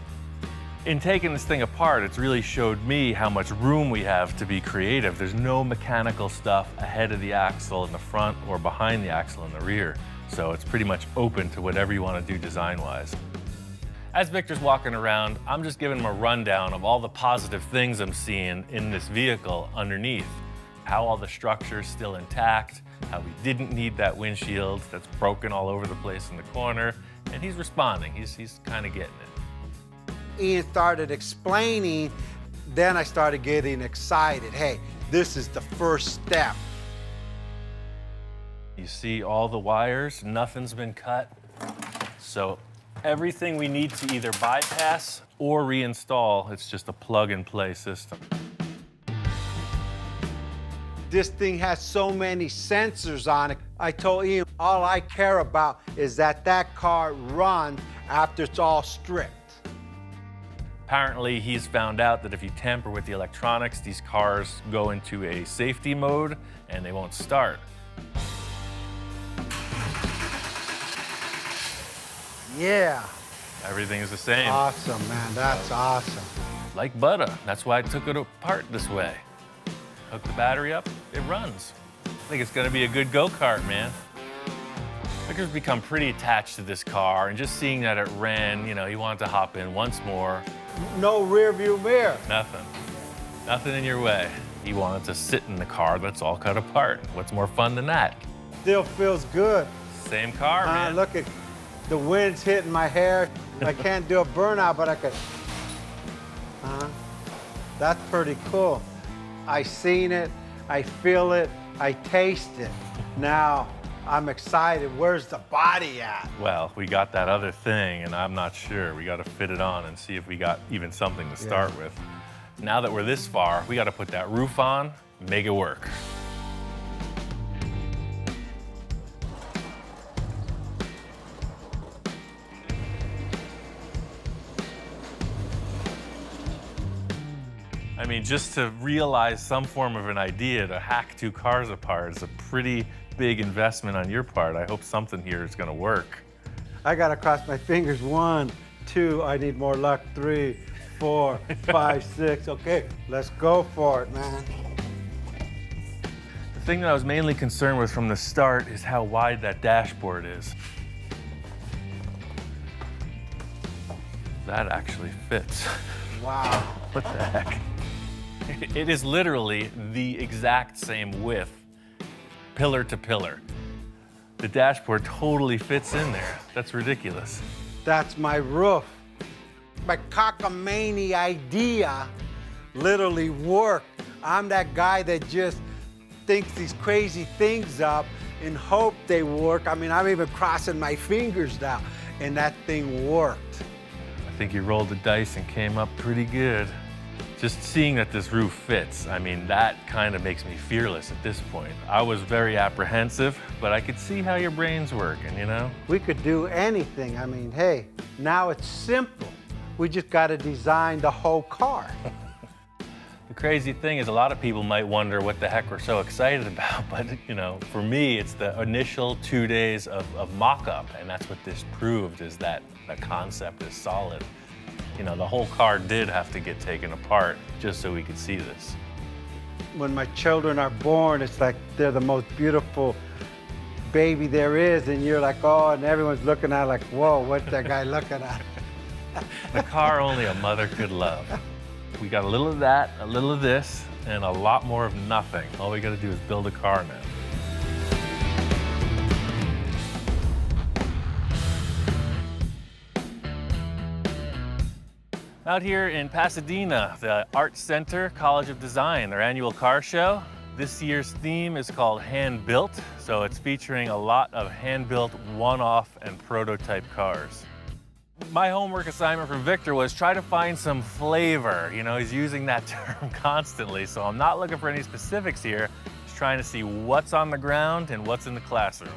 in taking this thing apart, it's really showed me how much room we have to be creative. There's no mechanical stuff ahead of the axle in the front or behind the axle in the rear. So it's pretty much open to whatever you want to do design-wise. As Victor's walking around, I'm just giving him a rundown of all the positive things I'm seeing in this vehicle underneath. How all the structure's still intact, how we didn't need that windshield that's broken all over the place in the corner, and he's responding. He's kind of getting it. Ian started explaining, then I started getting excited. Hey, this is the first step. You see all the wires, nothing's been cut. So everything we need to either bypass or reinstall, it's just a plug-and-play system. This thing has so many sensors on it. I told Ian, all I care about is that that car runs after it's all stripped. Apparently, he's found out that if you tamper with the electronics, these cars go into a safety mode and they won't start. Yeah. Everything is the same. Awesome, man, that's awesome. Like butter, that's why I took it apart this way. hook the battery up, it runs. I think it's gonna be a good go-kart, man. Victor's become pretty attached to this car, and just seeing that it ran, you know, he wanted to hop in once more. No rear view mirror. Nothing. Nothing in your way. He wanted to sit in the car that's all cut apart. What's more fun than that? Still feels good. Same car, man. Look at the wind's hitting my hair. I can't do a burnout, but I could. That's pretty cool. I seen it, I feel it, I taste it. Now I'm excited. Where's the body at? Well, we got that other thing, and I'm not sure. We got to fit it on and see if we got even something to start with. Now that we're this far, we got to put that roof on, make it work. I mean, just to realize some form of an idea to hack two cars apart is a pretty big investment on your part. I hope something here is going to work. I got to cross my fingers. 1, 2, I need more luck. 3, 4, 5, 6. Okay, let's go for it, man. The thing that I was mainly concerned with from the start is how wide that dashboard is. That actually fits. Wow. What the heck? It is literally the exact same width, pillar to pillar. The dashboard totally fits in there. That's ridiculous. That's my roof. My cockamamie idea literally worked. I'm that guy that just thinks these crazy things up and hope they work. I mean, I'm even crossing my fingers now, and that thing worked. I think you rolled the dice and came up pretty good. Just seeing that this roof fits, I mean, that kind of makes me fearless at this point. I was very apprehensive, but I could see how your brain's working, you know? We could do anything. I mean, hey, now it's simple. We just got to design the whole car. The crazy thing is a lot of people might wonder what the heck we're so excited about, but you know, for me, it's the initial 2 days of mock-up, and that's what this proved, is that the concept is solid. You know, the whole car did have to get taken apart just so we could see this. When my children are born, it's like they're the most beautiful baby there is, and you're like, oh, and everyone's looking at it like, whoa, what's that guy looking at? The car only a mother could love. We got a little of that, a little of this, and a lot more of nothing. All we gotta do is build a car now. Out here in Pasadena, the Art Center College of Design, their annual car show. This year's theme is called Hand Built, so it's featuring a lot of hand-built one-off and prototype cars. My homework assignment for Victor was try to find some flavor. You know, he's using that term constantly, so I'm not looking for any specifics here. Just trying to see what's on the ground and what's in the classroom.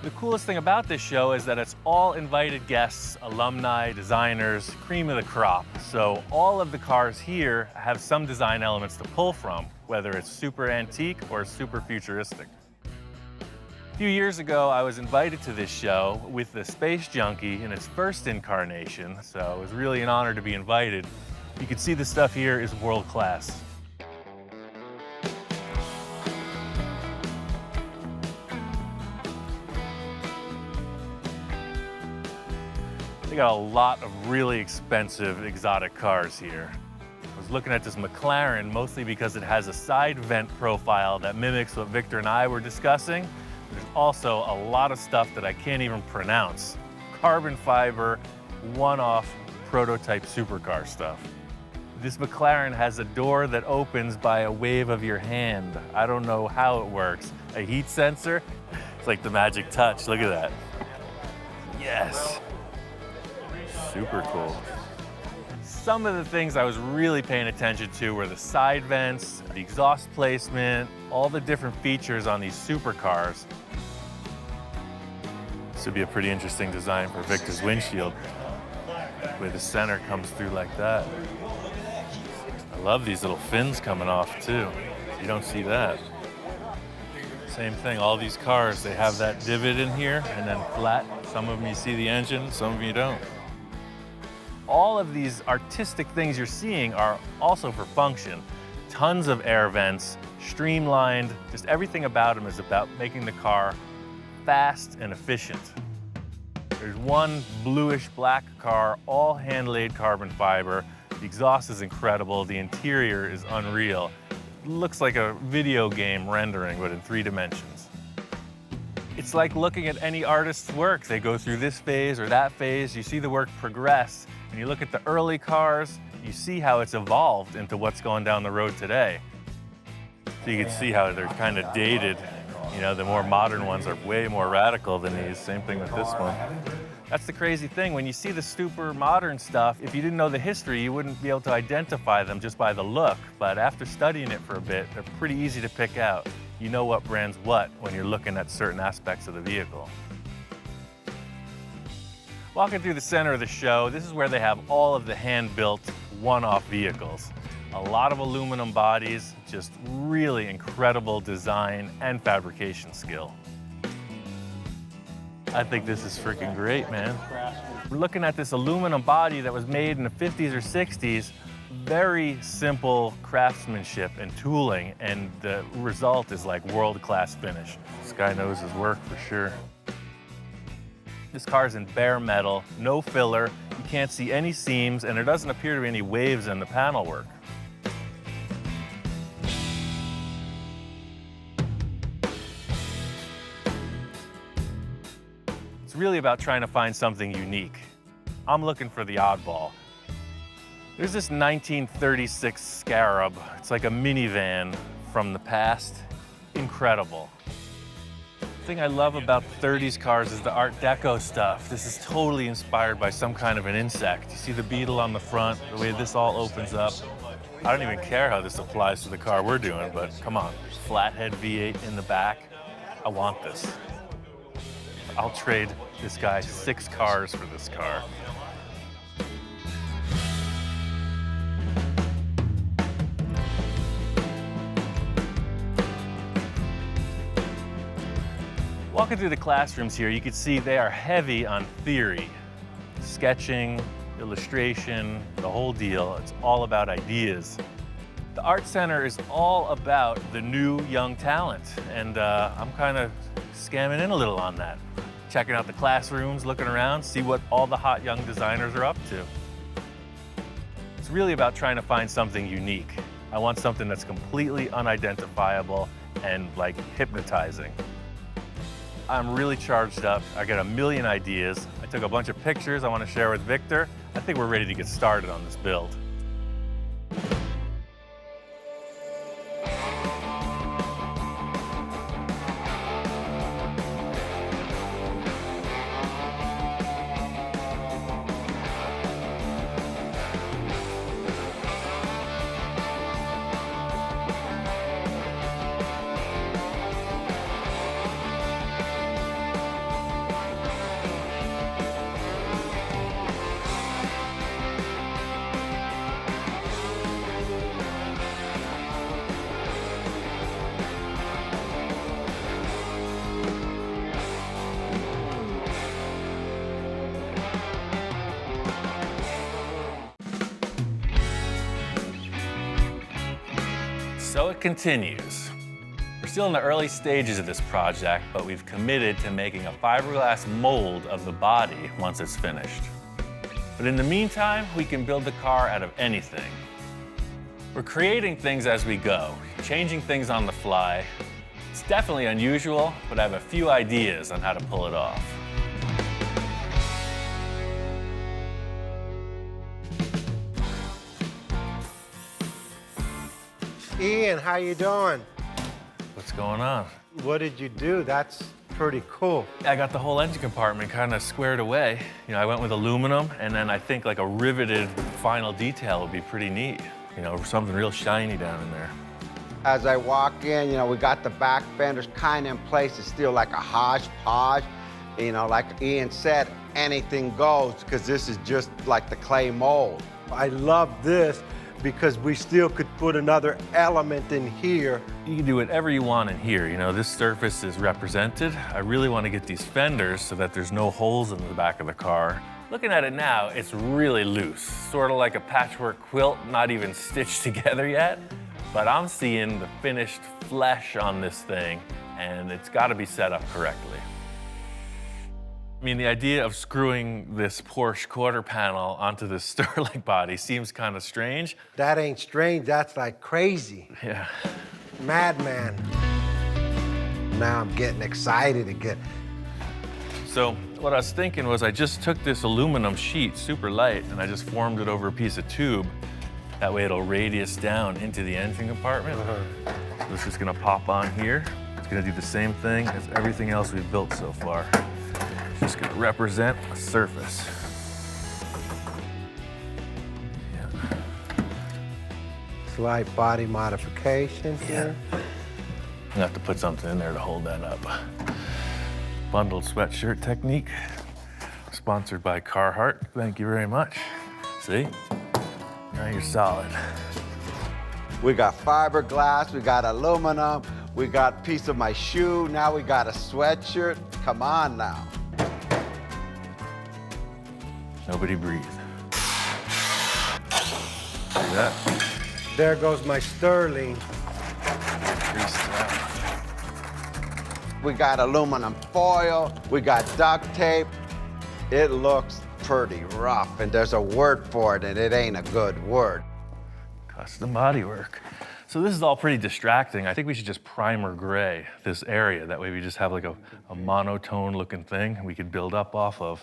The coolest thing about this show is that it's all invited guests, alumni, designers, cream of the crop. So all of the cars here have some design elements to pull from, whether it's super antique or super futuristic. A few years ago, I was invited to this show with the Space Junkie in its first incarnation, so it was really an honor to be invited. You can see the stuff here is world class. They got a lot of really expensive exotic cars here. I was looking at this McLaren mostly because it has a side vent profile that mimics what Victor and I were discussing. There's also a lot of stuff that I can't even pronounce. Carbon fiber, one-off prototype supercar stuff. This McLaren has a door that opens by a wave of your hand. I don't know how it works. A heat sensor? It's like the magic touch, look at that. Yes. Super cool. Some of the things I was really paying attention to were the side vents, the exhaust placement, all the different features on these supercars. This would be a pretty interesting design for Victor's windshield, where the center comes through like that. I love these little fins coming off too. You don't see that. Same thing, all these cars, they have that divot in here and then flat. Some of them you see the engine, some of them you don't. All of these artistic things you're seeing are also for function. Tons of air vents, streamlined, just everything about them is about making the car fast and efficient. There's one bluish black car, all hand-laid carbon fiber. The exhaust is incredible, the interior is unreal. It looks like a video game rendering, but in 3 dimensions. It's like looking at any artist's work. They go through this phase or that phase, you see the work progress. When you look at the early cars, you see how it's evolved into what's going down the road today. So you can see how they're kind of dated. You know, the more modern ones are way more radical than these. Same thing with this one. That's the crazy thing. When you see the super modern stuff, if you didn't know the history, you wouldn't be able to identify them just by the look. But after studying it for a bit, they're pretty easy to pick out. You know what brand's what when you're looking at certain aspects of the vehicle. Walking through the center of the show, this is where they have all of the hand-built, one-off vehicles. A lot of aluminum bodies, just really incredible design and fabrication skill. I think this is freaking great, man. We're looking at this aluminum body that was made in the 50s or 60s. Very simple craftsmanship and tooling, and the result is like world-class finish. This guy knows his work for sure. This car's in bare metal, no filler. You can't see any seams, and there doesn't appear to be any waves in the panel work. It's really about trying to find something unique. I'm looking for the oddball. There's this 1936 Scarab. It's like a minivan from the past. Incredible. The thing I love about 30s cars is the Art Deco stuff. This is totally inspired by some kind of an insect. You see the beetle on the front, the way this all opens up. I don't even care how this applies to the car we're doing, but come on. Flathead V8 in the back. I want this. I'll trade this guy 6 cars for this car. Walking through the classrooms here, you can see they are heavy on theory. Sketching, illustration, the whole deal. It's all about ideas. The Art Center is all about the new young talent, and I'm kind of scamming in a little on that. Checking out the classrooms, looking around, see what all the hot young designers are up to. It's really about trying to find something unique. I want something that's completely unidentifiable and like hypnotizing. I'm really charged up. I got a million ideas. I took a bunch of pictures I want to share with Victor. I think we're ready to get started on this build. So it continues. We're still in the early stages of this project, but we've committed to making a fiberglass mold of the body once it's finished. But in the meantime, we can build the car out of anything. We're creating things as we go, changing things on the fly. It's definitely unusual, but I have a few ideas on how to pull it off. Ian, how you doing? What's going on? What did you do? That's pretty cool. I got the whole engine compartment kind of squared away. You know, I went with aluminum, and then I think like a riveted final detail would be pretty neat. You know, something real shiny down in there. As I walk in, you know, we got the back fenders kind of in place. It's still like a hodgepodge. You know, like Ian said, anything goes, because this is just like the clay mold. I love this because we still could put another element in here. You can do whatever you want in here. You know, this surface is represented. I really want to get these fenders so that there's no holes in the back of the car. Looking at it now, it's really loose, sort of like a patchwork quilt, not even stitched together yet. But I'm seeing the finished flesh on this thing, and it's gotta be set up correctly. I mean, the idea of screwing this Porsche quarter panel onto the Sterling body seems kind of strange. That ain't strange, that's like crazy. Yeah. Madman. Now I'm getting excited again. So what I was thinking was I just took this aluminum sheet, super light, and I just formed it over a piece of tube. That way it'll radius down into the engine compartment. So it's just gonna pop on here. It's gonna do the same thing as everything else we've built so far. It's just gonna represent a surface. Yeah. Slight body modification here. I'm gonna have to put something in there to hold that up. Bundled sweatshirt technique, sponsored by Carhartt. Thank you very much. See? Now you're solid. We got fiberglass, we got aluminum, we got a piece of my shoe, now we got a sweatshirt. Come on now. Nobody breathe. See that? There goes my Sterling. Greased it out. We got aluminum foil, we got duct tape. It looks pretty rough, and there's a word for it, and it ain't a good word. Custom bodywork. So this is all pretty distracting. I think we should just primer gray this area. That way we just have like a monotone looking thing we could build up off of.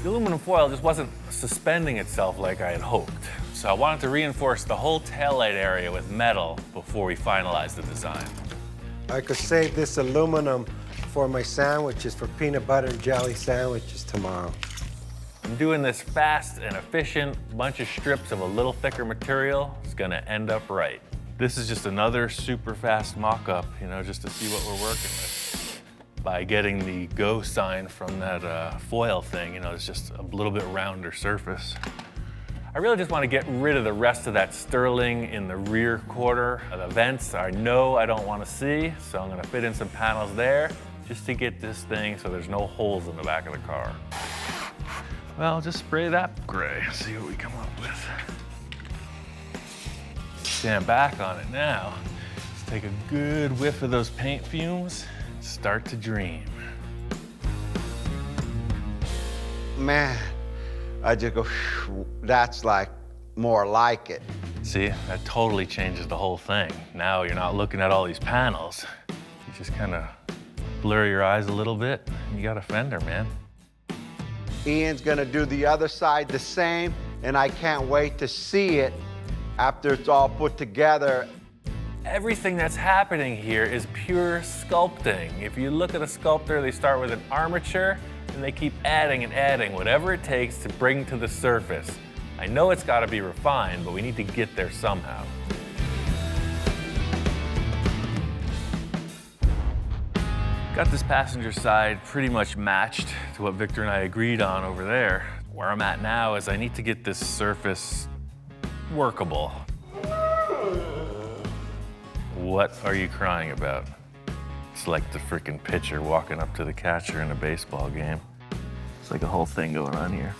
The aluminum foil just wasn't suspending itself like I had hoped. So I wanted to reinforce the whole taillight area with metal before we finalized the design. I could save this aluminum for my sandwiches, for peanut butter and jelly sandwiches tomorrow. I'm doing this fast and efficient, bunch of strips of a little thicker material. It's gonna end up right. This is just another super fast mock-up, you know, just to see what we're working with. By getting the go sign from that foil thing, you know, it's just a little bit rounder surface. I really just want to get rid of the rest of that Sterling in the rear quarter. The vents I know I don't want to see, so I'm going to fit in some panels there just to get this thing so there's no holes in the back of the car. Well, just spray that gray, see what we come up with. Stand back on it now. Let's take a good whiff of those paint fumes, start to dream. Man, I just go, that's like more like it. See, that totally changes the whole thing. Now you're not looking at all these panels. You just kind of blur your eyes a little bit. You got a fender, man. Ian's gonna do the other side the same, and I can't wait to see it after it's all put together. Everything that's happening here is pure sculpting. If you look at a sculptor, they start with an armature and they keep adding and adding whatever it takes to bring to the surface. I know it's gotta be refined, but we need to get there somehow. Got this passenger side pretty much matched to what Victor and I agreed on over there. Where I'm at now is I need to get this surface workable. What are you crying about? It's like the freaking pitcher walking up to the catcher in a baseball game. It's like a whole thing going on here.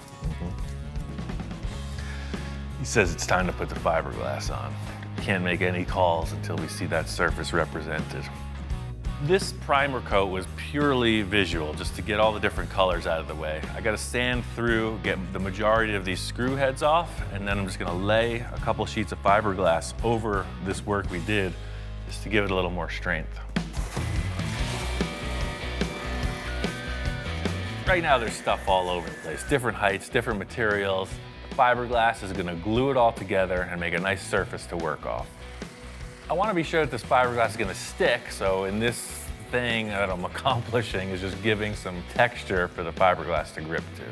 He says it's time to put the fiberglass on. Can't make any calls until we see that surface represented. This primer coat was purely visual, just to get all the different colors out of the way. I gotta sand through, get the majority of these screw heads off, and then I'm just gonna lay a couple sheets of fiberglass over this work we did, just to give it a little more strength. Right now there's stuff all over the place, different heights, different materials. The fiberglass is gonna glue it all together and make a nice surface to work off. I want to be sure that this fiberglass is going to stick, so in this thing that I'm accomplishing is just giving some texture for the fiberglass to grip to.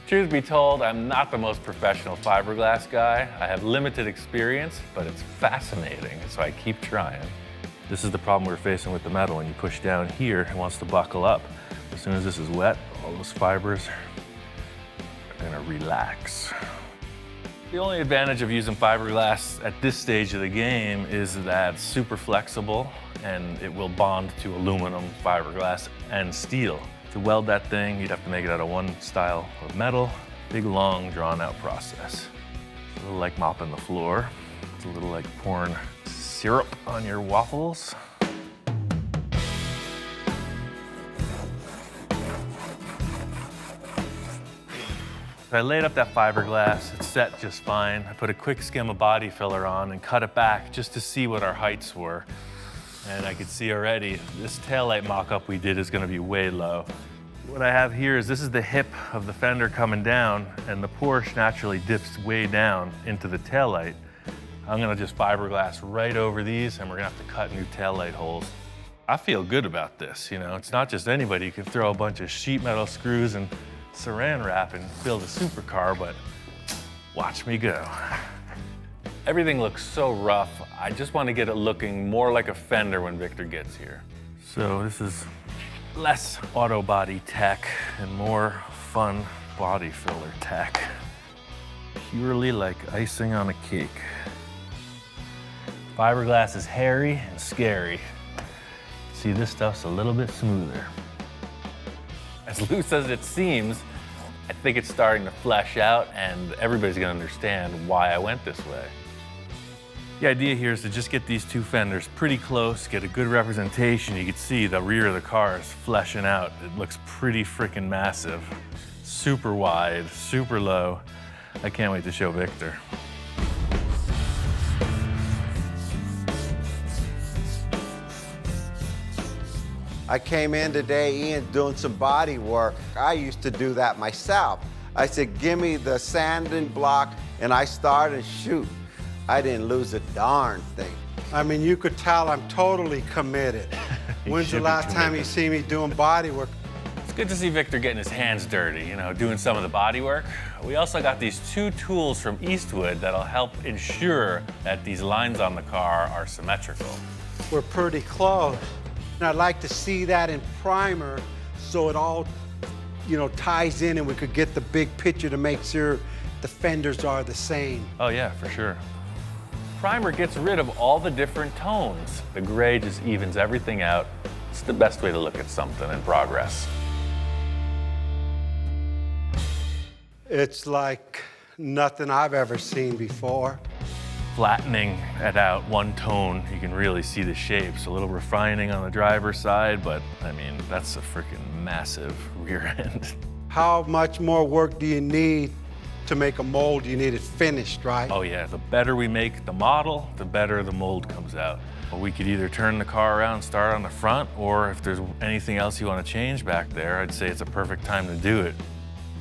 Truth be told, I'm not the most professional fiberglass guy. I have limited experience, but it's fascinating, so I keep trying. This is the problem we're facing with the metal. When you push down here, it wants to buckle up. As soon as this is wet, all those fibers are going to relax. The only advantage of using fiberglass at this stage of the game is that it's super flexible and it will bond to aluminum, fiberglass, and steel. To weld that thing, you'd have to make it out of one style of metal. Big, long, drawn-out process. a little like mopping the floor. It's a little like pouring syrup on your waffles. I laid up that fiberglass, it's set just fine. I put a quick skim of body filler on and cut it back just to see what our heights were. And I could see already, this taillight mock-up we did is gonna be way low. What I have here is this is the hip of the fender coming down, and the Porsche naturally dips way down into the taillight. I'm gonna just fiberglass right over these, and we're gonna have to cut new taillight holes. I feel good about this, you know? It's not just anybody who can throw a bunch of sheet metal screws and saran wrap and build a supercar, but watch me go. Everything looks so rough. I just want to get it looking more like a fender when Victor gets here. So this is less auto body tech and more fun body filler tech. Purely like icing on a cake. Fiberglass is hairy and scary. See, this stuff's a little bit smoother. As loose as it seems, I think it's starting to flesh out, and everybody's gonna understand why I went this way. The idea here is to just get these two fenders pretty close, get a good representation. You can see the rear of the car is fleshing out. It looks pretty freaking massive. Super wide, super low. I can't wait to show Victor. I came in today, Ian, doing some body work. I used to do that myself. I said, give me the sanding block, and I started shoot. I didn't lose a darn thing. I mean, you could tell I'm totally committed. When's the last time you see me doing body work? It's good to see Victor getting his hands dirty, you know, doing some of the body work. We also got these two tools from Eastwood that'll help ensure that these lines on the car are symmetrical. We're pretty close. And I'd like to see that in primer so it all, you know, ties in and we could get the big picture to make sure the fenders are the same. Oh yeah, for sure. Primer gets rid of all the different tones. The gray just evens everything out. It's the best way to look at something in progress. It's like nothing I've ever seen before. Flattening it out one tone, you can really see the shapes. A little refining on the driver's side, but I mean, that's a freaking massive rear end. How much more work do you need to make a mold? You need it finished, right? Oh yeah, the better we make the model, the better the mold comes out. Well, we could either turn the car around and start on the front, or if there's anything else you want to change back there, I'd say it's a perfect time to do it.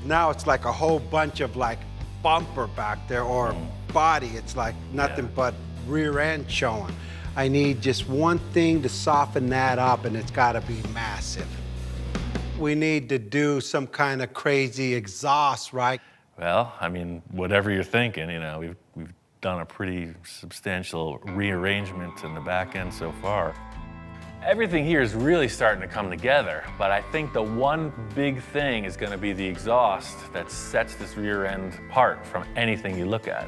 Now it's like a whole bunch of like bumper back there or body. It's like nothing but rear end showing. I need just one thing to soften that up, and it's gotta be massive. We need to do some kind of crazy exhaust, right? Well, I mean, whatever you're thinking, you know, we've done a pretty substantial rearrangement in the back end so far. Everything here is really starting to come together, but I think the one big thing is gonna be the exhaust that sets this rear end apart from anything you look at.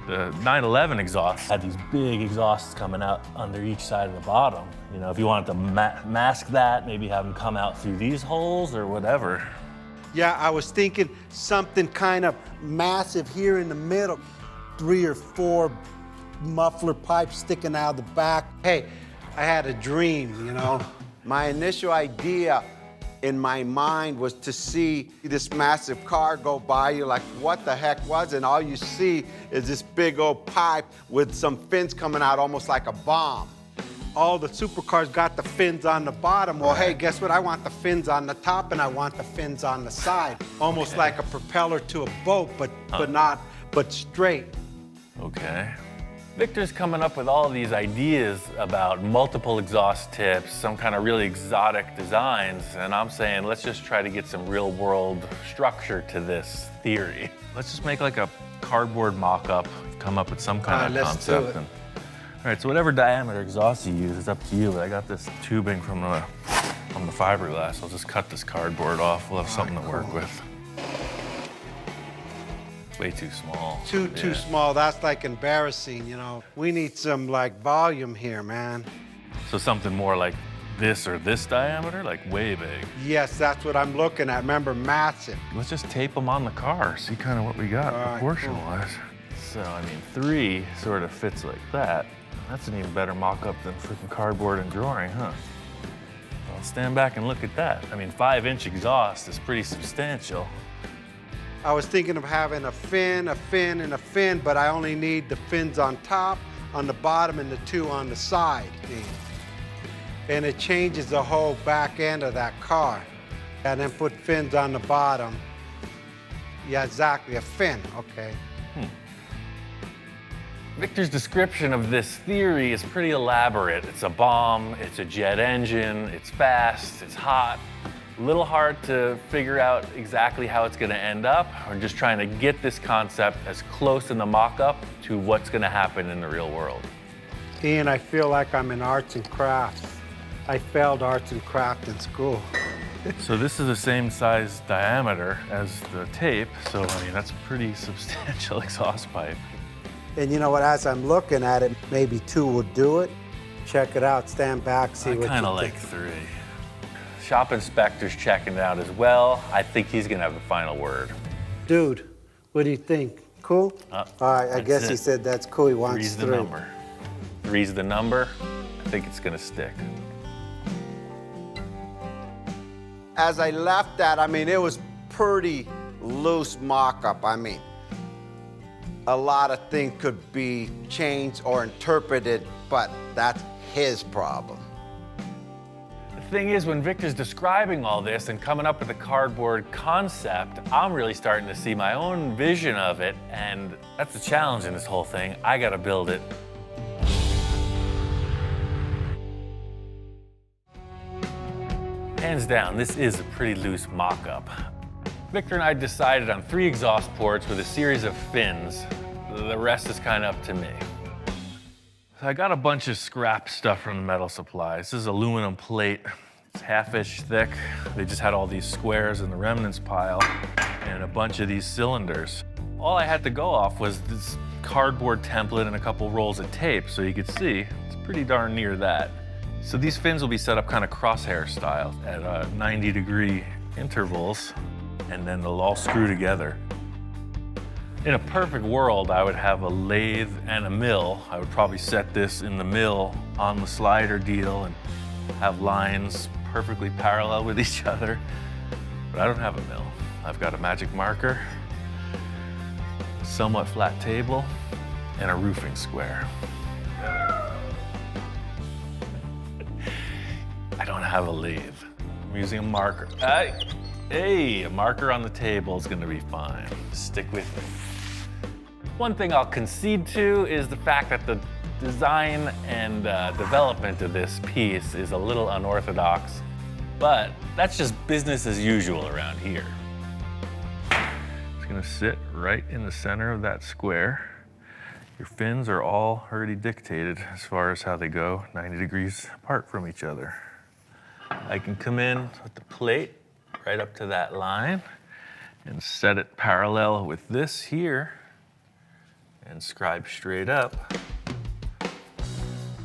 The 911 exhaust had these big exhausts coming out under each side of the bottom. You know, if you wanted to mask that, maybe have them come out through these holes or whatever. Yeah, I was thinking something kind of massive here in the middle. 3 or 4 muffler pipes sticking out of the back. Hey, I had a dream, you know? My initial idea in my mind was to see this massive car go by you, like what the heck was it? And all you see is this big old pipe with some fins coming out almost like a bomb. All the supercars got the fins on the bottom. Well, hey, guess what? I want the fins on the top and I want the fins on the side. Almost like a propeller to a boat, but straight. Okay. Victor's coming up with all these ideas about multiple exhaust tips, some kind of really exotic designs, and I'm saying let's just try to get some real world structure to this theory. Let's just make like a cardboard mock-up, come up with some kind of concept. All right, so whatever diameter exhaust you use is up to you, but I got this tubing from the fiberglass. I'll just cut this cardboard off. We'll have something to work with. It's way too small. Too small. That's like embarrassing, you know. We need some like volume here, man. So something more like this or this diameter, like way big. Yes, that's what I'm looking at. Remember, massive. Let's just tape them on the car, see kind of what we got proportion-wise. So, I mean, 3 sort of fits like that. That's an even better mock-up than freaking cardboard and drawing, huh? Well, stand back and look at that. I mean, 5-inch exhaust is pretty substantial. I was thinking of having a fin, and a fin, but I only need the fins on top, on the bottom, and the 2 on the side. And it changes the whole back end of that car. And then put fins on the bottom. Yeah, exactly, a fin, okay. Victor's description of this theory is pretty elaborate. It's a bomb, it's a jet engine, it's fast, it's hot. A little hard to figure out exactly how it's gonna end up. We're just trying to get this concept as close in the mock-up to what's gonna happen in the real world. Ian, I feel like I'm in arts and crafts. I failed arts and crafts in school. So this is the same size diameter as the tape, so I mean, that's a pretty substantial exhaust pipe. And you know what, as I'm looking at it, maybe 2 will do it. Check it out, stand back, see what you think. I kind of like 3. Shop inspector's checking it out as well. I think he's gonna have the final word. Dude, what do you think? Cool? All right, I guess he said that's cool, he wants 3's the 3. number. 3's the number. I think it's gonna stick. As I left that, I mean, it was pretty loose mock-up. I mean, a lot of things could be changed or interpreted, but that's his problem. The thing is, when Victor's describing all this and coming up with a cardboard concept, I'm really starting to see my own vision of it, and that's the challenge in this whole thing. I gotta build it. Hands down, this is a pretty loose mock-up. Victor and I decided on 3 exhaust ports with a series of fins. The rest is kind of up to me. So I got a bunch of scrap stuff from the metal supply. This is aluminum plate. It's 1/2 inch thick. They just had all these squares in the remnants pile and a bunch of these cylinders. All I had to go off was this cardboard template and a couple rolls of tape, so you could see it's pretty darn near that. So these fins will be set up kind of crosshair style at 90-degree intervals, and then they'll all screw together. In a perfect world, I would have a lathe and a mill. I would probably set this in the mill on the slider deal and have lines perfectly parallel with each other. But I don't have a mill. I've got a magic marker, a somewhat flat table, and a roofing square. I don't have a lathe. I'm using a marker. Hey, a marker on the table is gonna be fine. Stick with me. One thing I'll concede to is the fact that the design and development of this piece is a little unorthodox, but that's just business as usual around here. It's gonna sit right in the center of that square. Your fins are all already dictated as far as how they go, 90 degrees apart from each other. I can come in with the plate right up to that line and set it parallel with this here and scribe straight up.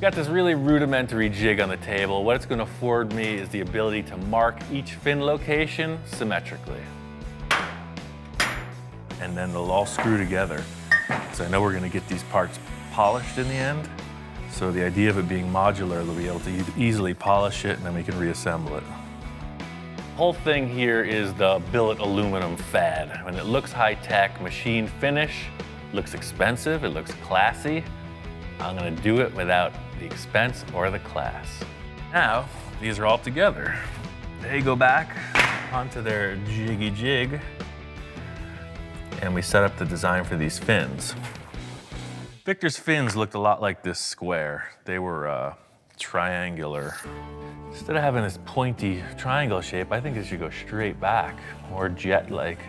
Got this really rudimentary jig on the table. What it's going to afford me is the ability to mark each fin location symmetrically. And then they'll all screw together. So I know we're going to get these parts polished in the end. So the idea of it being modular, they'll be able to easily polish it and then we can reassemble it. The whole thing here is the billet aluminum fad. When it looks high-tech, machine finish, looks expensive, it looks classy. I'm gonna do it without the expense or the class. Now, these are all together. They go back onto their jiggy jig and we set up the design for these fins. Victor's fins looked a lot like this square. They were triangular. Instead of having this pointy triangle shape, I think it should go straight back, more jet-like.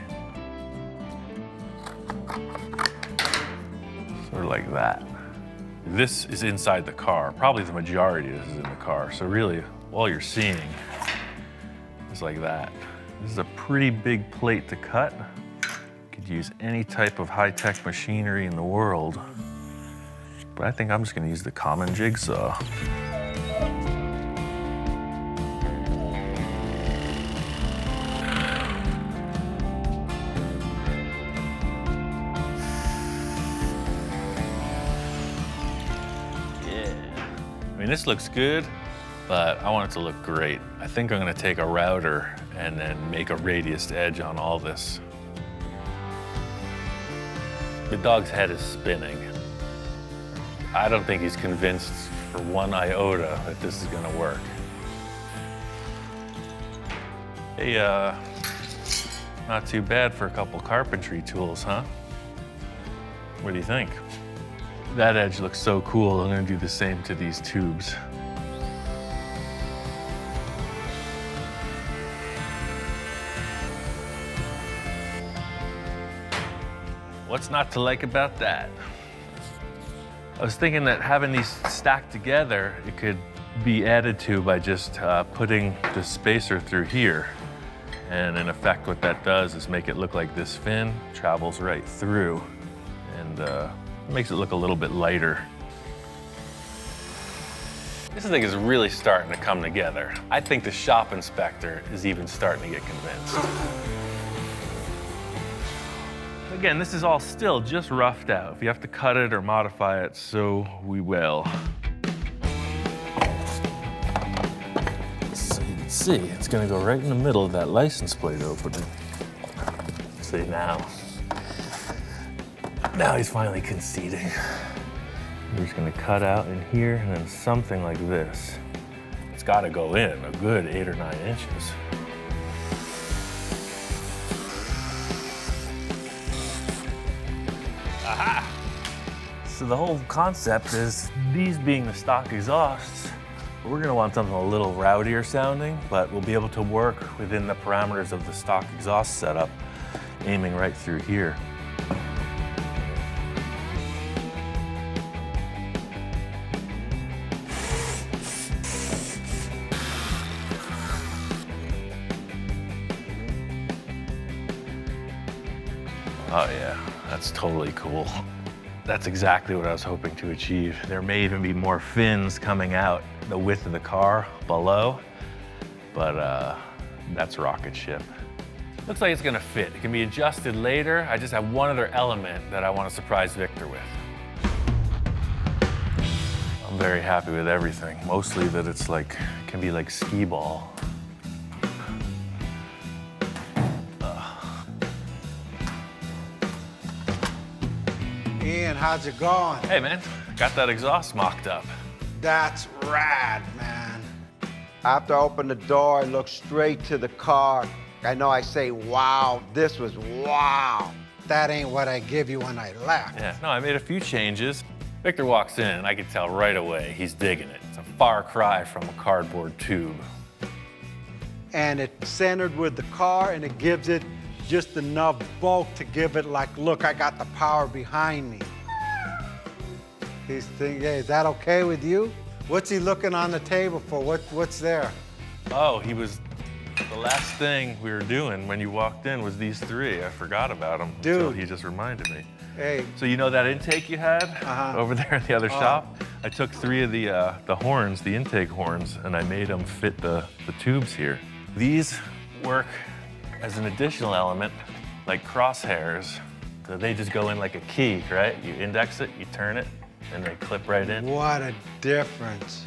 Sort of like that. This is inside the car. Probably the majority of this is in the car. So really, all you're seeing is like that. This is a pretty big plate to cut. You could use any type of high-tech machinery in the world. But I think I'm just gonna use the common jigsaw. mean, this looks good, but I want it to look great. I think I'm gonna take a router and then make a radiused edge on all this. The dog's head is spinning. I don't think he's convinced for one iota that this is gonna work. Hey, not too bad for a couple carpentry tools, huh? What do you think? That edge looks so cool. I'm gonna do the same to these tubes. What's not to like about that? I was thinking that having these stacked together, it could be added to by just putting the spacer through here. And in effect, what that does is make it look like this fin travels right through and makes it look a little bit lighter. This thing is really starting to come together. I think the shop inspector is even starting to get convinced. Again, this is all still just roughed out. If you have to cut it or modify it, so we will. So you can see, it's gonna go right in the middle of that license plate opening. See now. Now he's finally conceding. We're just gonna cut out in here and then something like this. It's gotta go in a good 8 or 9 inches. Aha! So the whole concept is these being the stock exhausts, we're gonna want something a little rowdier sounding, but we'll be able to work within the parameters of the stock exhaust setup, aiming right through here. Oh yeah, that's totally cool. That's exactly what I was hoping to achieve. There may even be more fins coming out the width of the car below, but that's rocket ship. Looks like it's gonna fit. It can be adjusted later. I just have one other element that I want to surprise Victor with. I'm very happy with everything. Mostly that it's like, can be like skee ball. Ian, how's it going? Hey man, got that exhaust mocked up. That's rad, man. After I opened the door, I looked straight to the car. I know I say, wow, this was wow. That ain't what I give you when I left. Yeah, no, I made a few changes. Victor walks in and I could tell right away he's digging it. It's a far cry from a cardboard tube. And it's centered with the car and it gives it just enough bulk to give it like, look, I got the power behind me. He's thinking, hey, is that okay with you? What's he looking on the table for? What's there? Oh, the last thing we were doing when you walked in was these three. I forgot about them until he just reminded me. Hey. So you know that intake you had over there in the other shop? I took 3 of the horns, the intake horns, and I made them fit the tubes here. These work as an additional element, like crosshairs. So they just go in like a key, right? You index it, you turn it, and they clip right in. What a difference.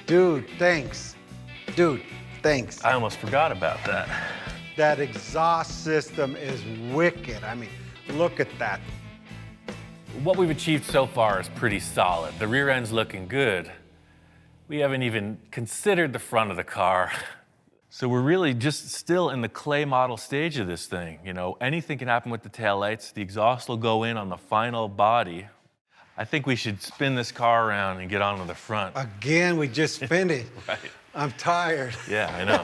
Dude, thanks. Dude, thanks. I almost forgot about that. That exhaust system is wicked. I mean, look at that. What we've achieved so far is pretty solid. The rear end's looking good. We haven't even considered the front of the car. So we're really just still in the clay model stage of this thing. You know, anything can happen with the taillights. The exhaust will go in on the final body. I think we should spin this car around and get on to the front. Again, we just finished. Right. I'm tired. Yeah, I know.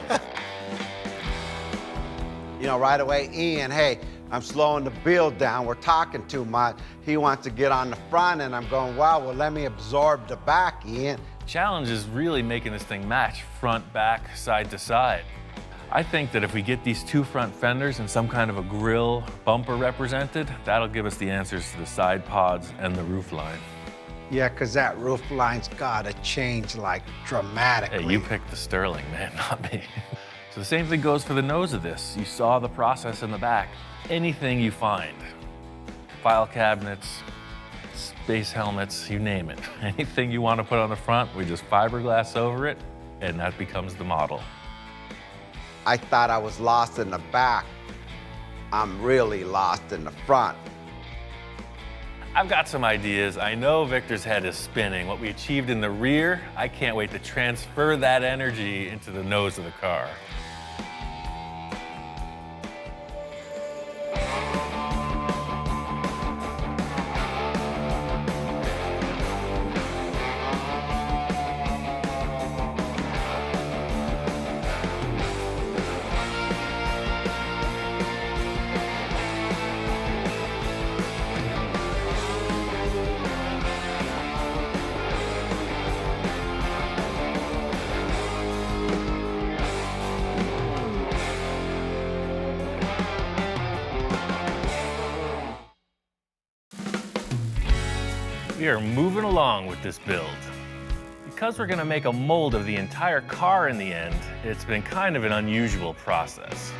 You know, right away, Ian, hey, I'm slowing the build down. We're talking too much. He wants to get on the front, and I'm going, wow, well, let me absorb the back, Ian. Challenge is really making this thing match front, back, side to side. I think that if we get these 2 front fenders and some kind of a grille bumper represented, that'll give us the answers to the side pods and the roof line. Yeah, because that roof line's got to change like dramatically. Hey, you picked the Sterling, man, not me. So the same thing goes for the nose of this. You saw the process in the back. Anything you find, file cabinets, space helmets, you name it. Anything you want to put on the front, we just fiberglass over it, and that becomes the model. I thought I was lost in the back. I'm really lost in the front. I've got some ideas. I know Victor's head is spinning. What we achieved in the rear, I can't wait to transfer that energy into the nose of the car. We are moving along with this build. Because we're gonna make a mold of the entire car in the end, it's been kind of an unusual process.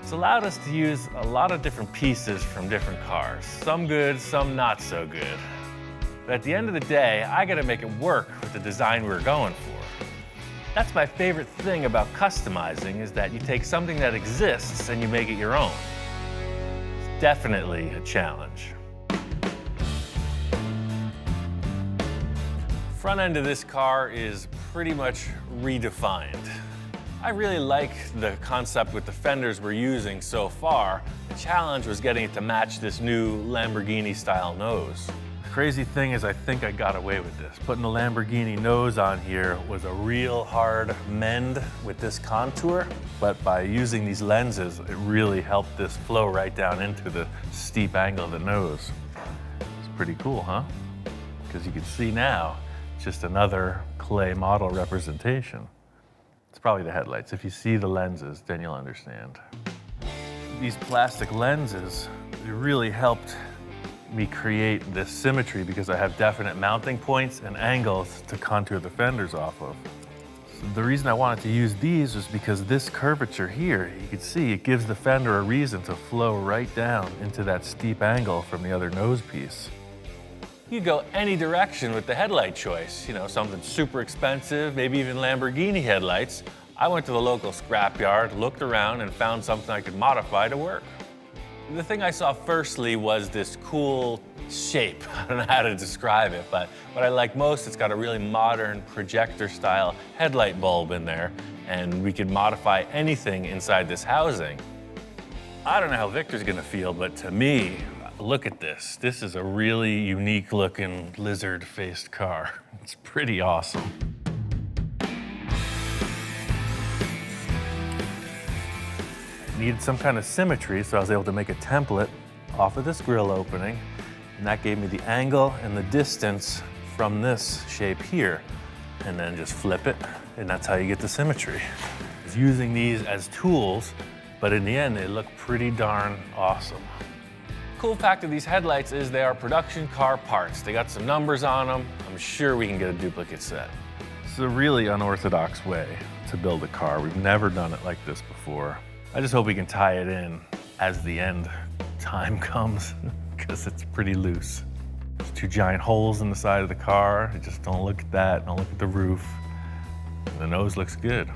It's allowed us to use a lot of different pieces from different cars. Some good, some not so good. But at the end of the day, I gotta make it work with the design we're going for. That's my favorite thing about customizing, is that you take something that exists and you make it your own. It's definitely a challenge. Front end of this car is pretty much redefined. I really like the concept with the fenders we're using so far. The challenge was getting it to match this new Lamborghini style nose. The crazy thing is I think I got away with this. Putting the Lamborghini nose on here was a real hard mend with this contour, but by using these lenses, it really helped this flow right down into the steep angle of the nose. It's pretty cool, huh? Because you can see now, just another clay model representation. It's probably the headlights. If you see the lenses, then you'll understand. These plastic lenses, they really helped me create this symmetry because I have definite mounting points and angles to contour the fenders off of. So the reason I wanted to use these was because this curvature here, you can see it gives the fender a reason to flow right down into that steep angle from the other nose piece. You could go any direction with the headlight choice. You know, something super expensive, maybe even Lamborghini headlights. I went to the local scrapyard, looked around, and found something I could modify to work. The thing I saw firstly was this cool shape. I don't know how to describe it, but what I like most, it's got a really modern projector-style headlight bulb in there, and we could modify anything inside this housing. I don't know how Victor's gonna feel, but to me, look at this. This is a really unique looking lizard-faced car. It's pretty awesome. Needed some kind of symmetry, so I was able to make a template off of this grill opening, and that gave me the angle and the distance from this shape here, and then just flip it, and that's how you get the symmetry. I was using these as tools, but in the end, they look pretty darn awesome. Cool fact of these headlights is they are production car parts. They got some numbers on them. I'm sure we can get a duplicate set. It's a really unorthodox way to build a car. We've never done it like this before. I just hope we can tie it in as the end time comes, because it's pretty loose. There's two giant holes in the side of the car. Just don't look at that, don't look at the roof. The nose looks good.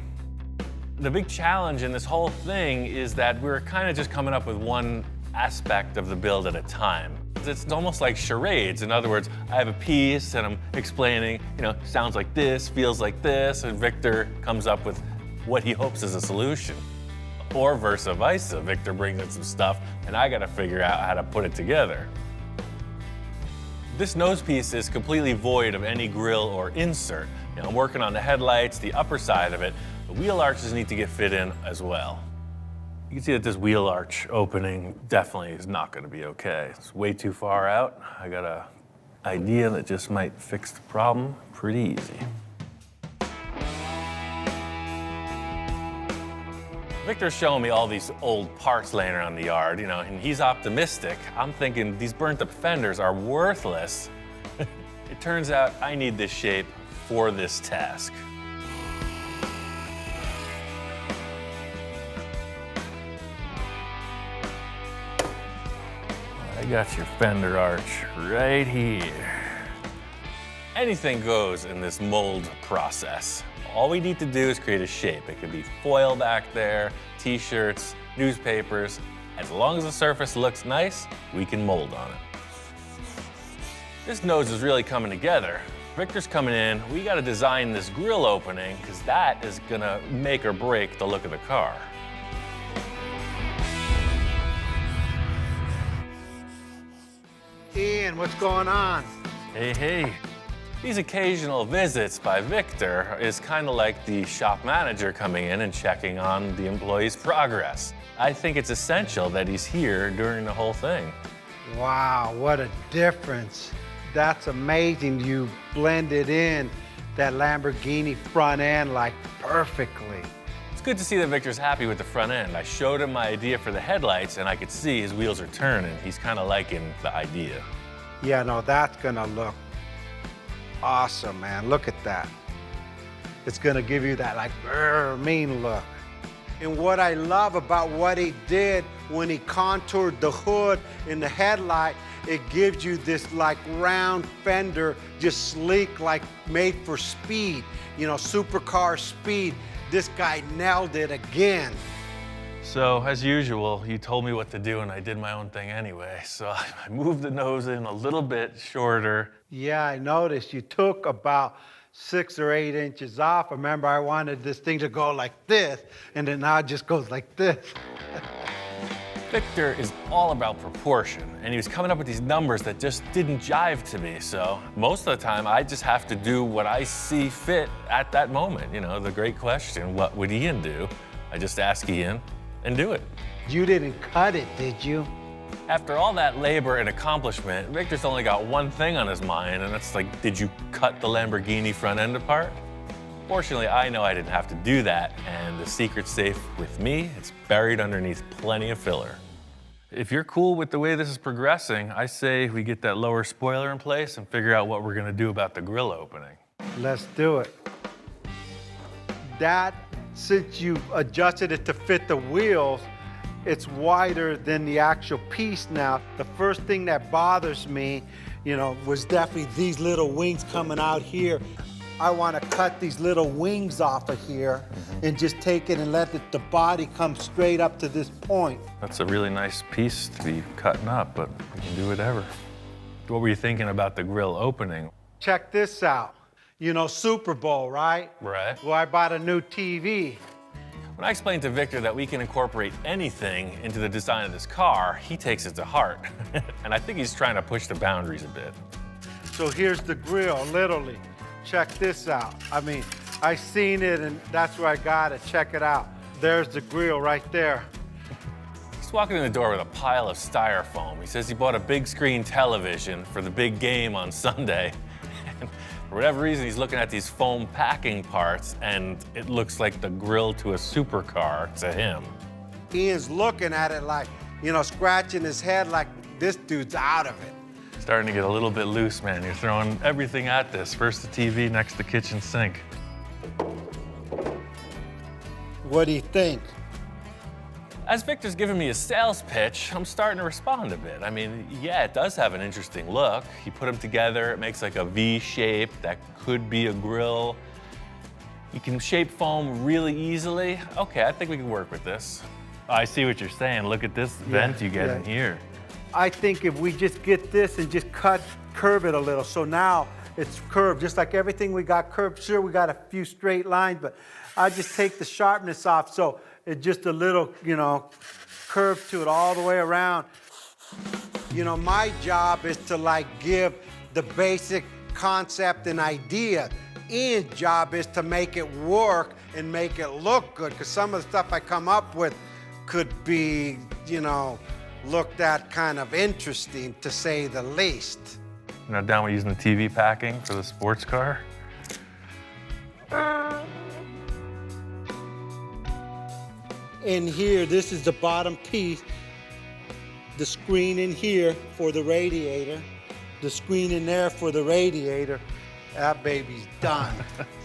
The big challenge in this whole thing is that we're kind of just coming up with one aspect of the build at a time. It's almost like charades. In other words, I have a piece and I'm explaining, you know, sounds like this, feels like this, and Victor comes up with what he hopes is a solution. Or versa versa. Victor brings in some stuff and I gotta figure out how to put it together. This nose piece is completely void of any grill or insert. You know, I'm working on the headlights, the upper side of it. The wheel arches need to get fit in as well. You can see that this wheel arch opening definitely is not going to be okay. It's way too far out. I got an idea that just might fix the problem pretty easy. Victor's showing me all these old parts laying around the yard, you know, and he's optimistic. I'm thinking these burnt up fenders are worthless. It turns out I need this shape for this task. I You got your fender arch right here. Anything goes in this mold process. All we need to do is create a shape. It could be foil back there, t-shirts, newspapers. As long as the surface looks nice, we can mold on it. This nose is really coming together. Victor's coming in. We got to design this grille opening because that is going to make or break the look of the car. Ian, what's going on? Hey, hey. These occasional visits by Victor is kind of like the shop manager coming in and checking on the employee's progress. I think it's essential that he's here during the whole thing. Wow, what a difference. That's amazing. You blended in that Lamborghini front end like perfectly. It's good to see that Victor's happy with the front end. I showed him my idea for the headlights and I could see his wheels are turning. He's kind of liking the idea. Yeah, no, that's gonna look awesome, man. Look at that. It's gonna give you that like mean look. And what I love about what he did when he contoured the hood in the headlight, it gives you this like round fender, just sleek, like made for speed, you know, supercar speed. This guy nailed it again. So, as usual, you told me what to do and I did my own thing anyway. So I moved the nose in a little bit shorter. Yeah, I noticed you took about 6 or 8 inches off. Remember, I wanted this thing to go like this, and then now it just goes like this. Victor is all about proportion, and he was coming up with these numbers that just didn't jive to me. So most of the time, I just have to do what I see fit at that moment. You know, the great question, what would Ian do? I just ask Ian and do it. You didn't cut it, did you? After all that labor and accomplishment, Victor's only got one thing on his mind, and it's like, did you cut the Lamborghini front end apart? Fortunately, I know I didn't have to do that, and the secret's safe with me. It's buried underneath plenty of filler. If you're cool with the way this is progressing, I say we get that lower spoiler in place and figure out what we're gonna do about the grille opening. Let's do it. That, since you've adjusted it to fit the wheels, it's wider than the actual piece now. The first thing that bothers me, you know, was definitely these little wings coming out here. I want to cut these little wings off of here and just take it and let the body come straight up to this point. That's a really nice piece to be cutting up, but we can do whatever. What were you thinking about the grille opening? Check this out. You know, Super Bowl, right? Right. Well, I bought a new TV. When I explained to Victor that we can incorporate anything into the design of this car, he takes it to heart. And I think he's trying to push the boundaries a bit. So here's the grill, literally. Check this out. I mean, I seen it and that's where I got it. Check it out. There's the grill right there. He's walking in the door with a pile of styrofoam. He says he bought a big screen television for the big game on Sunday. And for whatever reason, he's looking at these foam packing parts and it looks like the grill to a supercar to him. Ian's looking at it like, you know, scratching his head like this dude's out of it. Starting to get a little bit loose, man. You're throwing everything at this. First the TV, next the kitchen sink. What do you think? As Victor's giving me a sales pitch, I'm starting to respond a bit. I mean, yeah, it does have an interesting look. You put them together, it makes like a V shape that could be a grill. You can shape foam really easily. Okay, I think we can work with this. I see what you're saying. Look at this vent you get in here. I think if we just get this and just curve it a little, so now it's curved, just like everything we got curved. Sure, we got a few straight lines, but I just take the sharpness off, so it's just a little, you know, curve to it all the way around. You know, my job is to like give the basic concept and idea. Ian's job is to make it work and make it look good, because some of the stuff I come up with could be, you know, looked at kind of interesting, to say the least. You're not down with using the TV packing for the sports car? In here, this is the bottom piece. The screen in here for the radiator. The screen in there for the radiator. That baby's done.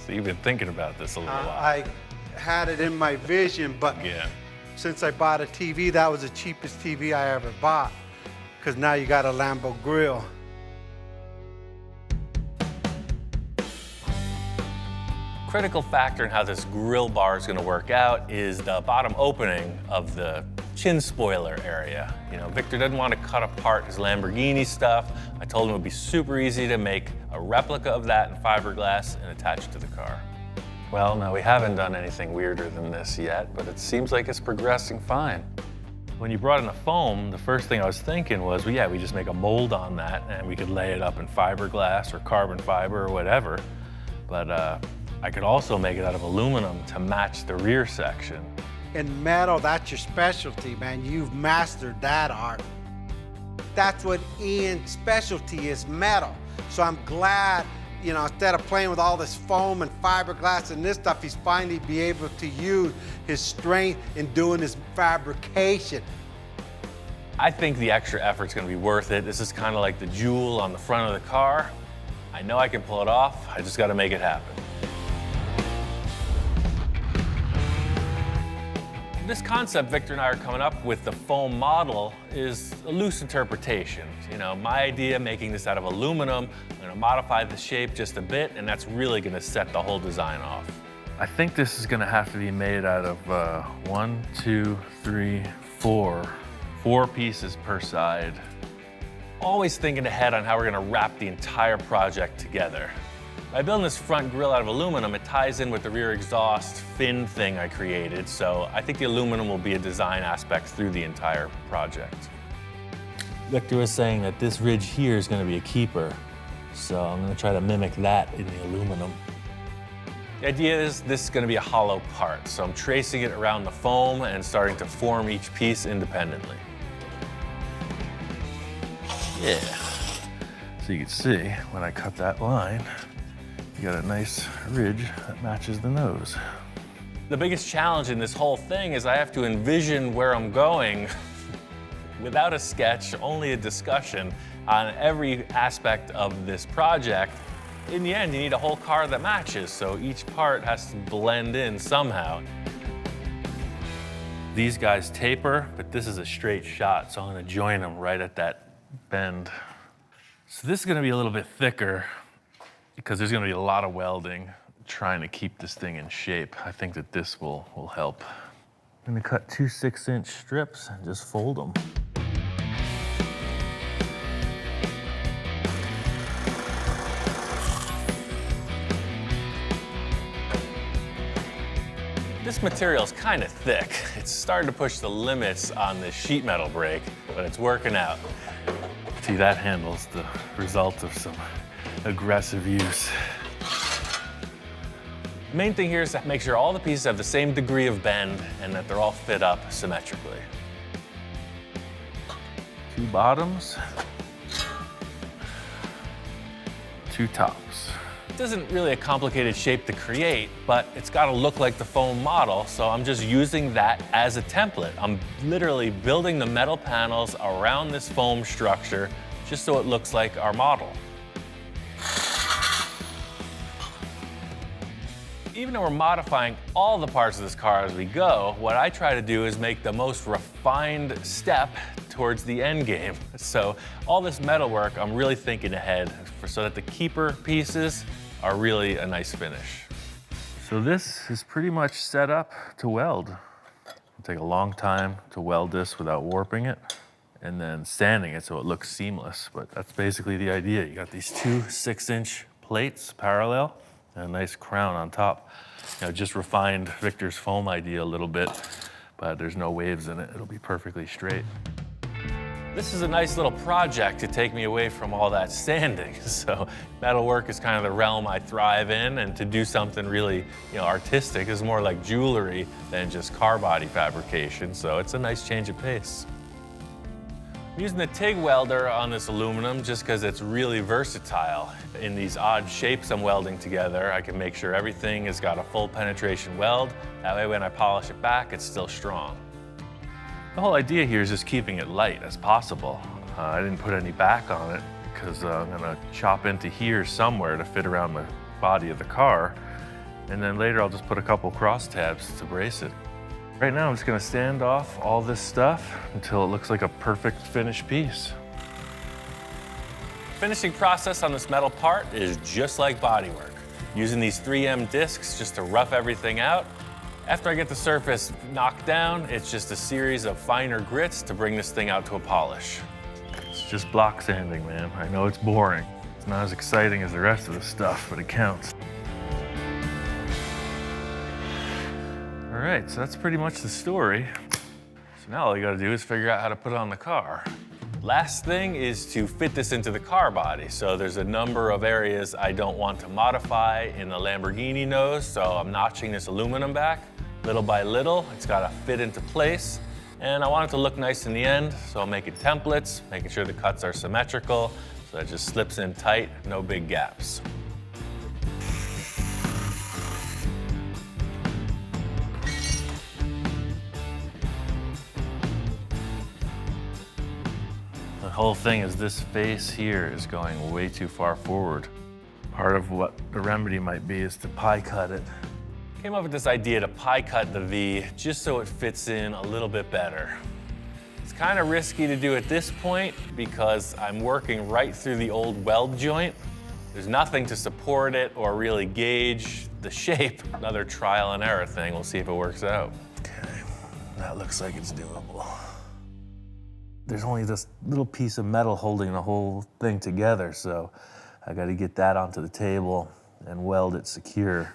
So you've been thinking about this a little while. I had it in my vision, but Yeah. since I bought a TV, that was the cheapest TV I ever bought. because now you got a Lambo grill. Critical factor in how this grill bar is going to work out is the bottom opening of the chin spoiler area. You know, Victor didn't want to cut apart his Lamborghini stuff. I told him it would be super easy to make a replica of that in fiberglass and attach it to the car. Well, now we haven't done anything weirder than this yet, but it seems like it's progressing fine. When you brought in the foam, the first thing I was thinking was, well, yeah, we just make a mold on that and we could lay it up in fiberglass or carbon fiber or whatever. But I could also make it out of aluminum to match the rear section. And metal, that's your specialty, man. You've mastered that art. That's what Ian's specialty is, metal. So I'm glad, you know, instead of playing with all this foam and fiberglass and this stuff, he's finally be able to use his strength in doing his fabrication. I think the extra effort's gonna be worth it. This is kind of like the jewel on the front of the car. I know I can pull it off, I just gotta make it happen. This concept Victor and I are coming up with, the foam model, is a loose interpretation. You know, my idea, making this out of aluminum, I'm gonna modify the shape just a bit, and that's really gonna set the whole design off. I think this is gonna have to be made out of 1, 2, 3, 4 pieces per side. Always thinking ahead on how we're gonna wrap the entire project together. By building this front grille out of aluminum, it ties in with the rear exhaust fin thing I created, so I think the aluminum will be a design aspect through the entire project. Victor was saying that this ridge here is gonna be a keeper, so I'm gonna try to mimic that in the aluminum. The idea is this is gonna be a hollow part, so I'm tracing it around the foam and starting to form each piece independently. Yeah. So you can see, when I cut that line, you got a nice ridge that matches the nose. The biggest challenge in this whole thing is I have to envision where I'm going without a sketch, only a discussion on every aspect of this project. In the end, you need a whole car that matches, so each part has to blend in somehow. These guys taper, but this is a straight shot, so I'm gonna join them right at that bend. So this is gonna be a little bit thicker because there's gonna be a lot of welding trying to keep this thing in shape. I think that this will help. I'm gonna cut 2 6-inch strips and just fold them. This material is kind of thick. It's starting to push the limits on this sheet metal brake, but it's working out. See, that handle's the result of some aggressive use. The main thing here is to make sure all the pieces have the same degree of bend and that they're all fit up symmetrically. 2 bottoms, 2 tops. It isn't really a complicated shape to create, but it's got to look like the foam model, so I'm just using that as a template. I'm literally building the metal panels around this foam structure just so it looks like our model. Even though we're modifying all the parts of this car as we go, what I try to do is make the most refined step towards the end game. So all this metal work, I'm really thinking ahead so that the keeper pieces are really a nice finish. So this is pretty much set up to weld. It'll take a long time to weld this without warping it and then sanding it so it looks seamless, but that's basically the idea. You got these 2 6-inch plates parallel and a nice crown on top. You know, just refined Victor's foam idea a little bit, but there's no waves in it. It'll be perfectly straight. This is a nice little project to take me away from all that sanding. So metalwork is kind of the realm I thrive in, and to do something really, you know, artistic is more like jewelry than just car body fabrication. So it's a nice change of pace. I'm using the TIG welder on this aluminum just because it's really versatile. In these odd shapes I'm welding together, I can make sure everything has got a full penetration weld. That way when I polish it back, it's still strong. The whole idea here is just keeping it light as possible. I didn't put any back on it because I'm gonna chop into here somewhere to fit around the body of the car. And then later I'll just put a couple cross tabs to brace it. Right now I'm just gonna sand off all this stuff until it looks like a perfect finished piece. finishing process on this metal part is just like bodywork. Using these 3M discs just to rough everything out. After I get the surface knocked down, it's just a series of finer grits to bring this thing out to a polish. It's just block sanding, man. I know it's boring. It's not as exciting as the rest of the stuff, but it counts. All right, so that's pretty much the story. So now all you gotta do is figure out how to put it on the car. Last thing is to fit this into the car body. So there's a number of areas I don't want to modify in the Lamborghini nose, so I'm notching this aluminum back. Little by little, it's gotta fit into place. And I want it to look nice in the end, so I'm making templates, making sure the cuts are symmetrical, so it just slips in tight, no big gaps. The whole thing is this face here is going way too far forward. Part of what the remedy might be is to pie cut it. Came up with this idea to pie cut the V just so it fits in a little bit better. It's kind of risky to do at this point because I'm working right through the old weld joint. There's nothing to support it or really gauge the shape. Another trial and error thing. We'll see if it works out. Okay, that looks like it's doable. There's only this little piece of metal holding the whole thing together, so I gotta get that onto the table and weld it secure.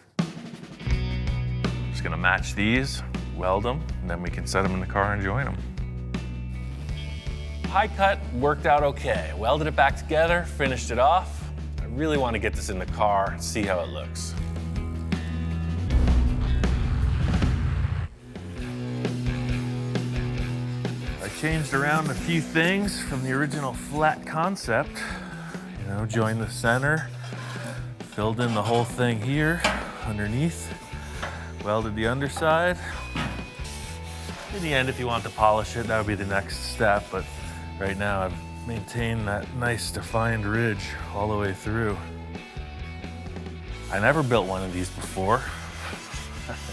Just gonna match these, weld them, and then we can set them in the car and join them. Pie cut worked out okay. Welded it back together, finished it off. I really want to get this in the car and see how it looks. Changed around a few things from the original flat concept. You know, joined the center, filled in the whole thing here underneath, welded the underside. In the end, if you want to polish it, that would be the next step, but right now I've maintained that nice defined ridge all the way through. I never built one of these before.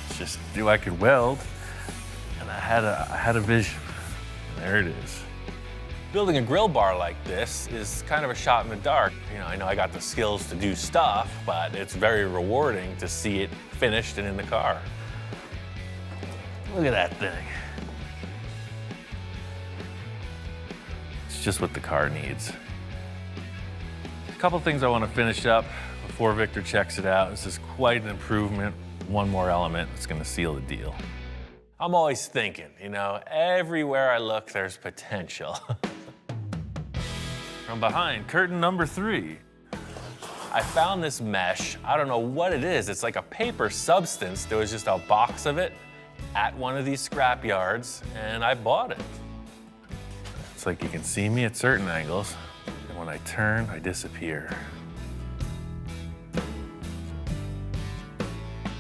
It's just knew I could weld, and I had a vision. There it is. Building a grill bar like this is kind of a shot in the dark. You know I got the skills to do stuff, but it's very rewarding to see it finished and in the car. Look at that thing. It's just what the car needs. A couple things I want to finish up before Victor checks it out. This is quite an improvement. One more element that's going to seal the deal. I'm always thinking, you know, everywhere I look, there's potential. From behind, curtain number 3. I found this mesh. I don't know what it is. It's like a paper substance. There was just a box of it at one of these scrap yards, and I bought it. It's like you can see me at certain angles, and when I turn, I disappear.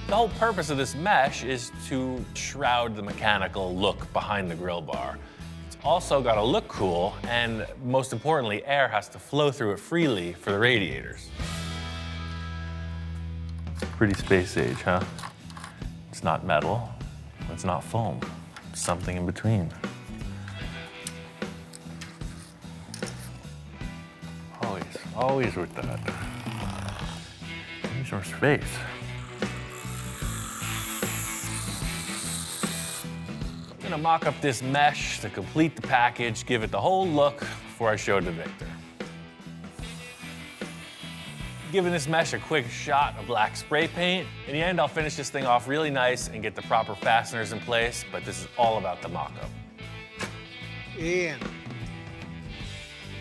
The whole purpose of this mesh is to shroud the mechanical look behind the grill bar. It's also got to look cool, and most importantly, air has to flow through it freely for the radiators. Pretty space age, huh? It's not metal, it's not foam, it's something in between. Always with that. Give me some space. I'm gonna mock up this mesh to complete the package, give it the whole look before I show it to Victor. Giving this mesh a quick shot of black spray paint. In the end, I'll finish this thing off really nice and get the proper fasteners in place, but this is all about the mock-up. Ian,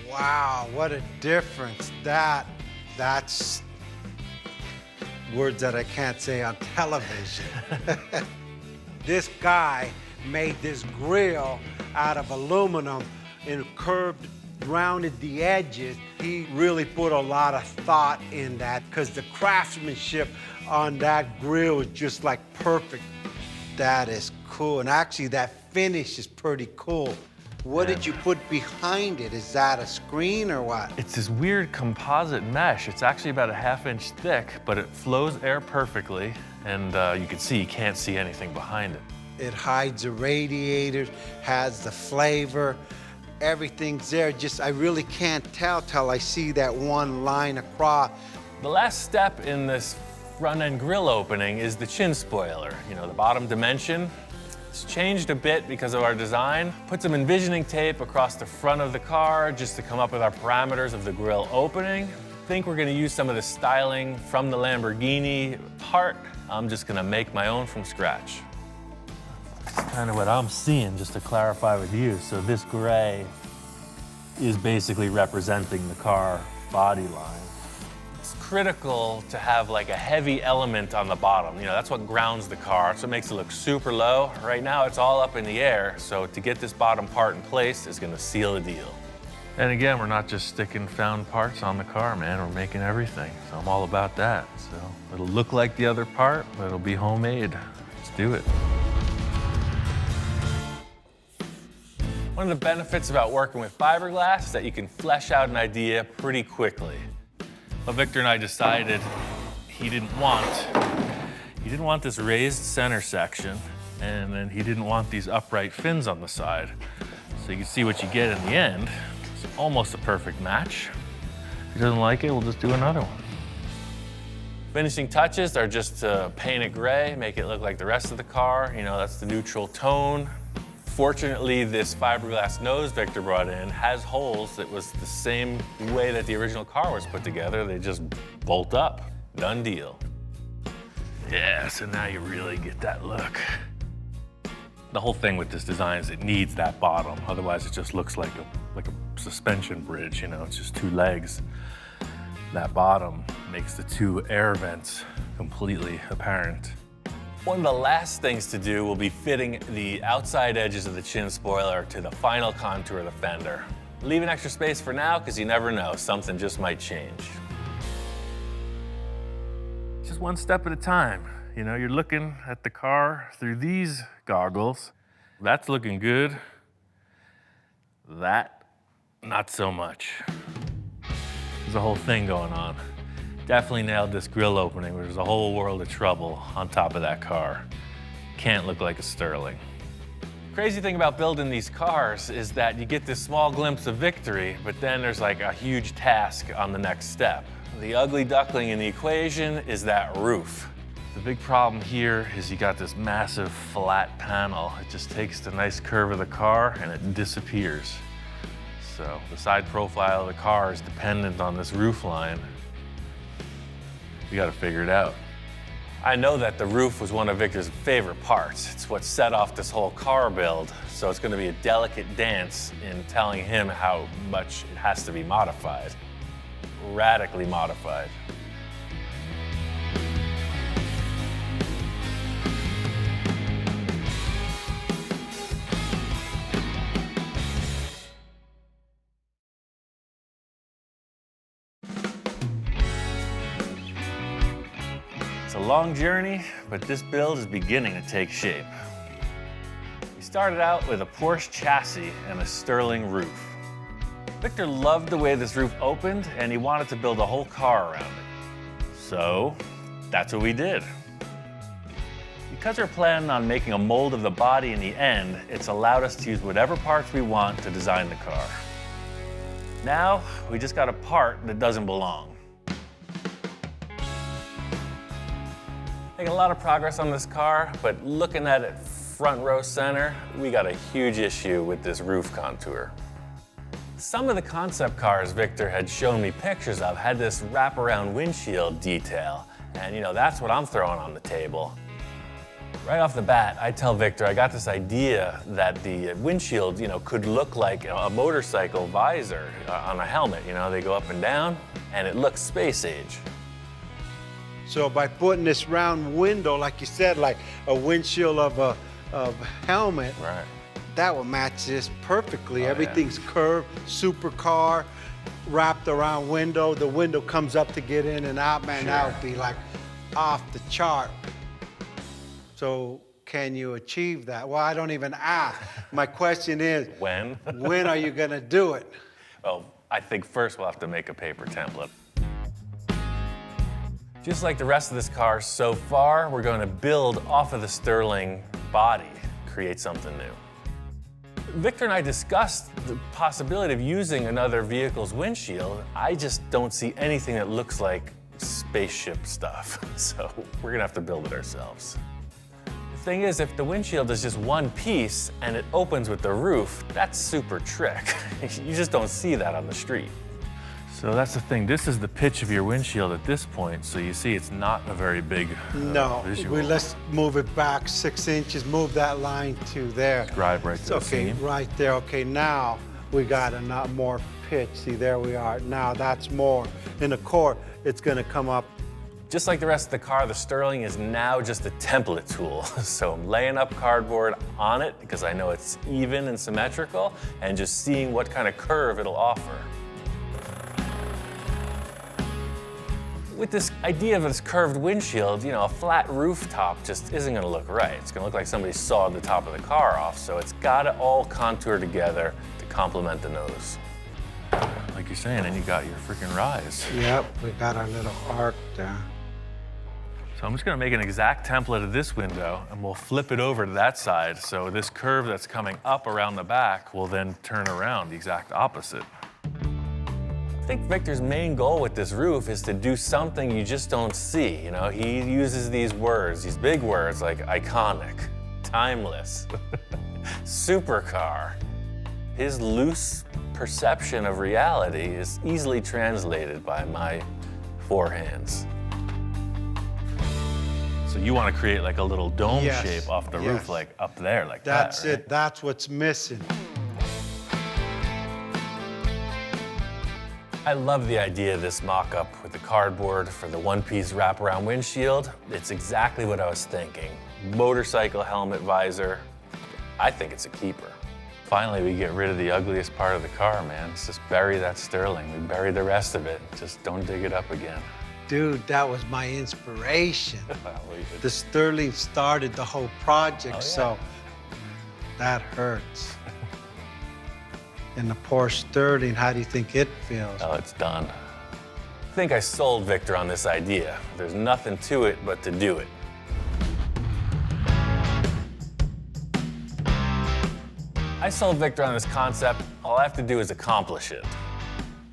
wow, what a difference. That's words that I can't say on television. This guy made this grill out of aluminum and curved, rounded the edges. He really put a lot of thought in that because the craftsmanship on that grill is just like perfect. That is cool. And actually that finish is pretty cool. What did you put behind it? Is that a screen or what? It's this weird composite mesh. It's actually about a ½ inch thick, but it flows air perfectly. And you can see, you can't see anything behind it. It hides the radiators, has the flavor. everything's there. Just, I really can't tell till I see that one line across. The last step in this front end grille opening is the chin spoiler. You know, the bottom dimension. It's changed a bit because of our design. Put some envisioning tape across the front of the car just to come up with our parameters of the grille opening. I think we're gonna use some of the styling from the Lamborghini part. I'm just gonna make my own from scratch. That's kind of what I'm seeing, just to clarify with you. So this gray is basically representing the car body line. It's critical to have like a heavy element on the bottom. You know, that's what grounds the car. That's what makes it look super low. Right now, it's all up in the air. So to get this bottom part in place is gonna seal the deal. And again, we're not just sticking found parts on the car, man. We're making everything. So I'm all about that. So it'll look like the other part, but it'll be homemade. Let's do it. One of the benefits about working with fiberglass is that you can flesh out an idea pretty quickly. Well, Victor and I decided he didn't want this raised center section, and then he didn't want these upright fins on the side. So you can see what you get in the end. It's almost a perfect match. If he doesn't like it, we'll just do another one. Finishing touches are just to paint it gray, make it look like the rest of the car. You know, that's the neutral tone. Fortunately, this fiberglass nose Victor brought in has holes that was the same way that the original car was put together. They just bolt up. Done deal. Yeah, so now you really get that look. The whole thing with this design is it needs that bottom. Otherwise, it just looks like a suspension bridge, you know? It's just two legs. That bottom makes the two air vents completely apparent. One of the last things to do will be fitting the outside edges of the chin spoiler to the final contour of the fender. Leave an extra space for now, because you never know, something just might change. Just one step at a time. You know, you're looking at the car through these goggles. That's looking good. That, not so much. There's a whole thing going on. Definitely nailed this grille opening, where there's a whole world of trouble on top of that car. Can't look like a Sterling. Crazy thing about building these cars is that you get this small glimpse of victory, but then there's like a huge task on the next step. The ugly duckling in the equation is that roof. The big problem here is you got this massive flat panel. It just takes the nice curve of the car and it disappears. So the side profile of the car is dependent on this roof line. We gotta figure it out. I know that the roof was one of Victor's favorite parts. It's what set off this whole car build. So it's gonna be a delicate dance in telling him how much it has to be modified. Radically modified. It's a long journey, but this build is beginning to take shape. We started out with a Porsche chassis and a Sterling roof. Victor loved the way this roof opened, and he wanted to build a whole car around it. So that's what we did. Because we're planning on making a mold of the body in the end, it's allowed us to use whatever parts we want to design the car. Now, we just got a part that doesn't belong. Making a lot of progress on this car, but looking at it front row center, we got a huge issue with this roof contour. Some of the concept cars Victor had shown me pictures of had this wraparound windshield detail, and you know, that's what I'm throwing on the table. Right off the bat, I tell Victor I got this idea that the windshield, you know, could look like a motorcycle visor on a helmet. You know, they go up and down, and it looks space age. So by putting this round window, like you said, like a windshield of a helmet, Right. that will match this perfectly. Oh, Everything's curved, supercar, wrapped around window. The window comes up to get in and out, man, that would be like off the chart. So can you achieve that? Well, I don't even ask. My question is, When? when are you gonna do it? Well, I think first we'll have to make a paper template. Just like the rest of this car so far, we're going to build off of the Sterling body, create something new. Victor and I discussed the possibility of using another vehicle's windshield. I just don't see anything that looks like spaceship stuff, so we're gonna have to build it ourselves. The thing is, if the windshield is just one piece and it opens with the roof, that's super trick. You just don't see that on the street. So that's the thing. This is the pitch of your windshield at this point, so you see it's not a very big visual. Let's move it back 6 inches, move that line to there. Drive right to the Okay, seam. right there. Okay, now we got a lot more pitch. See, there we are. Now that's more. In the core, it's gonna come up. Just like the rest of the car, the Sterling is now just a template tool. So I'm laying up cardboard on it because I know it's even and symmetrical, and just seeing what kind of curve it'll offer. With this idea of this curved windshield, you know, a flat rooftop just isn't gonna look right. It's gonna look like somebody sawed the top of the car off, so it's gotta all contour together to complement the nose. Like you're saying, and you got your freaking rise. Yep, we got our little arc there. So I'm just gonna make an exact template of this window, and we'll flip it over to that side, so this curve that's coming up around the back will then turn around the exact opposite. I think Victor's main goal with this roof is to do something you just don't see. You know, he uses these words, these big words like iconic, timeless, supercar. His loose perception of reality is easily translated by my forehands. So you want to create like a little dome shape off the roof, like up there, like that. That's it. That's what's missing. I love the idea of this mock-up with the cardboard for the one-piece wraparound windshield. It's exactly what I was thinking. Motorcycle helmet visor. I think it's a keeper. Finally, we get rid of the ugliest part of the car, man. Let's just bury that Sterling. We bury the rest of it. Just don't dig it up again. Dude, that was my inspiration. The Sterling started the whole project, so that hurts. And the Porsche Sterling, how do you think it feels? Oh, it's done. I think I sold Victor on this idea. There's nothing to it but to do it. I sold Victor on this concept. All I have to do is accomplish it.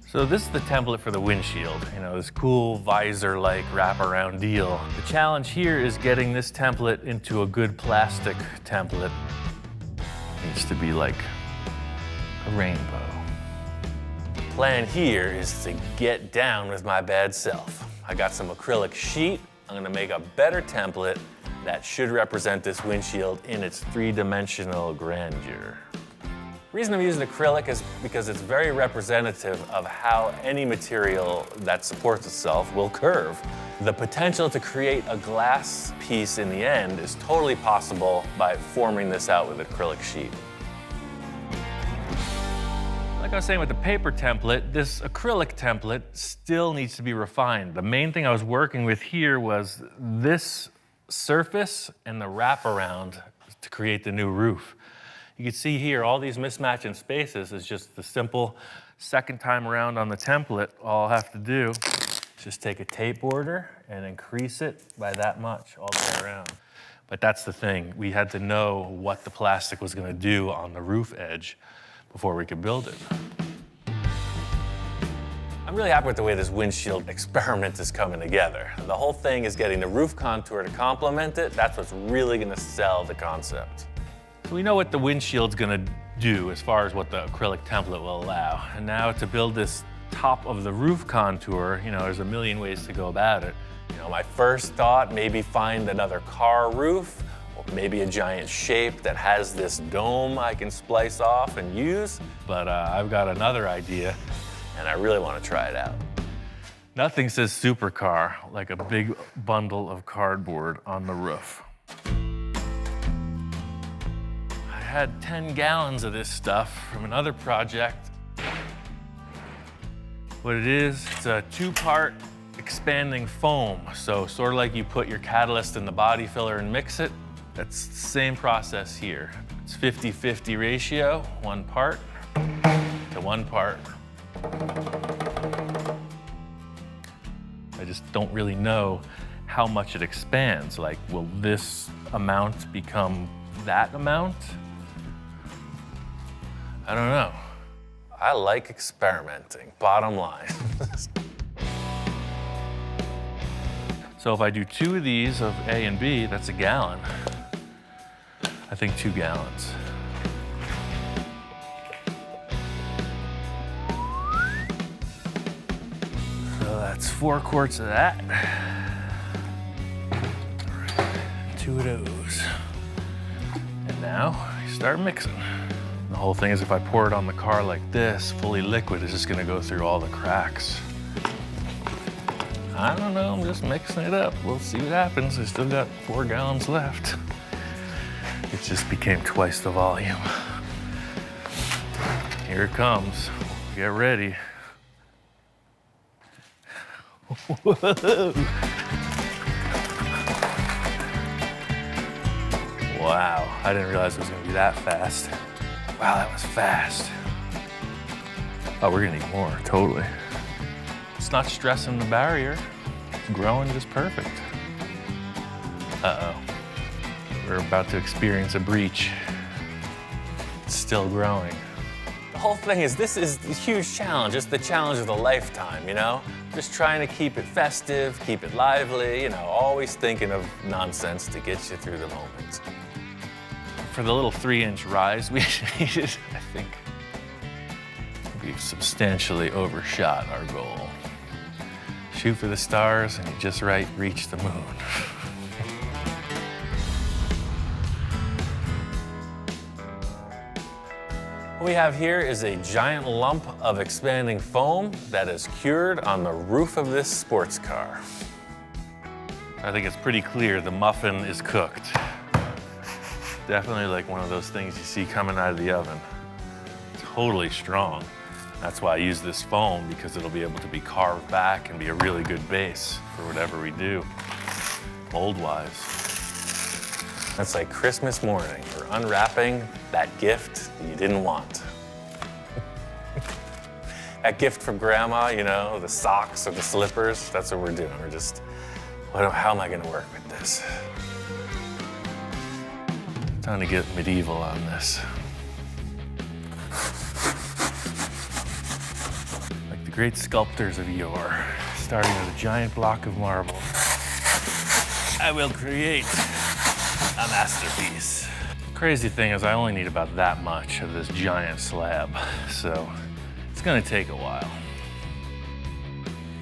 So this is the template for the windshield. You know, this cool visor-like wraparound deal. The challenge here is getting this template into a good plastic template. It needs to be like a rainbow. Plan here is to get down with my bad self. I got some acrylic sheet. I'm gonna make a better template that should represent this windshield in its three-dimensional grandeur. The reason I'm using acrylic is because it's very representative of how any material that supports itself will curve. The potential to create a glass piece in the end is totally possible by forming this out with acrylic sheet. Like I was saying with the paper template, this acrylic template still needs to be refined. The main thing I was working with here was this surface and the wraparound to create the new roof. You can see here, all these mismatch in spaces is just the simple second time around on the template. All I'll have to do is just take a tape border and increase it by that much all the way around. But that's the thing. We had to know what the plastic was gonna do on the roof edge before we could build it. I'm really happy with the way this windshield experiment is coming together. The whole thing is getting the roof contour to complement it. That's what's really gonna sell the concept. So we know what the windshield's gonna do as far as what the acrylic template will allow. And now to build this top of the roof contour, you know, there's a million ways to go about it. You know, my first thought, maybe find another car roof, or maybe a giant shape that has this dome I can splice off and use. But I've got another idea, and I really want to try it out. Nothing says supercar like a big bundle of cardboard on the roof. I had 10 gallons of this stuff from another project. What it is, it's a two-part expanding foam. So sort of like you put your catalyst in the body filler and mix it, that's the same process here. It's 50-50 ratio, 1 part to 1 part. I just don't really know how much it expands. Like, will this amount become that amount? I don't know. I like experimenting, bottom line. So if I do 2 of these of A and B, that's a gallon. I think 2 gallons. So that's 4 quarts of that. 2 of those. And now you start mixing. The whole thing is if I pour it on the car like this, fully liquid, it's just gonna go through all the cracks. I don't know, I'm just mixing it up. We'll see what happens. I still got 4 gallons left. It just became twice the volume. Here it comes. Get ready. Whoa. Wow, I didn't realize it was gonna be that fast. Wow, that was fast. Oh, we're gonna need more, totally. It's not stressing the barrier. It's growing just perfect. Uh-oh. We're about to experience a breach. It's still growing. The whole thing is, this is a huge challenge. It's the challenge of the lifetime, you know? Just trying to keep it festive, keep it lively, you know, always thinking of nonsense to get you through the moment. For the little 3-inch rise we needed, I think we've substantially overshot our goal. Shoot for the stars and you just right reach the moon. What we have here is a giant lump of expanding foam that is cured on the roof of this sports car. I think it's pretty clear the muffin is cooked. Definitely like one of those things you see coming out of the oven. Totally strong. That's why I use this foam, because it'll be able to be carved back and be a really good base for whatever we do, mold-wise. That's like Christmas morning. We're unwrapping that gift that you didn't want. That gift from Grandma, you know, the socks or the slippers, that's what we're doing. We're just, how am I gonna work with this? Time to get medieval on this. Like the great sculptors of yore, starting with a giant block of marble, I will create a masterpiece. Crazy thing is I only need about that much of this giant slab, so it's gonna take a while.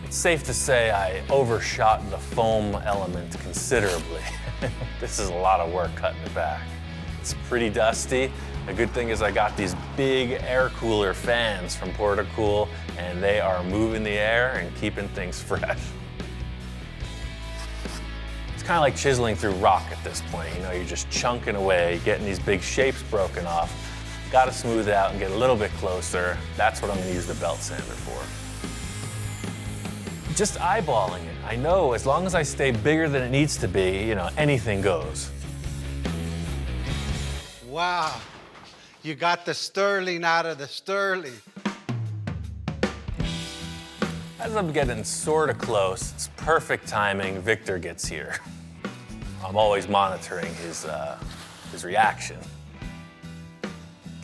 It's safe to say I overshot the foam element considerably. This is a lot of work cutting it back. It's pretty dusty. The good thing is I got these big air cooler fans from Portacool, and they are moving the air and keeping things fresh. It's kind of like chiseling through rock at this point. You know, you're just chunking away, getting these big shapes broken off. Got to smooth it out and get a little bit closer. That's what I'm going to use the belt sander for. Just eyeballing it. I know as long as I stay bigger than it needs to be, you know, anything goes. Wow, you got the Sterling out of the Sterling. As I'm getting sort of close, it's perfect timing, Victor gets here. I'm always monitoring his reaction.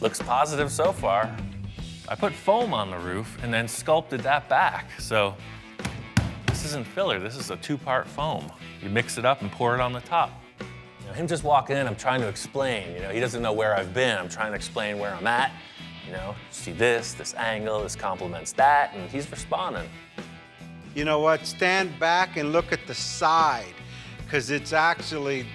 Looks positive so far. I put foam on the roof and then sculpted that back. So this isn't filler, this is a 2-part foam. You mix it up and pour it on the top. You know, him just walking in, I'm trying to explain. You know, he doesn't know where I've been. I'm trying to explain where I'm at. You know, see this angle, this complements that, and he's responding. You know what? Stand back and look at the side, because it's actually,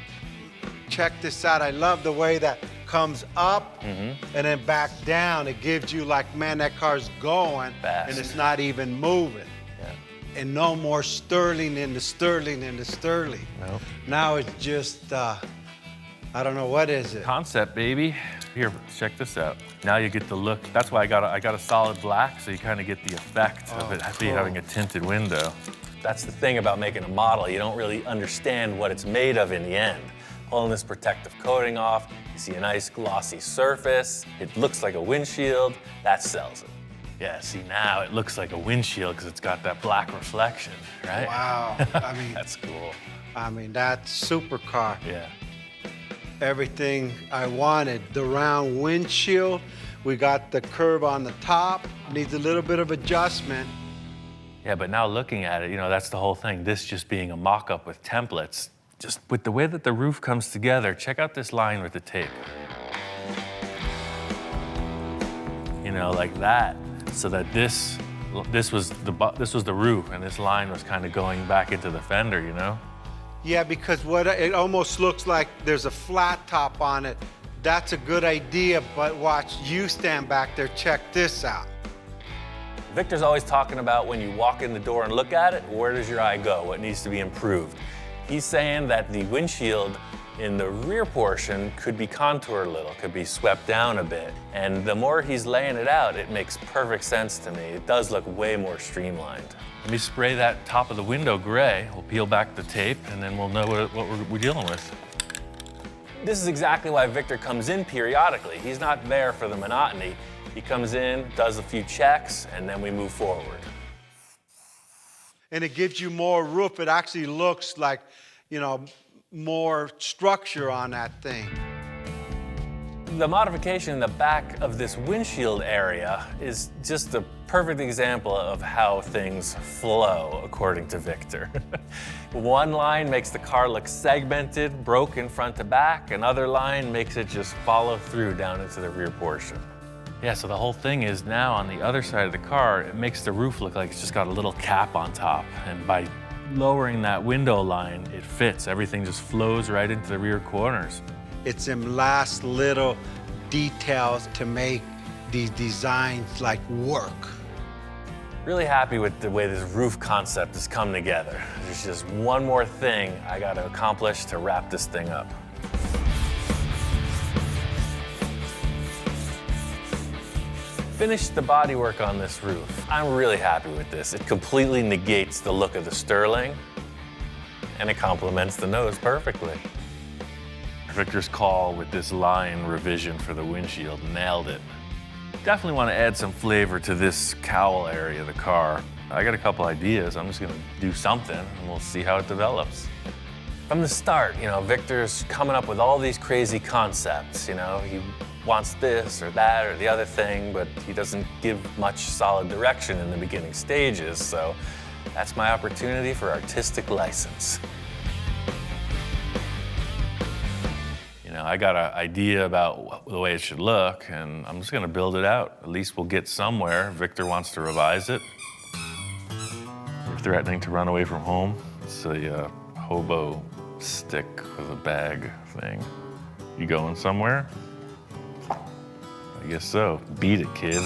check this out. I love the way that comes up and then back down. It gives you like, man, that car's going fast, and it's not even moving. Yeah. And no more Sterling in the Sterling in the Sterling. Nope. Now it's just, I don't know, what is it? Concept, baby. Here, check this out. Now you get the look. That's why I got a solid black, so you kind of get the effect of it having a tinted window. That's the thing about making a model. You don't really understand what it's made of in the end. Pulling this protective coating off, you see a nice glossy surface. It looks like a windshield. That sells it. Yeah, see, now it looks like a windshield because it's got that black reflection, right? Wow. I mean, that's cool. I mean, that's supercar. Yeah. Everything I wanted. The round windshield We got the curve on the top, needs a little bit of adjustment. Yeah, but now looking at it, that's the whole thing. This just being a mock-up with templates, just with the way that the roof comes together, check out this line with the tape. Like that, so that this was the roof, and this line was kind of going back into the fender, Yeah, because it almost looks like there's a flat top on it. That's a good idea, but watch, you stand back there, check this out. Victor's always talking about when you walk in the door and look at it, where does your eye go? What needs to be improved? He's saying that the windshield in the rear portion could be contoured a little, could be swept down a bit. And the more he's laying it out, it makes perfect sense to me. It does look way more streamlined. Let me spray that top of the window gray. We'll peel back the tape, and then we'll know what we're dealing with. This is exactly why Victor comes in periodically. He's not there for the monotony. He comes in, does a few checks, and then we move forward. And it gives you more roof. It actually looks like, more structure on that thing. The modification in the back of this windshield area is just a perfect example of how things flow, according to Victor. One line makes the car look segmented, broken front to back. Another line makes it just follow through down into the rear portion. Yeah, so the whole thing is now on the other side of the car, it makes the roof look like it's just got a little cap on top. And by lowering that window line, it fits. Everything just flows right into the rear corners. It's them last little details to make these designs work. Really happy with the way this roof concept has come together. There's just one more thing I got to accomplish to wrap this thing up. Finished the bodywork on this roof. I'm really happy with this. It completely negates the look of the Sterling, and it complements the nose perfectly. Victor's call with this line revision for the windshield nailed it. Definitely want to add some flavor to this cowl area of the car. I got a couple ideas. I'm just going to do something, and we'll see how it develops. From the start, Victor's coming up with all these crazy concepts. He wants this or that or the other thing, but he doesn't give much solid direction in the beginning stages, so that's my opportunity for artistic license. I got an idea about the way it should look, and I'm just gonna build it out. At least we'll get somewhere. Victor wants to revise it. You're threatening to run away from home. It's a hobo stick with a bag thing. You going somewhere? I guess so. Beat it, kid.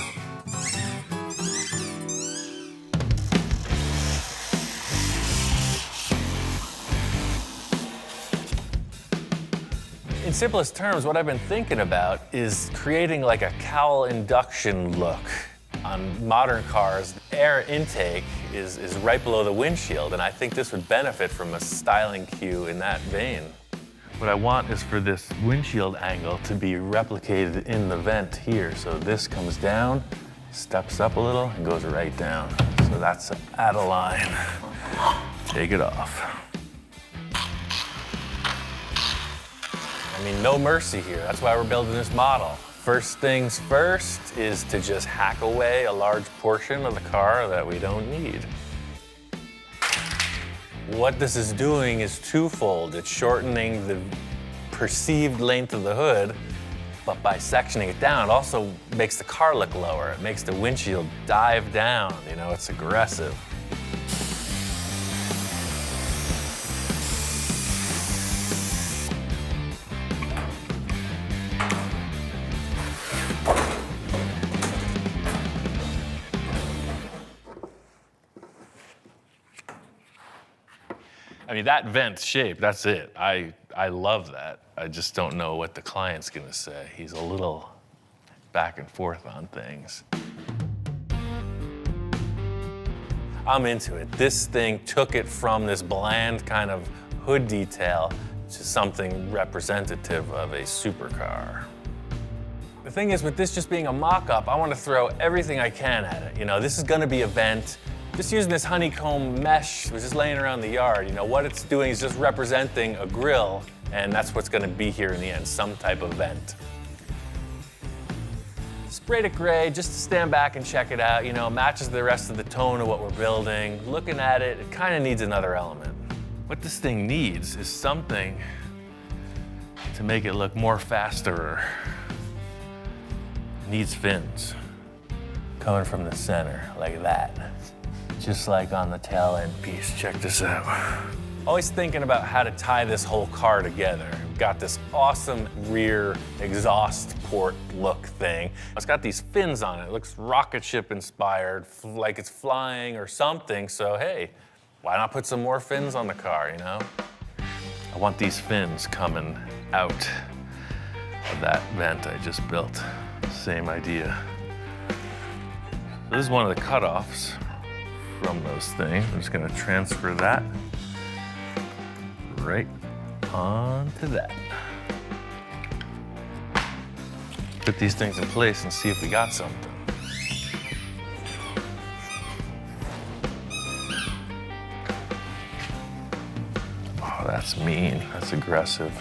In simplest terms, what I've been thinking about is creating like a cowl induction look. On modern cars, air intake is right below the windshield, and I think this would benefit from a styling cue in that vein. What I want is for this windshield angle to be replicated in the vent here. So this comes down, steps up a little, and goes right down. So that's out of line. Take it off. I mean, no mercy here. That's why we're building this model. First things first is to just hack away a large portion of the car that we don't need. What this is doing is twofold. It's shortening the perceived length of the hood, but by sectioning it down, it also makes the car look lower. It makes the windshield dive down. It's aggressive. I mean, that vent shape, that's it. I love that. I just don't know what the client's gonna say. He's a little back and forth on things. I'm into it. This thing took it from this bland kind of hood detail to something representative of a supercar. The thing is, with this just being a mock-up, I want to throw everything I can at it. This is gonna be a vent. Just using this honeycomb mesh, was just laying around the yard. What it's doing is just representing a grill, and that's what's gonna be here in the end, some type of vent. Sprayed it gray just to stand back and check it out. You know, matches the rest of the tone of what we're building. Looking at it, it kind of needs another element. What this thing needs is something to make it look more faster. It needs fins coming from the center like that. Just like on the tail end piece. Check this out. Always thinking about how to tie this whole car together. We've got this awesome rear exhaust port look thing. It's got these fins on it. It looks rocket ship inspired, like it's flying or something. So hey, why not put some more fins on the car, you know? I want these fins coming out of that vent I just built. Same idea. So this is one of the cutoffs from those things. I'm just gonna transfer that right onto that. Put these things in place and see if we got something. Oh, that's mean, that's aggressive.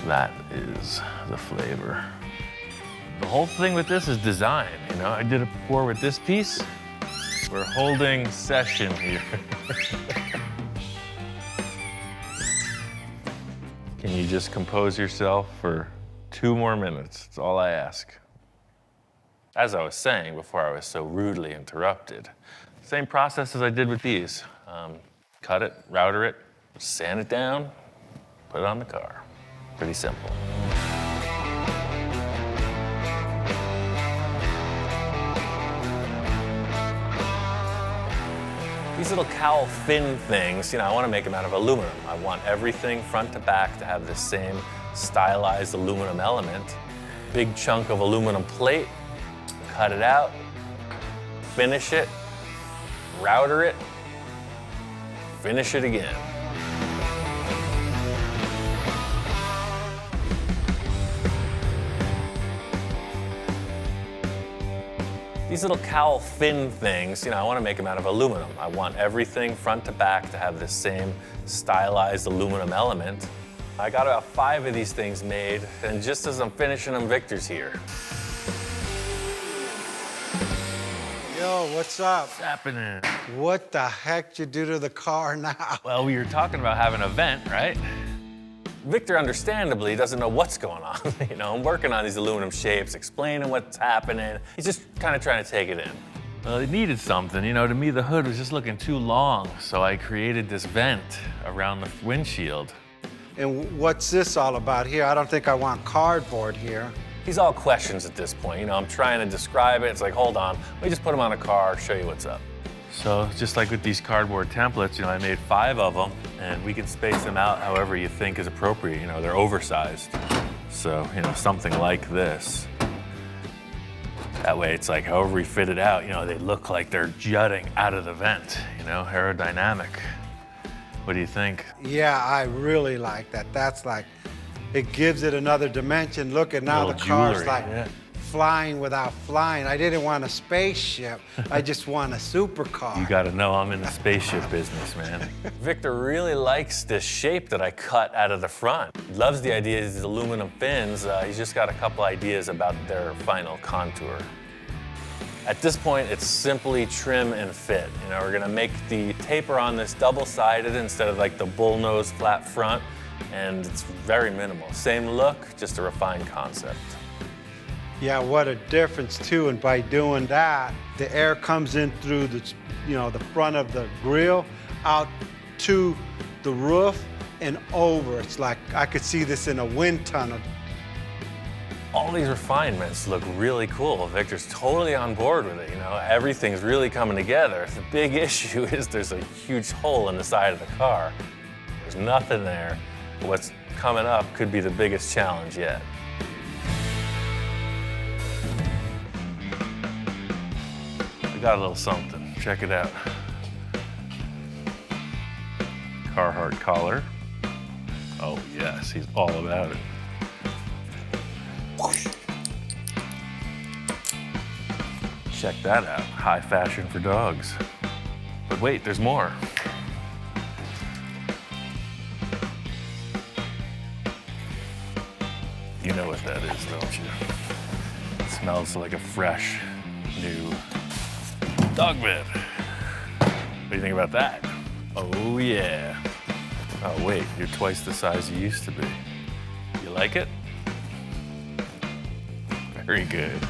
That is the flavor. The whole thing with this is design, you know? I did it before with this piece. We're holding session here. Can you just compose yourself for 2 more minutes? That's all I ask. As I was saying before I was so rudely interrupted, same process as I did with these. Cut it, router it, sand it down, put it on the car. Pretty simple. These little cowl fin things, you know, I want to make them out of aluminum. I want everything front to back to have the same stylized aluminum element. Big chunk of aluminum plate, cut it out, finish it, router it, finish it again. These little cowl fin things, you know, I want to make them out of aluminum. I want everything front to back to have the same stylized aluminum element. I got about 5 of these things made, and just as I'm finishing them, Victor's here. Yo, what's up? What's happening? What the heck did you do to the car now? Well, we were talking about having an event, right? Victor, understandably, doesn't know what's going on. You know, I'm working on these aluminum shapes, explaining what's happening. He's just kind of trying to take it in. Well, it needed something. You know, to me, the hood was just looking too long, so I created this vent around the windshield. And what's this all about here? I don't think I want cardboard here. These all questions at this point. You know, I'm trying to describe it. It's like, hold on, let me just put them on a car, show you what's up. So just like with these cardboard templates, you know, I made 5 of them, and we can space them out however you think is appropriate. You know, they're oversized. So, you know, something like this. That way it's like however we fit it out, you know, they look like they're jutting out of the vent, you know, aerodynamic. What do you think? Yeah, I really like that. That's like, it gives it another dimension. Look at now the Little car's jewelry, like yeah. flying without flying. I didn't want a spaceship. I just want a supercar. You gotta know I'm in the spaceship business, man. Victor really likes this shape that I cut out of the front. He loves the idea of these aluminum fins. He's just got a couple ideas about their final contour. At this point, it's simply trim and fit. You know, we're gonna make the taper on this double-sided instead of like the bullnose flat front, and it's very minimal. Same look, just a refined concept. Yeah, what a difference too. And by doing that, the air comes in through the, you know, the front of the grill, out to the roof and over. It's like I could see this in a wind tunnel. All these refinements look really cool. Victor's totally on board with it, you know? Everything's really coming together. The big issue is there's a huge hole in the side of the car. There's nothing there. What's coming up could be the biggest challenge yet. I got a little something. Check it out. Carhartt collar. Oh yes, he's all about it. Check that out. High fashion for dogs. But wait, there's more. You know what that is, don't you? It's Smells like a fresh, new dog bed. What do you think about that? Oh yeah. Oh wait, you're twice the size you used to be. You like it? Very good.